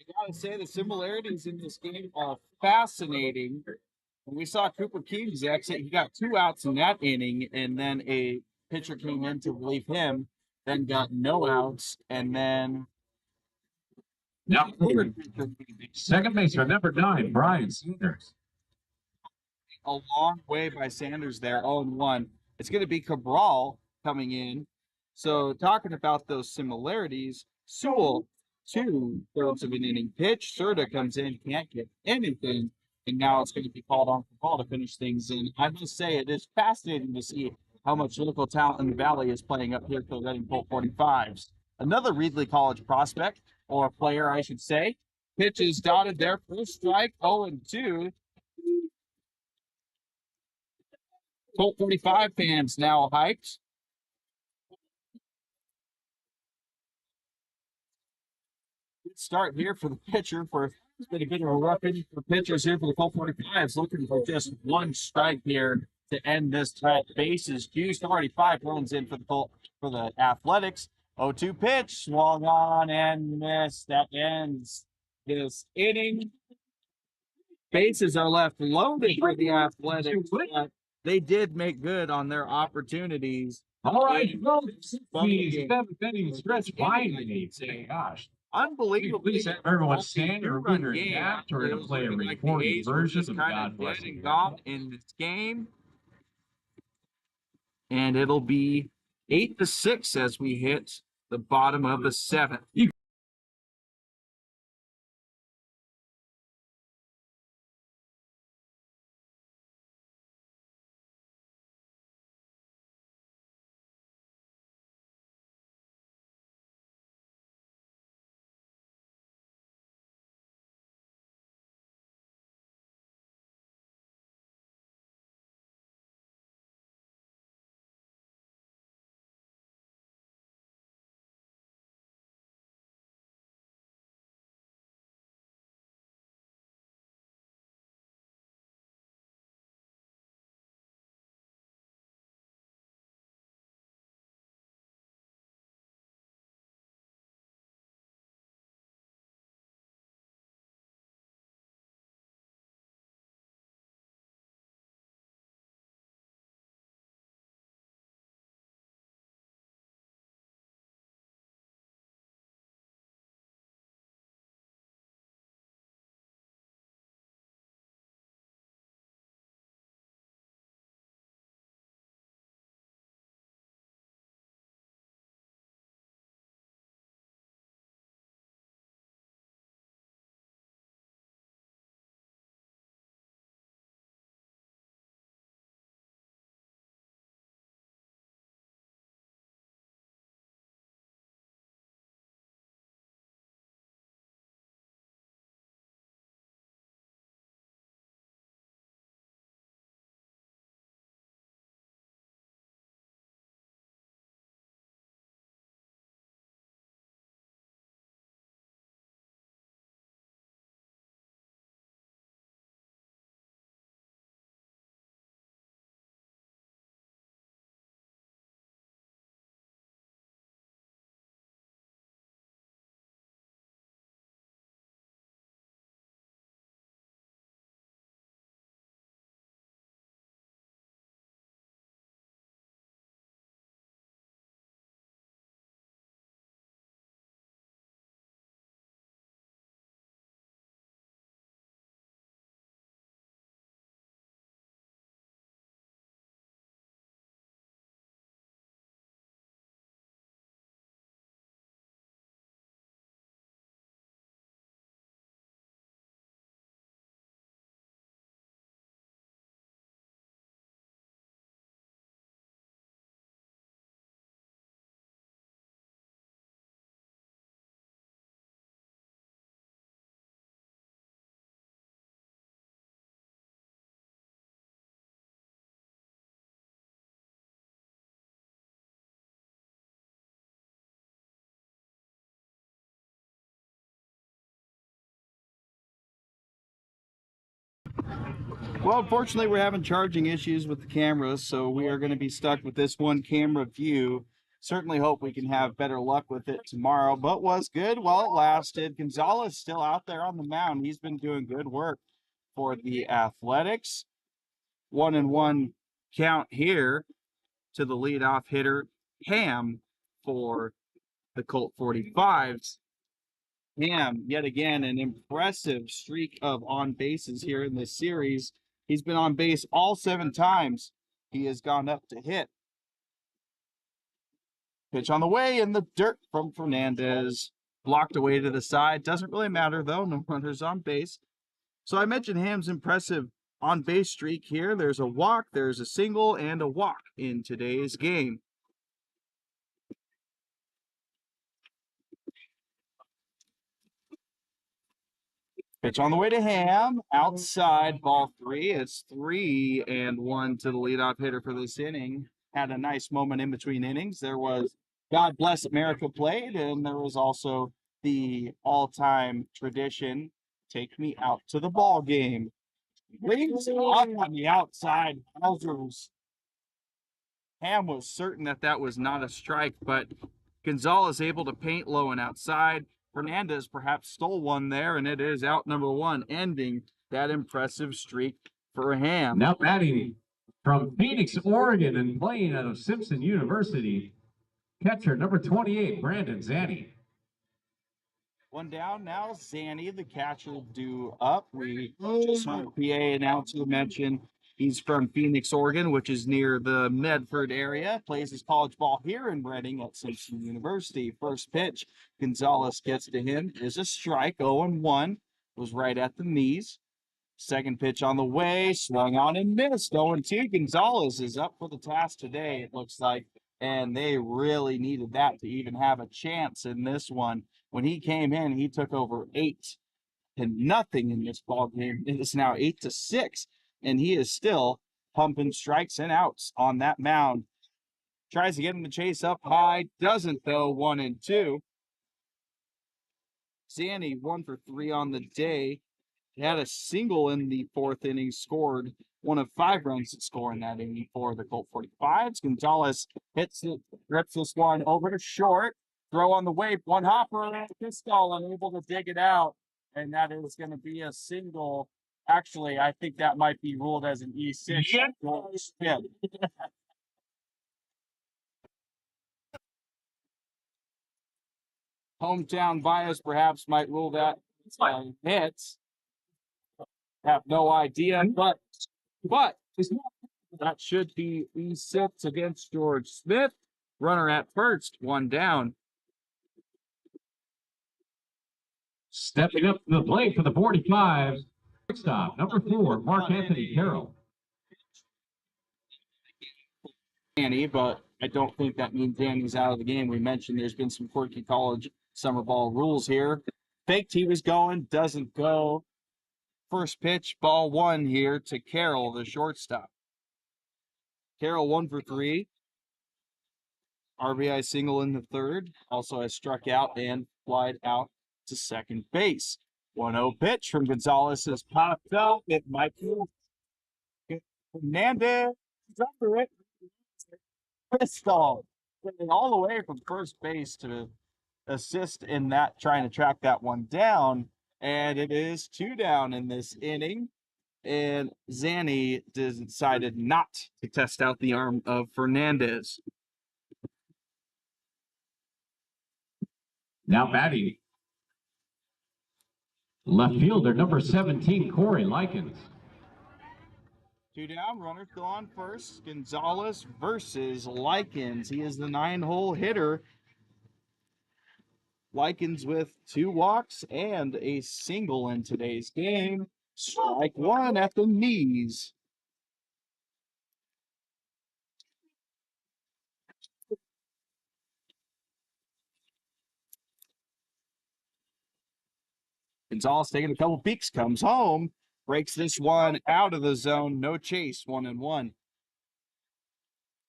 I gotta say the similarities in this game are fascinating. When we saw Cooper Keene's exit, he got 2 outs in that inning, and then a pitcher came in to relieve him, then got no outs, and then Now, second baseman, number 9, Brian Sanders. a long way by Sanders there, 0-1. It's going to be Cabral coming in. So talking about those similarities, Sewell, 2/3 of an inning pitch. Serta comes in, can't get anything, and now it's going to be called on for ball to finish things in. I must say it is fascinating to see how much local talent in the Valley is playing up here for the Redding Colt 45s. Another Reedley College prospect, or player, I should say. Pitch is dotted there, first strike, 0-2. Colt 45 fans now hyped. Good start here for the pitcher. It's been a bit of a rough inning for pitchers here for the Colt 45s, looking for just 1 strike here to end this tight. Bases juiced, already 5 runs in for the Athletics. 0-2 pitch, swung on and missed. That ends this inning. Bases are left loaded for the Athletics, but they did make good on their opportunities. All right, well, the 7th inning stretch finally. Gosh. Unbelievable. Please have everyone stand or run either game. adapt or It to was play a looking like the recorded A's were version just of kind God of Bless dead and You. gone in this game. And it'll be 8-6 as we hit the bottom of the 7th. Well, unfortunately, we're having charging issues with the cameras, so we are going to be stuck with this one camera view. Certainly hope we can have better luck with it tomorrow, but was good while it lasted. Gonzalez still out there on the mound. He's been doing good work for the Athletics. 1-1 count here to the leadoff hitter, Ham, for the Colt 45s. Ham, yet again, an impressive streak of on bases here in this series. He's been on base all 7 times he has gone up to hit. Pitch on the way in the dirt from Fernandez. Blocked away to the side. Doesn't really matter, though. No runners on base. So I mentioned Ham's impressive on base streak here. There's a walk, there's a single, and a walk in today's game. Pitch on the way to Ham. Outside, ball 3. It's 3-1 to the leadoff hitter for this inning. Had a nice moment in between innings. There was God Bless America played, and there was also the all-time tradition, Take Me Out to the Ball Game. Wings up on the outside. Wowzers. Ham was certain that that was not a strike, but Gonzalez able to paint low and outside. Fernandez perhaps stole one there, and it is out number 1, ending that impressive streak for Ham. Now batting from Phoenix, Oregon, and playing out of Simpson University, catcher number 28, Brandon Zanny. One down now, Zanny, the catcher, due up. We just heard PA announcer mention he's from Phoenix, Oregon, which is near the Medford area. Plays his college ball here in Redding at Simpson University. First pitch, Gonzalez gets to him, is a strike, 0-1, was right at the knees. Second pitch on the way, swung on and missed, 0-2. Gonzalez is up for the task today, it looks like, and they really needed that to even have a chance in this one. When he came in, he took over 8-0 in this ball game. It is now 8-6, and he is still pumping strikes and outs on that mound. Tries to get him to chase up high, doesn't though. 1-2. Zanny 1 for 3 on the day. He had a single in the 4th inning, scored one of 5 runs to score in that inning for the Colt 45s. Gonzalez hits it, rips this one over to short. Throw on the way, one hopper, Pistol unable to dig it out, and that is going to be a single. Actually, I think that might be ruled as an E6. Yeah. Hometown bias perhaps might rule that hits. Have no idea, but that should be E6 against George Smith. Runner at first, 1 down. Stepping up to the plate for the 45s, stop, number 4, Mark Anthony Carroll. Danny, but I don't think that means Danny's out of the game. We mentioned there's been some quirky college summer ball rules here. Faked he was going, doesn't go. First pitch, ball 1 here to Carroll, the shortstop. Carroll 1 for 3. RBI single in the 3rd. Also has struck out and flied out to second base. 1-0 pitch from Gonzalez has popped up. It might be Fernandez under it. Pistol getting all the way from first base to assist in that, trying to track that one down. And it is 2 down in this inning. And Zanny decided not to test out the arm of Fernandez. Now batting, left fielder number 17, Corey Likens. 2 down, runner still on first. Gonzalez versus Likens. He is the 9-hole hitter. Likens with 2 walks and a single in today's game. Strike 1 at the knees. Gonzalez taking a couple peeks, comes home, breaks this one out of the zone. No chase, 1-1.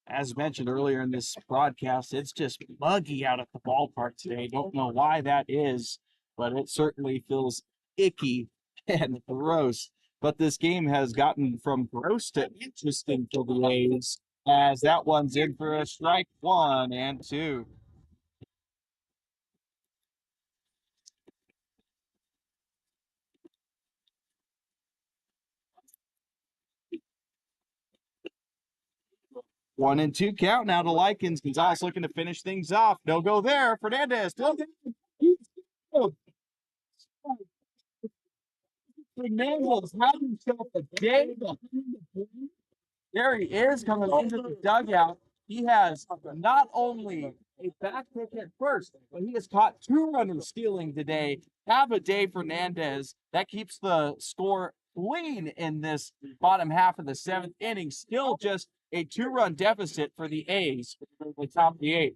As mentioned earlier in this broadcast, it's just muggy out at the ballpark today. Don't know why that is, but it certainly feels icky and gross. But this game has gotten from gross to interesting for the A's. as that one's in for a strike 1 and 2. One and two count now to Likens. Gonzalez looking to finish things off. No go there. Fernandez still Fernandez had himself a day behind the plate. There he is coming into the dugout. He has not only a back pick at first, but he has caught 2 runners stealing today. Have a day, Fernandez. That keeps the score clean in this bottom half of the 7th inning. Still just a 2-run deficit for the A's at the top of the 8th.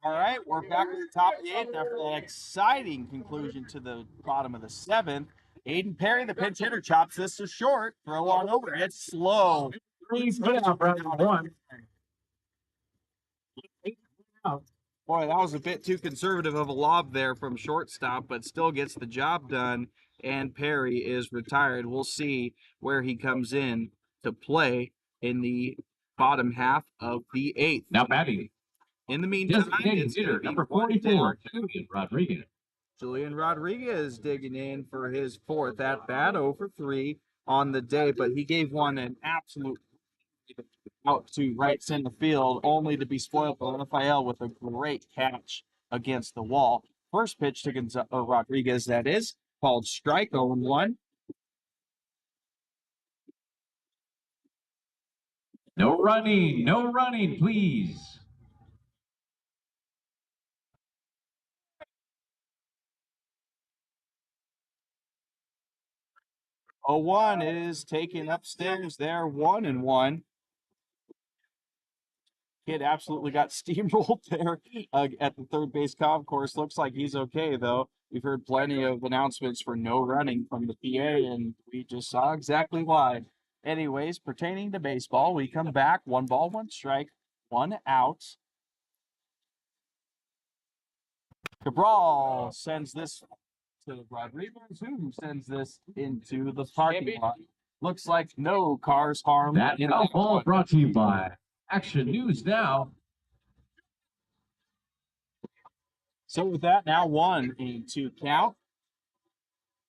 All right, we're back at the top of the 8th after that exciting conclusion to the bottom of the 7th. Aiden Perry, the pinch hitter, chops this to short. Throw on over. It's slow. Please put out round 1. Boy, that was a bit too conservative of a lob there from shortstop, but still gets the job done. And Perry is retired. We'll see where he comes in to play in the bottom half of the 8th. Now batting. In the meantime, Designated hitter number 44, Julian Rodriguez. Julian Rodriguez digging in for his 4th at bat, 0 for 3 on the day, but he gave one an absolute out to right center field, only to be spoiled by Rafael with a great catch against the wall. First pitch to Rodriguez, that is, called strike 0-1. No running, please. Oh, 1 is taken upstairs there, 1-1. Kid absolutely got steamrolled there at the third base concourse. Looks like he's okay, though. We've heard plenty of announcements for no running from the PA, and we just saw exactly why. Anyways, pertaining to baseball, we come back. 1 ball, 1 strike, 1 out. Cabral sends this to Rodriguez, who sends this into the parking lot. Looks like no cars harmed. That ball brought to you by Action News Now. So with that, now 1-2 count.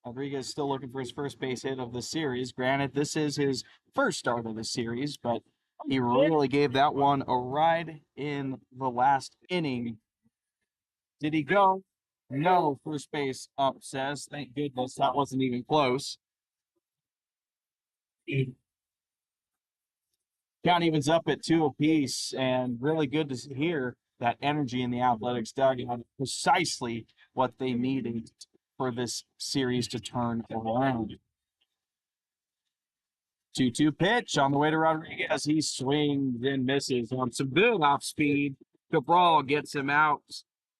Rodriguez still looking for his first base hit of the series. Granted, this is his first start of the series, but he really gave that one a ride in the last inning. Did he go? No, first base up says. Thank goodness that wasn't even close. Count evens up at 2 apiece, and really good to hear that energy in the Athletics dugout. Precisely what they needed for this series to turn around. 2-2 pitch on the way to Rodriguez. He swings and misses on some good off speed. Cabral gets him out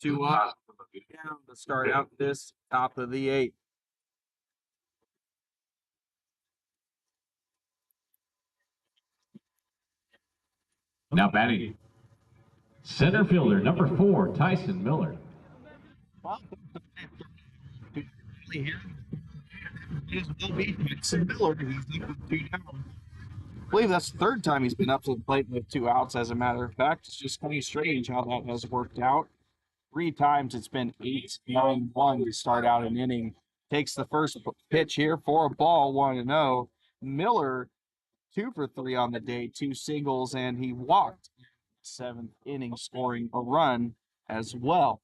to down to start out this top of the 8th. Now batting, center fielder number 4, Tyson Miller. Tyson Miller. He's up with 2 down. I believe that's the 3rd time he's been up to the plate with 2 outs. As a matter of fact, it's just kind of strange how that has worked out. 3 times it's been 8-9-1 to start out an inning. Takes the first pitch here for a ball, 1-0. Miller 2 for 3 on the day, 2 singles, and he walked 7th inning, scoring a run as well.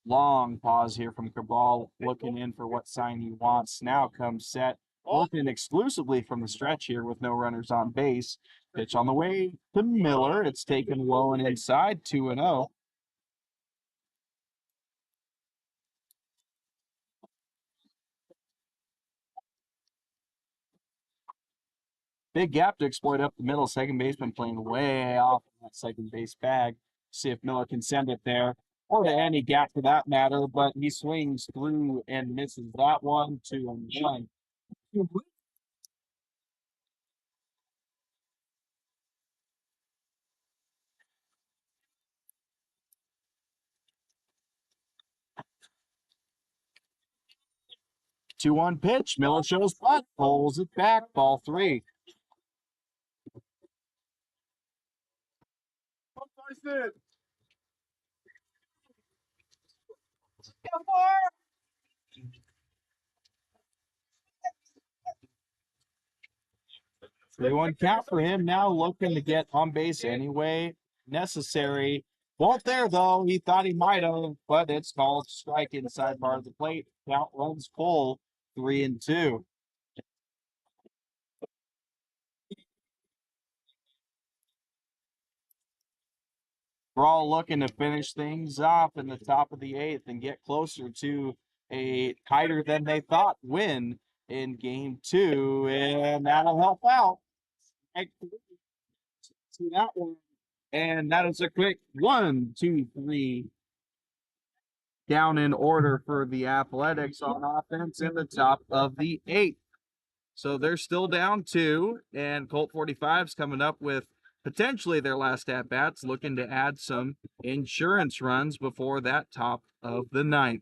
Long pause here from Cabral, looking in for what sign he wants. Now comes set, working exclusively from the stretch here with no runners on base. Pitch on the way to Miller. It's taken low and inside, 2-0. Big gap to exploit up the middle. Second baseman playing way off that second base bag. See if Miller can send it there, or to any gap for that matter. But he swings through and misses that one, 2-1. 2-1 pitch. Miller shows butt, pulls it back, ball 3. Three one count for him now, looking to get on base anyway necessary. Won't there though. He thought he might have, but it's called strike inside part of the plate. Count runs full, 3-2. We're all looking to finish things off in the top of the 8th and get closer to a tighter than they thought win in game 2, and that'll help out. See that one. And that is a quick 1, 2, 3 down in order for the Athletics on offense in the top of the 8th. So they're still down 2, and Colt 45s coming up with potentially their last at-bats, looking to add some insurance runs before that top of the 9th.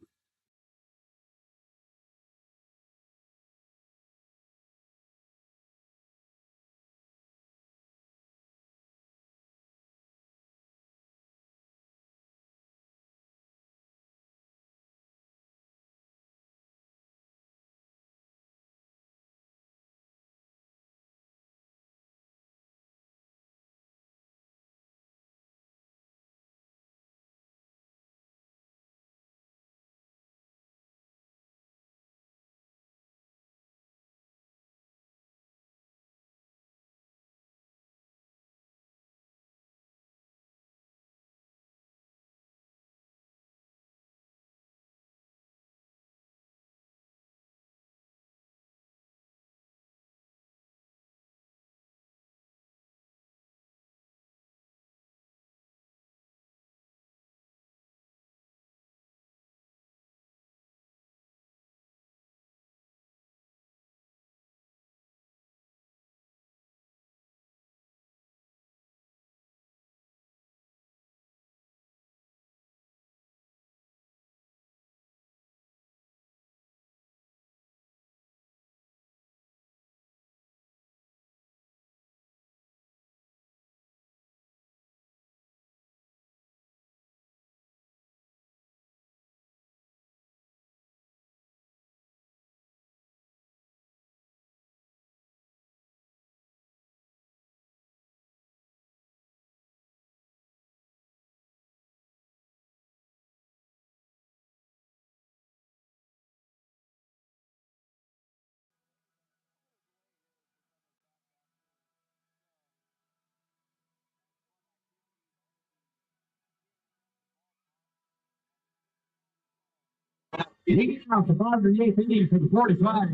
Leading out the bottom of the 8th inning for the 45.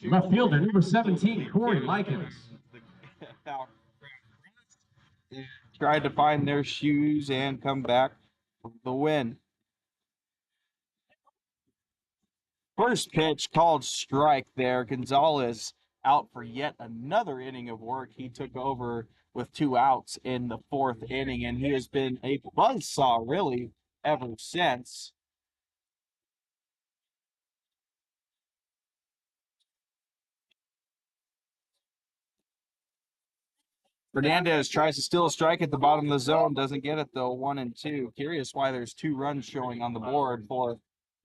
Left fielder, number 17, Corey Likens. Tried to find their shoes and come back for the win. First pitch called strike there. Gonzalez out for yet another inning of work. He took over with 2 outs in the 4th inning, and he has been a buzzsaw really ever since. Fernandez tries to steal a strike at the bottom of the zone, doesn't get it though, 1-2. Curious why there's 2 runs showing on the board for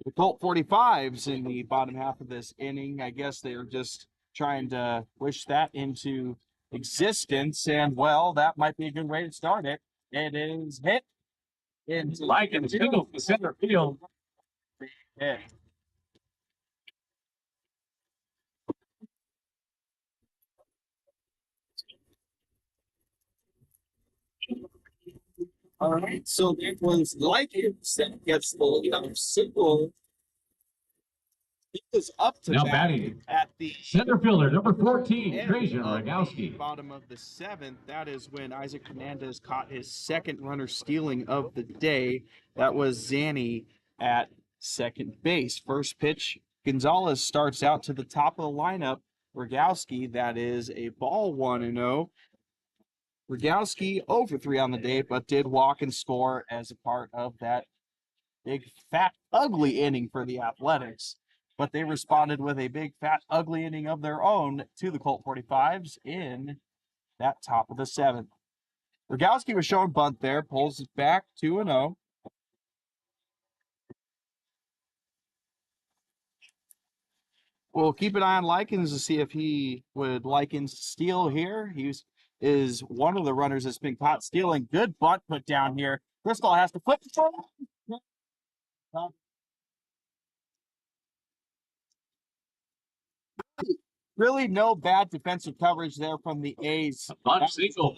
the Colt 45s in the bottom half of this inning. I guess they're just trying to wish that into existence, and well, that might be a good way to start it. It is hit into Likens single to center field. hit. All right, so it was Likens that gets the leadoff single. He was up to Now bat batting. at the Center fielder, number 14, End Trajan of the Rogowski. bottom of the 7th. That is when Isaac Fernandez caught his 2nd runner stealing of the day. That was Zanny at second base. First pitch, Gonzalez starts out to the top of the lineup. Rogowski, that is a ball 1-0. Rogowski 0 for 3 on the day, but did walk and score as a part of that big, fat, ugly inning for the Athletics. But they responded with a big, fat, ugly inning of their own to the Colt 45s in that top of the 7th. Rogowski was showing bunt there, pulls it back 2-0. We'll keep an eye on Likens to see if he would Likens steal here. Is one of the runners that's been caught stealing. Good bunt put down here. Bristol has to flip the Really no bad defensive coverage there from the A's. Bunt single,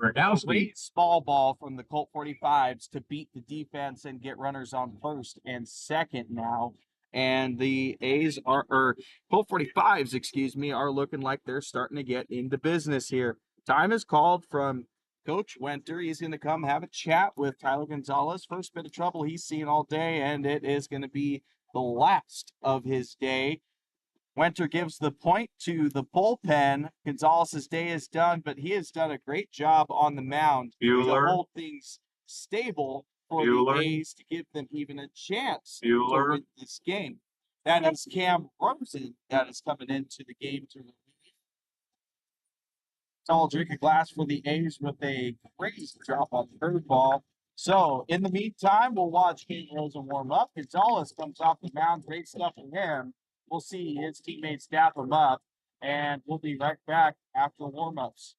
Rogowski. Great small ball from the Colt 45s to beat the defense and get runners on first and second now. And the A's or Colt 45s, excuse me, are looking like they're starting to get into business here. Time is called from Coach Winter. He's going to come have a chat with Tyler Gonzalez. First bit of trouble he's seen all day, and it is going to be the last of his day. Winter gives the point to the bullpen. Gonzalez's day is done, but he has done a great job on the mound to hold things stable for the A's to give them even a chance to win this game. That is Cam Rosen that is coming into the game to relieve. Tall drink a glass for the A's with a crazy drop on the curveball. So, in the meantime, we'll watch Cam Rosen warm up. Gonzalez comes off the mound. Great stuff from him. We'll see his teammates dap him up, and we'll be right back after warm-ups.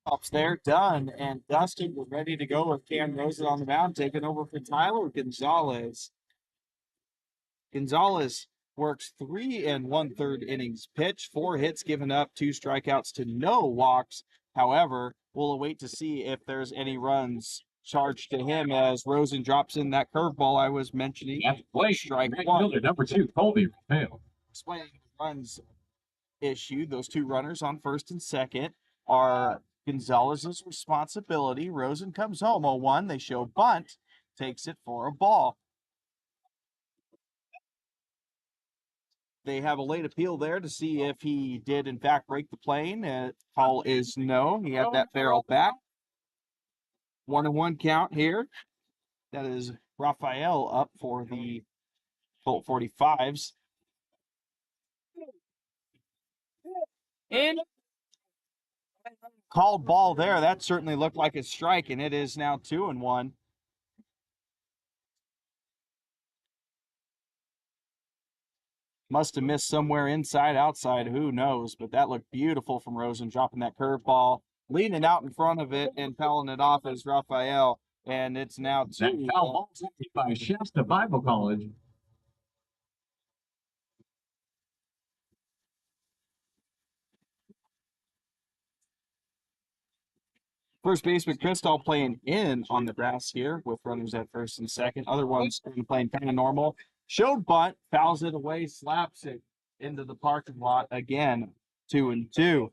Ups there, done, and Dustin, we're ready to go with Cam Rosen on the mound, taking over for Tyler Gonzalez. Gonzalez works 3 1/3 innings pitched, 4 hits given up, 2 strikeouts to no walks, However, we'll await to see if there's any runs charged to him as Rosen drops in that curveball I was mentioning. At the plate, Strike right one. fielder number 2, Colby failed. Explaining the runs issued, those two runners on first and second are Gonzalez's responsibility. Rosen comes home 0-1. They show bunt, takes it for a ball. They have a late appeal there to see if he did in fact break the plane. Call is no. He had that barrel back. 1-1 count here. That is Raphael up for the Colt 45s. And called ball there. That certainly looked like a strike, and it is now 2-1. Must have missed somewhere inside, outside, who knows? But that looked beautiful from Rosen, dropping that curveball, leaning out in front of it and fouling it off as Raphael. And it's now 2. That foul ball is emptied by Shasta Bible College. First baseman Crystal playing in on the grass here with runners at first and second. Other ones playing kind of normal. Showed bunt, fouls it away, slaps it into the parking lot again. 2-2.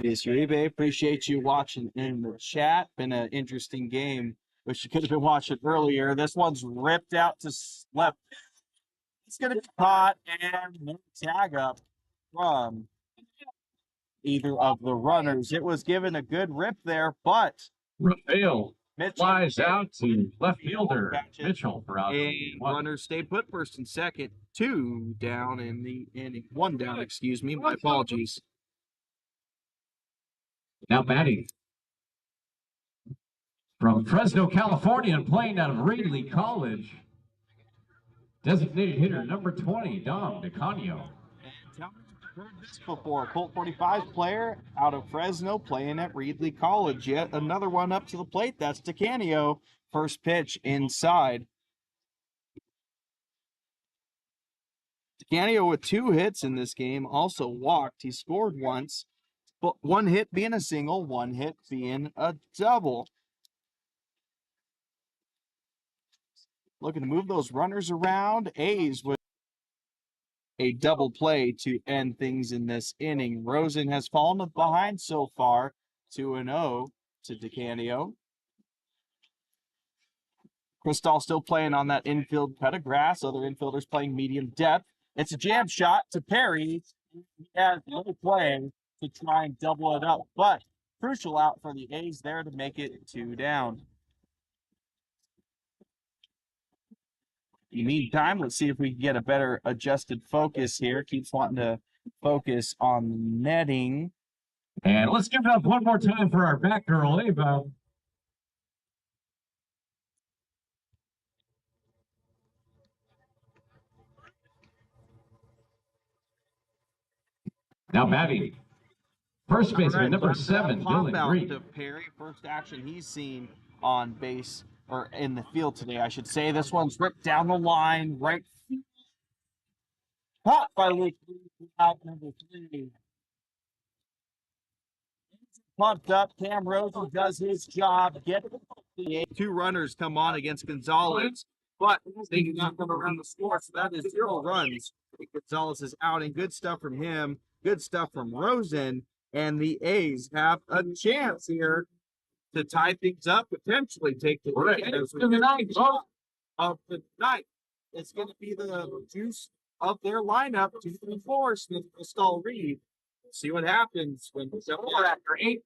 Yes, Uribe, appreciate you watching in the chat. Been an interesting game. Wish you could have been watching earlier. This one's ripped out to left. It's going to be caught and no tag up from either of the runners. It was given a good rip there, but Raphael Mitchell flies out to left fielder catch it. Mitchell for out. And runners stay put first and second. 2 down in the inning. 1 down, excuse me. My apologies. Now batting from Fresno, California, and playing out of Redding College. Designated hitter number 20, Dom DeCanio. Heard this before. Colt 45s player out of Fresno playing at Redding College. Yet another one up to the plate. That's DeCanio. First pitch inside. DeCanio with 2 hits in this game. Also walked. He scored once. But 1 hit being a single, 1 hit being a double. Looking to move those runners around. A's with a double play to end things in this inning. Rosen has fallen behind so far, 2-0 to DeCanio. Cristal still playing on that infield cut of grass. Other infielders playing medium depth. It's a jam shot to Perry. He has no play to try and double it up, but crucial out for the A's there to make it 2 down. In the meantime, let's see if we can get a better adjusted focus here. Keeps wanting to focus on netting. And let's give it up one more time for our back girl, Ava. Now batting. First baseman number 7, Dylan Green. To Perry, first action he's seen on base, or in the field today, I should say. This one's ripped down the line, right. Caught by Luke out number 3. Pumped up. Cam Rosen does his job. Get the 2 runners come on against Gonzalez, but they do not come around the score, so that is 0 runs. Gonzalez is out, and good stuff from him. Good stuff from Rosen, and the A's have a chance here to tie things up, potentially take the lead of the night. It's going to be the juice of their lineup, 2 through 4, Smith, Crystal, Reed. See what happens when after 8.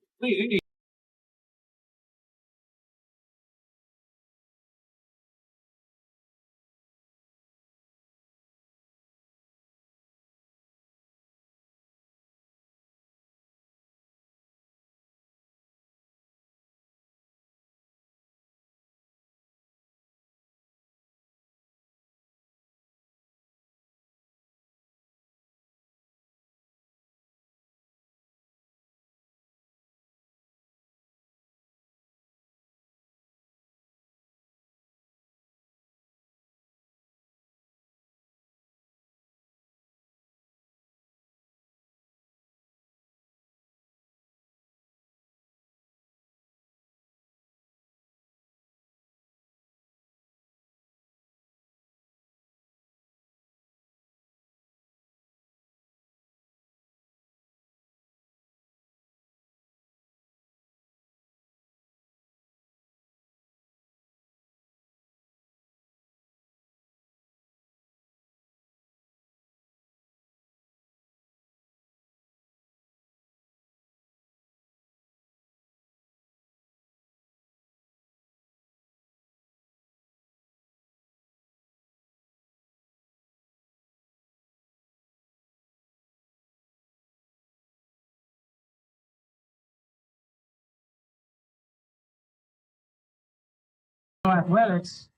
Athletics.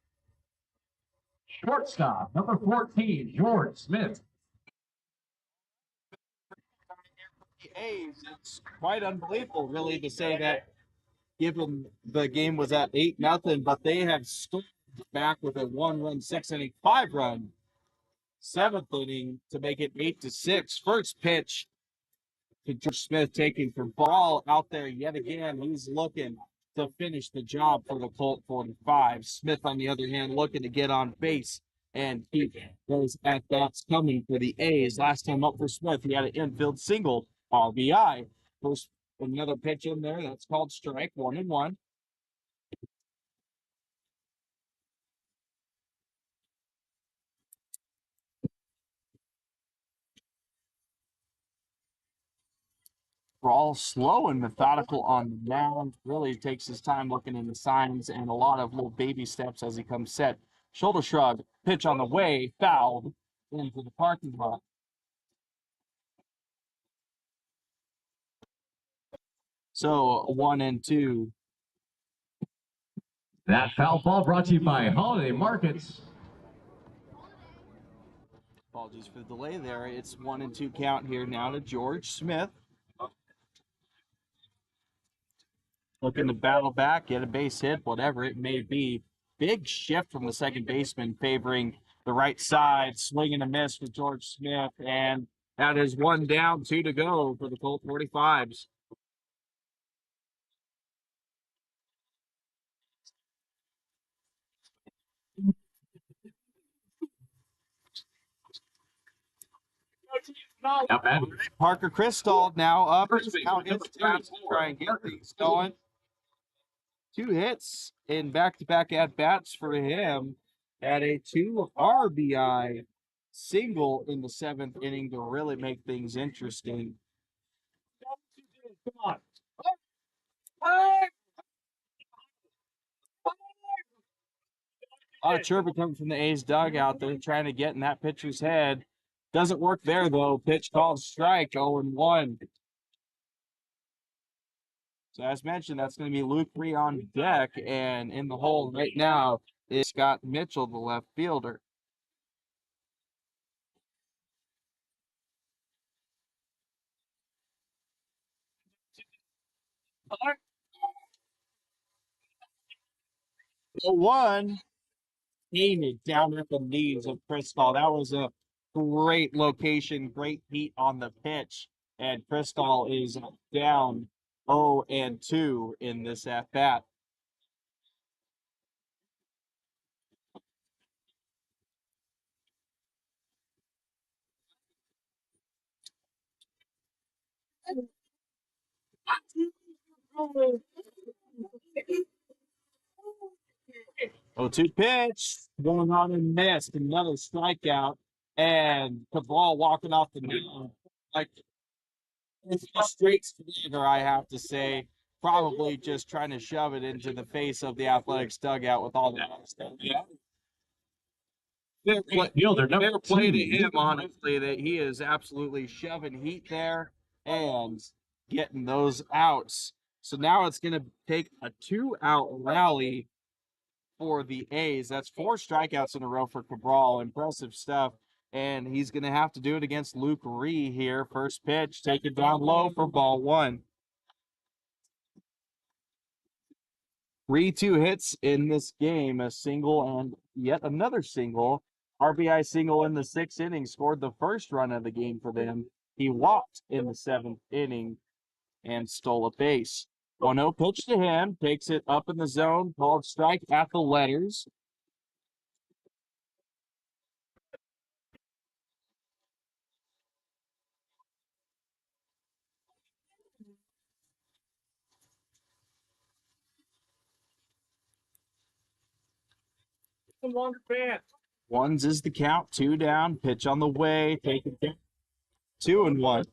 Shortstop, number 14, George Smith. The A's, it's quite unbelievable, really, to say that given the game was at 8-0, but they have stormed back with a 1-run, 6-inning, 5-run, 7th inning to make it 8-6. First pitch to George Smith taking for ball out there yet again. He's looking to finish the job for the Colt 45. Smith, on the other hand, looking to get on base and keep those at-bats coming for the A's. Last time up for Smith, he had an infield single, RBI. First, another pitch in there. That's called strike, 1-1. All slow and methodical on the mound. Really takes his time looking in the signs and a lot of little baby steps as he comes set. Shoulder shrug, pitch on the way, fouled into the parking lot. So 1-2. That foul ball brought to you by Holiday Markets. Apologies for the delay there. It's 1-2 count here now to George Smith. Looking to battle back, get a base hit, whatever it may be. Big shift from the second baseman favoring the right side. Swing and a miss for George Smith. And that is 1 down, 2 to go for the Colt 45s. Parker Crystal now up. Now hits to try and get things going. 2 hits in back-to-back at-bats for him. At a 2 RBI single in the 7th inning to really make things interesting. Come on. A lot of chirping coming from the A's dugout. They're trying to get in that pitcher's head. Doesn't work there, though. Pitch called strike, 0-1. So as mentioned, that's going to be Luke Ree on deck, and in the hole right now is Scott Mitchell, the left fielder. The 1 aimed down at the knees of Crystal. That was a great location, great heat on the pitch, and Crystal is down 0-2 in this at bat. Oh, 2 pitch going on and missed. Another strikeout, and Cabral walking off the mound like it's a straight slider, I have to say. Probably just trying to shove it into the face of the Athletics dugout with all the fair play to him, honestly, that he is absolutely shoving heat there and getting those outs. So now it's going to take a 2-out rally for the A's. That's 4 strikeouts in a row for Cabral. Impressive stuff. And he's going to have to do it against Luke Ree here. First pitch, take it down low for ball 1. Ree 2 hits in this game, a single and yet another single. RBI single in the 6th inning, scored the first run of the game for them. He walked in the 7th inning and stole a base. 1-0 pitch to him, takes it up in the zone, called strike at the letters. Ones is the count, 2 down, pitch on the way, take it down. 2-1.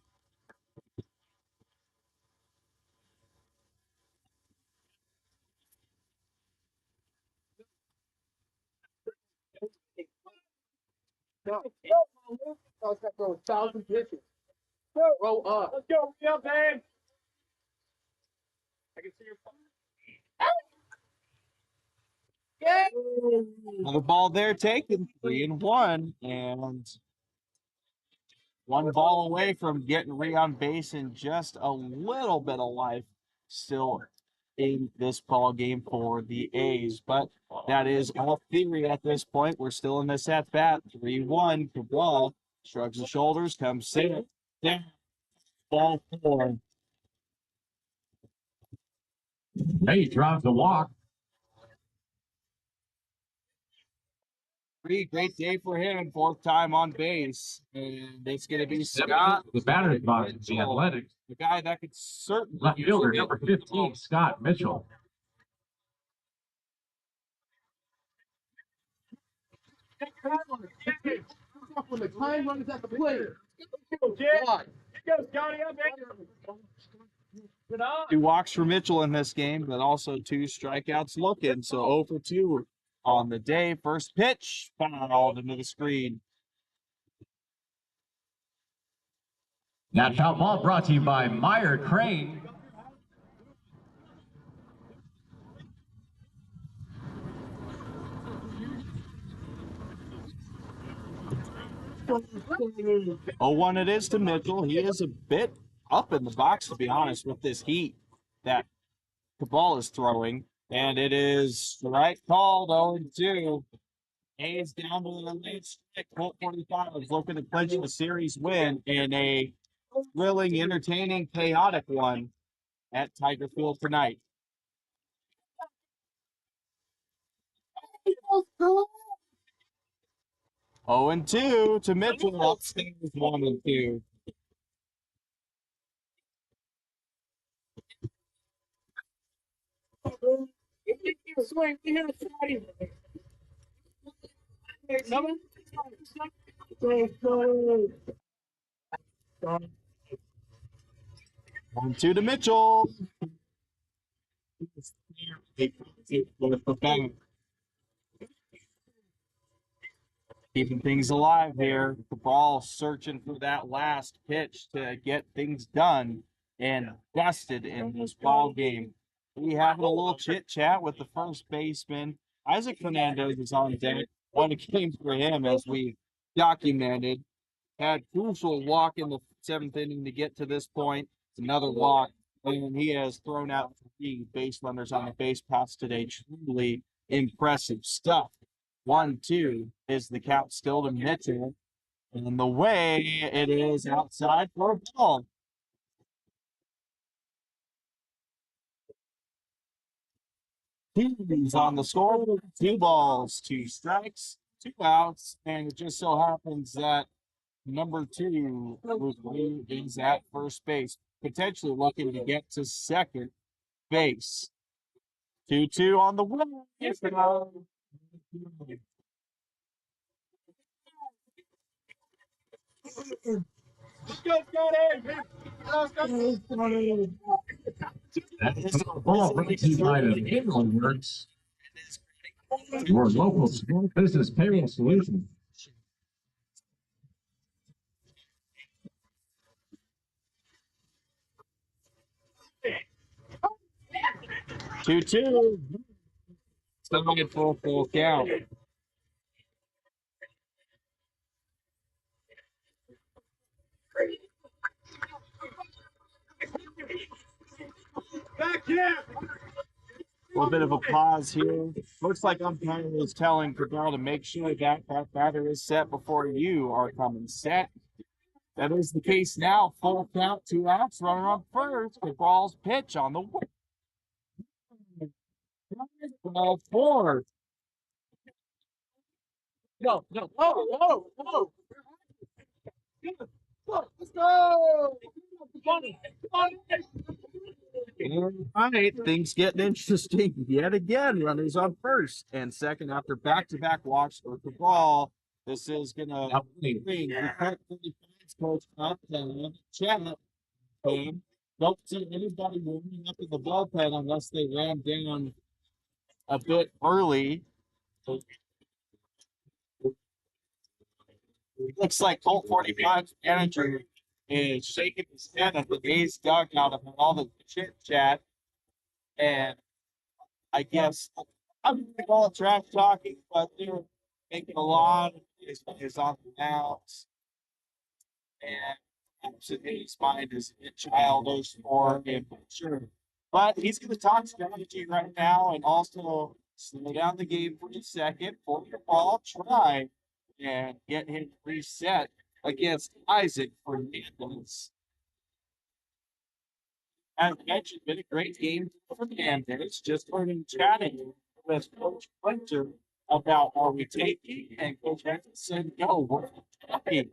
Roll up. Let's go, man. I can see your phone. Another ball there taken, 3-1, and one ball away from getting Rhea on base and just a little bit of life still in this ball game for the A's. But that is all theory at this point. We're still in this at bat. 3-1. Cabral shrugs the shoulders, comes safe. Down. Ball 4. Hey, drops the walk. Great day for him. 4th time on base. And it's going to be Scott. The batter's box, the Athletics. The guy that could certainly Left fielder, number 15, Scott Mitchell. When the time runs at the plate. Two walks for Mitchell in this game, but also 2 strikeouts looking. So 0 for 2 on the day. First pitch, fouled into the screen. That foul ball brought to you by Meyer Crane. Oh, 1 it is to Mitchell. He is a bit up in the box, to be honest, with this heat that the ball is throwing. And it is strike called 0-2. A's down to the late strike. Colt 45s looking to clinch the series win in a thrilling, entertaining, chaotic one at Tiger Field tonight. Oh, and 2 to Mitchell. Upstairs 1 and 2. One, 2 to Mitchell. Keeping things alive here. The ball searching for that last pitch to get things done and dusted in this ball game. We having a little chit chat with the first baseman. Isaac Fernandez is on deck. What a game for him, as we documented. Had crucial walk in the 7th inning to get to this point. It's another walk, and he has thrown out 3 base runners on the base paths today. Truly impressive stuff. 1-2 is the count still to Mitchell. And the way it is outside for a ball. He's on the score. 2 balls, 2 strikes, 2 outs. And it just so happens that number 2 is at first base, potentially looking to get to second base. 2-2 on the way. That's a ball brought to you by the Payroll Works. Your local small business payroll solution. Two. Still get full count. Back here. A little bit of a pause here. Looks like umpire is telling Cabral to make sure that batter is set before you are coming set. That is the case now. Full count, 2 outs, runner on first. Cabral's pitch on the way. 4. No. Whoa. Let's go. All right, things getting interesting yet again. Runners on first and second after back-to-back walks for Cabral. This is gonna bring the Colt 45s coach up and chat. Don't see anybody warming up in the bullpen unless they ran down a bit early. Looks like Colt 45's manager is shaking his head at the A's dugout about all the chit chat. And I guess I'm going to call it trash talking, but they're making a lot of is on the mounts. And absolutely his mind is childish or immature. But he's going to talk strategy right now and also slow down the game for a second, pull your ball, try and get him reset against Isaac Fernandez. As mentioned, been a great game for Fernandez. Just learning chatting with Coach Winter about are we taking, and Coach Winter said, no, we're taking.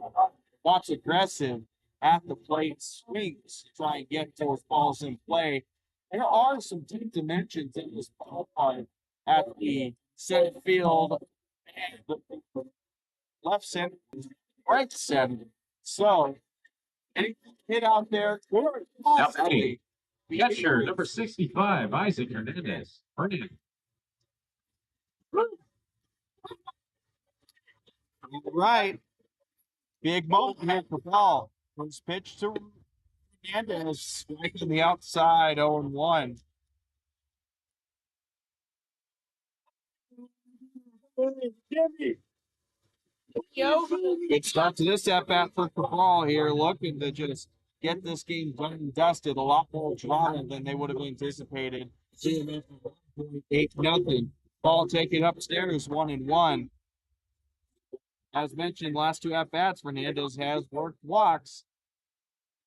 Watch aggressive at the plate swings to try and get those balls in play. There are some deep dimensions in this ballpark at the center field and the left center, right center. So, any hit out there, good. Hey, catcher, number 65, Isaac Hernandez. Right. Big moment here for ball. First pitch to Hernandez, striking the outside, 0-1. Good start to this at bat for Cabral here, looking to just get this game done and dusted. A lot more drama than they would have anticipated. 8-0. Ball taken upstairs, 1-1. As mentioned, last two at bats, Fernandez has worked walks.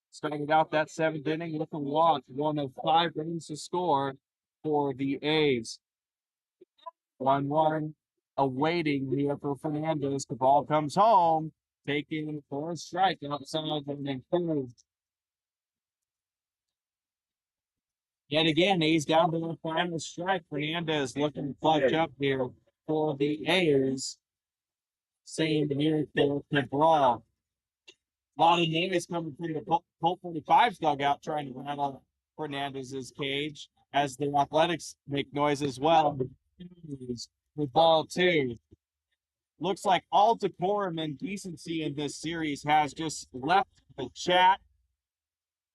Started out that seventh inning with a walk, one of 5 runs to score for the A's. 1-1, awaiting here for Fernandez. The ball comes home, taking for a strike outside and improved. Yet again, A's down to the final strike. Fernandez looking to clutch up here for the A's. Same here for Cabral. A lot of names coming from the Colt 45s dugout trying to rattle Fernandez's cage as the Athletics make noise as well. With ball 2. Looks like all decorum and decency in this series has just left the chat.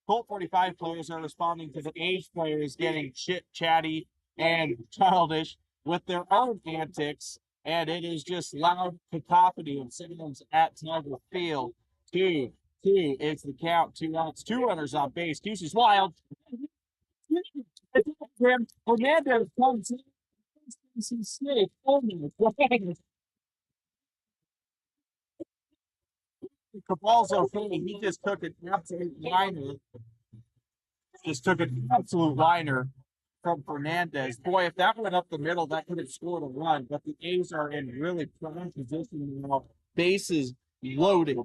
Colt 45 players are responding to the A's players getting chatty and childish with their own antics, and it is just loud cacophony of sounds at Tiger Field. 2-2 is the count. 2 outs, 2 runners on base. Deuce is wild. Fernandez comes in. Snake. Oh my God. Cabal's okay. He just took an absolute liner. From Fernandez. Boy, if that went up the middle, that could have scored a run. But the A's are in really prime position now. Bases loaded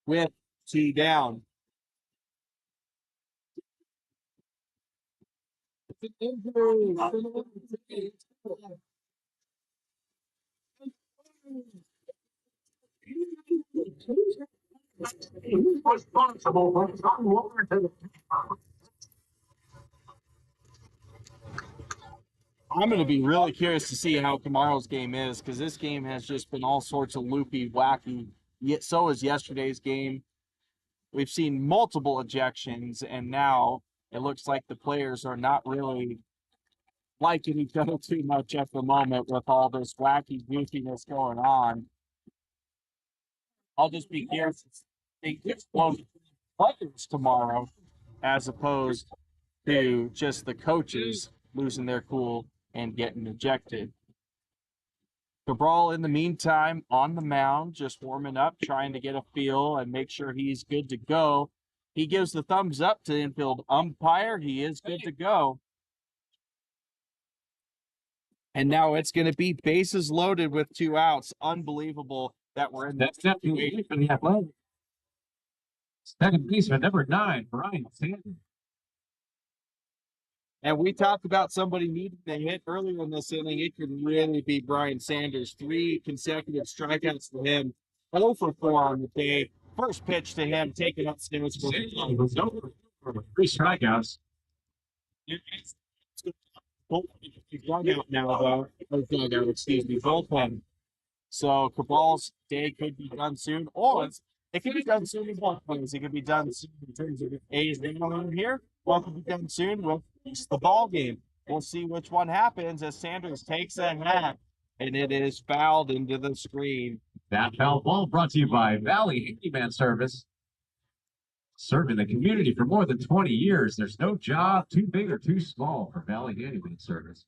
with 2 down. I'm going to be really curious to see how tomorrow's game is, because this game has just been all sorts of loopy, wacky. Yet so is yesterday's game. We've seen multiple ejections, and now it looks like the players are not really liking each other too much at the moment with all this wacky goofiness going on. I'll just be curious if they get players tomorrow as opposed to just the coaches losing their cool and getting ejected. Cabral, in the meantime, on the mound, just warming up, trying to get a feel and make sure he's good to go. He gives the thumbs up to the infield umpire. He is good to go. And now it's going to be bases loaded with 2 outs. Unbelievable that we're in that situation. For the Athletics. Second baseman, number 9, Brian Sanders. And we talked about somebody needing to hit earlier in this inning. It could really be Brian Sanders. 3 consecutive strikeouts to him. 0 for 4 on the day. First pitch to him, taken up stairs for 3 strikeouts. Dugout now, though. Dugout, excuse me, bullpen. So Cabal's day could be done soon, or it could be done soon in both ways. It could be done soon in terms of A's winning here, or it could be done soon with the ball game. We'll see which one happens as Sanders takes a hat, and it is fouled into the screen. That foul ball brought to you by Valley Handyman Service. Serving the community for more than 20 years. There's no job too big or too small for Valley Handyman Service.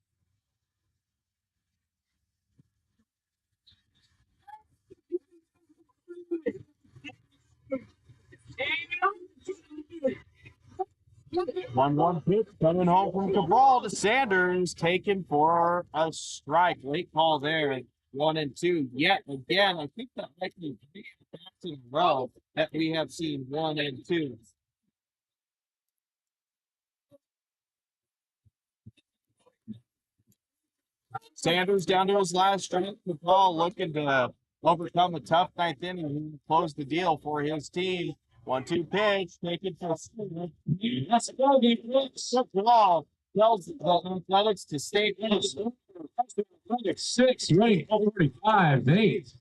One pitch coming home from Cabral to Sanders, taken for a strike. Late call there. 1-2. Yet again, I think that might be 3 bats in a row that we have seen 1-2. Sanders down to his last strike. Cabral looking to overcome a tough ninth inning and close the deal for his team. 1-2 pitch, taken for let's go, Cabral tells the Athletics to stay close. Athletics 6, Redding Colt 45s 8.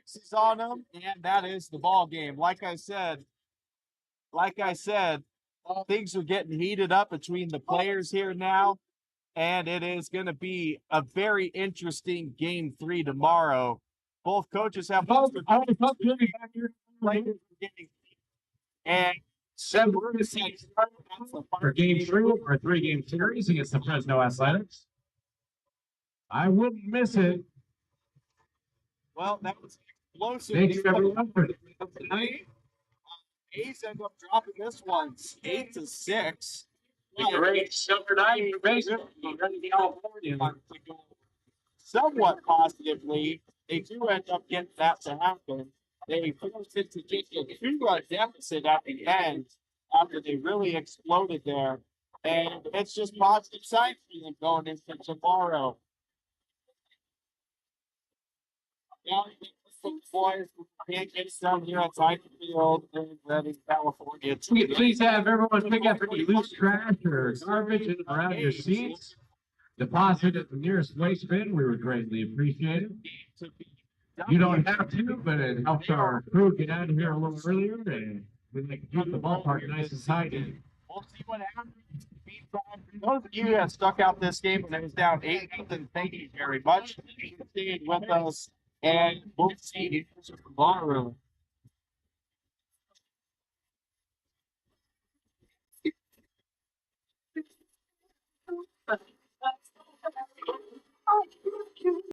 Is on them, and that is the ball game. Like I said, things are getting heated up between the players here now, and it is going to be a very interesting game 3 tomorrow. Both coaches have and Seven for game 3 or a 3-game series against the Fresno Athletics. I wouldn't miss it. well, that was explosive. Thank you, everyone, for Tonight, A's end up dropping this one 8-6. a great summer night for baseball in California. Somewhat positively, they do end up getting that to happen. They forced it to just a 2-run deficit at the end after they really exploded there. And it's just positive signs for them going into tomorrow. Yeah, boys, can't get down here outside the field in Redding, California. Please have everyone pick up any loose trash or garbage in and around your seats. Deposit at the nearest waste bin. We would greatly appreciate it. You don't have to, but it helps our crew get out of here a little earlier, and we like to keep the ballpark nice and tidy. We'll see what happens. Those of you that stuck out this game when it was down 8-0, thank you very much. You stayed with us, and we'll see you tomorrow.